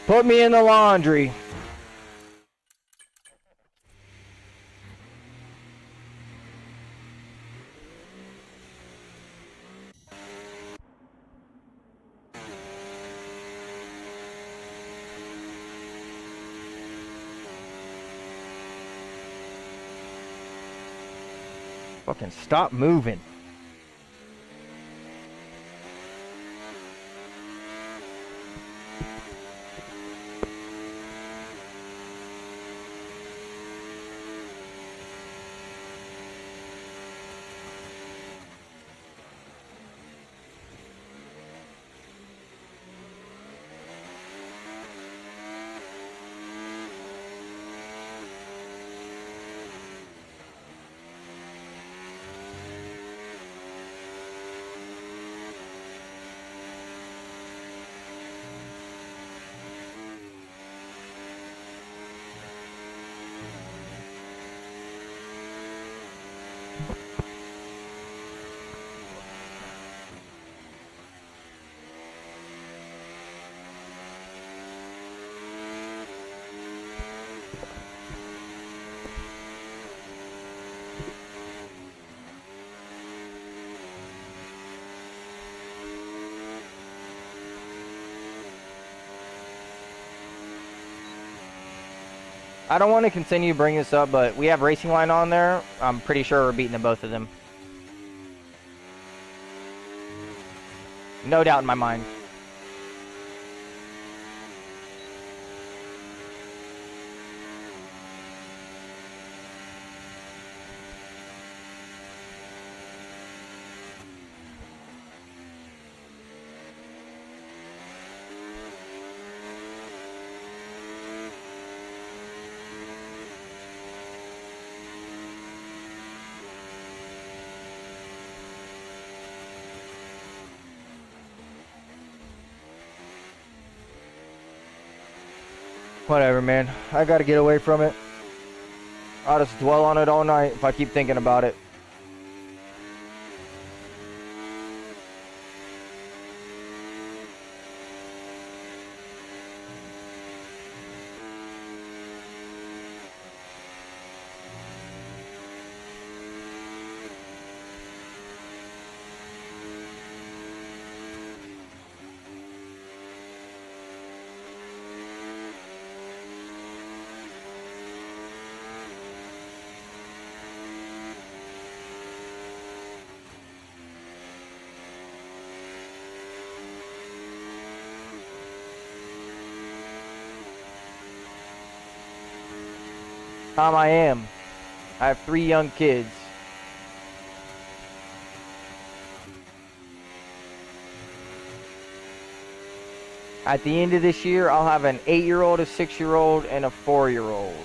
Put me in the laundry. Fucking stop moving. I don't want to continue bringing this up, but we have Racing Line on there. I'm pretty sure we're beating the both of them. No doubt in my mind. Whatever, man. I gotta get away from it. I'll just dwell on it all night if I keep thinking about it. Tom, I am. I have 3 young kids. At the end of this year, I'll have an 8-year-old, a 6-year-old, and a 4-year-old.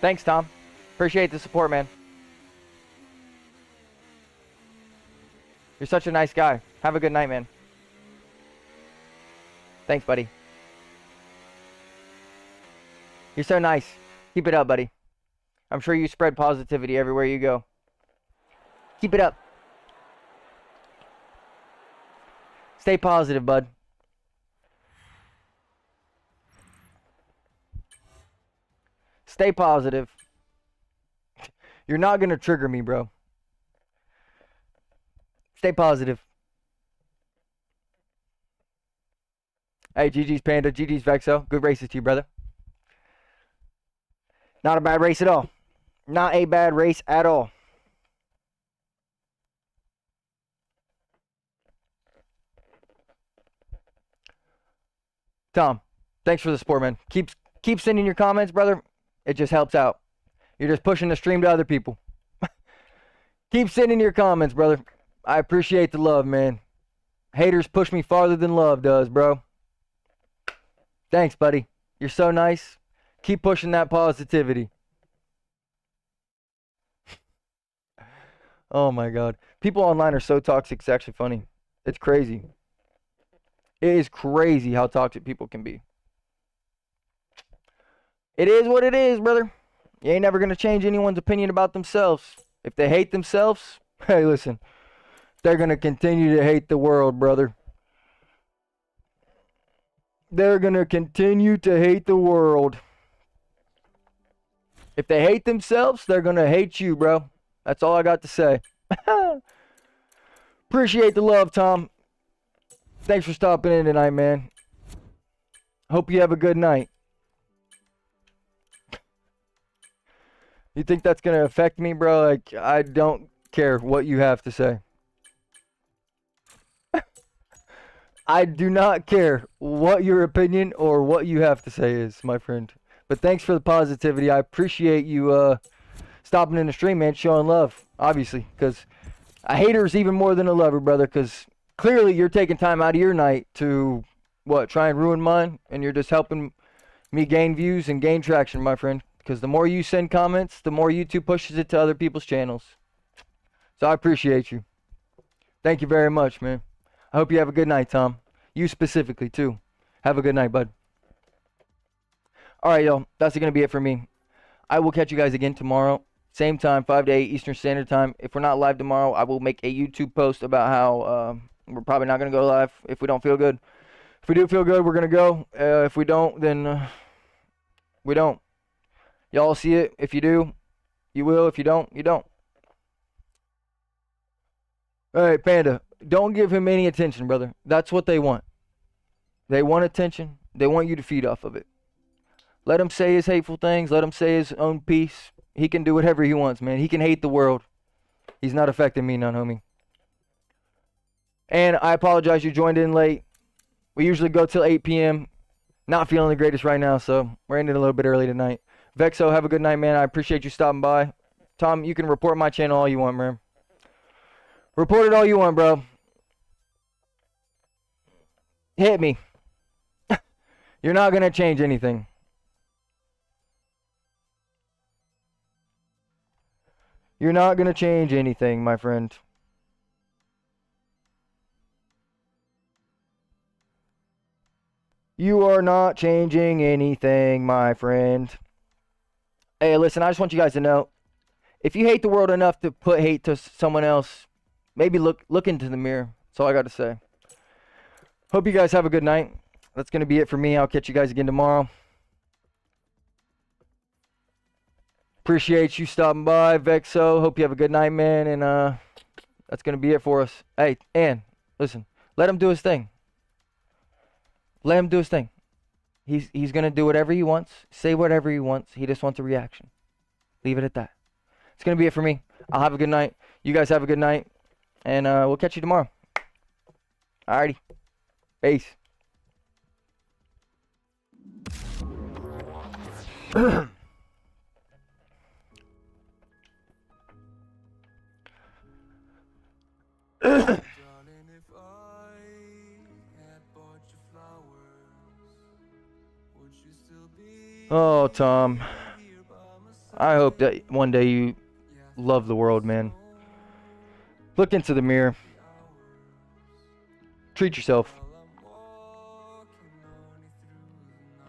Thanks, Tom. Appreciate the support, man. You're such a nice guy. Have a good night, man. Thanks, buddy. You're so nice. Keep it up, buddy. I'm sure you spread positivity everywhere you go. Keep it up. Stay positive, bud. Stay positive. You're not going to trigger me, bro. Stay positive. Hey, GG's Panda, GG's Vexo. Good races to you, brother. Not a bad race at all. Not a bad race at all. Tom, thanks for the support, man. Keep sending your comments, brother. It just helps out. You're just pushing the stream to other people. Keep sending your comments, brother. I appreciate the love, man. Haters push me farther than love does, bro. Thanks, buddy. You're so nice. Keep pushing that positivity. Oh my God. People online are so toxic, it's actually funny. It's crazy. It is crazy how toxic people can be. It is what it is, brother. You ain't never going to change anyone's opinion about themselves. If they hate themselves, hey, listen. They're going to continue to hate the world, brother. They're going to continue to hate the world. If they hate themselves, they're going to hate you, bro. That's all I got to say. Appreciate the love, Tom. Thanks for stopping in tonight, man. Hope you have a good night. You think that's going to affect me, bro? Like, I don't care what you have to say. I do not care what your opinion or what you have to say is, my friend. But thanks for the positivity. I appreciate you stopping in the stream, man, showing love, obviously. Because a hater is even more than a lover, brother. Because clearly you're taking time out of your night to, what, try and ruin mine? And you're just helping me gain views and gain traction, my friend. Because the more you send comments, the more YouTube pushes it to other people's channels. So I appreciate you. Thank you very much, man. I hope you have a good night, Tom. You specifically, too. Have a good night, bud. Alright, y'all. That's going to be it for me. I will catch you guys again tomorrow. Same time, 5 to 8 Eastern Standard Time. If we're not live tomorrow, I will make a YouTube post about how we're probably not going to go live if we don't feel good. If we do feel good, we're going to go. If we don't, then we don't. Y'all see it. If you do, you will. If you don't, you don't. Alright, Panda. Don't give him any attention, brother. That's what they want. They want attention. They want you to feed off of it. Let him say his hateful things. Let him say his own piece. He can do whatever he wants, man. He can hate the world. He's not affecting me none, homie. And I apologize you joined in late. We usually go till 8 p.m. Not feeling the greatest right now, so we're ending a little bit early tonight. Vexo, have a good night, man. I appreciate you stopping by. Tom, you can report my channel all you want, man. Report it all you want, bro. Hit me. You're not going to change anything. You're not going to change anything, my friend. You are not changing anything, my friend. Hey, listen, I just want you guys to know, if you hate the world enough to put hate to someone else, maybe look into the mirror. That's all I got to say. Hope you guys have a good night. That's going to be it for me. I'll catch you guys again tomorrow. Appreciate you stopping by, Vexo. Hope you have a good night, man. And that's going to be it for us. Hey, and listen, let him do his thing. Let him do his thing. He's going to do whatever he wants, say whatever he wants. He just wants a reaction. Leave it at that. It's going to be it for me. I'll have a good night. You guys have a good night. And we'll catch you tomorrow. Alrighty. Peace. Oh, Tom. I hope that one day you love the world, man. Look into the mirror. Treat yourself.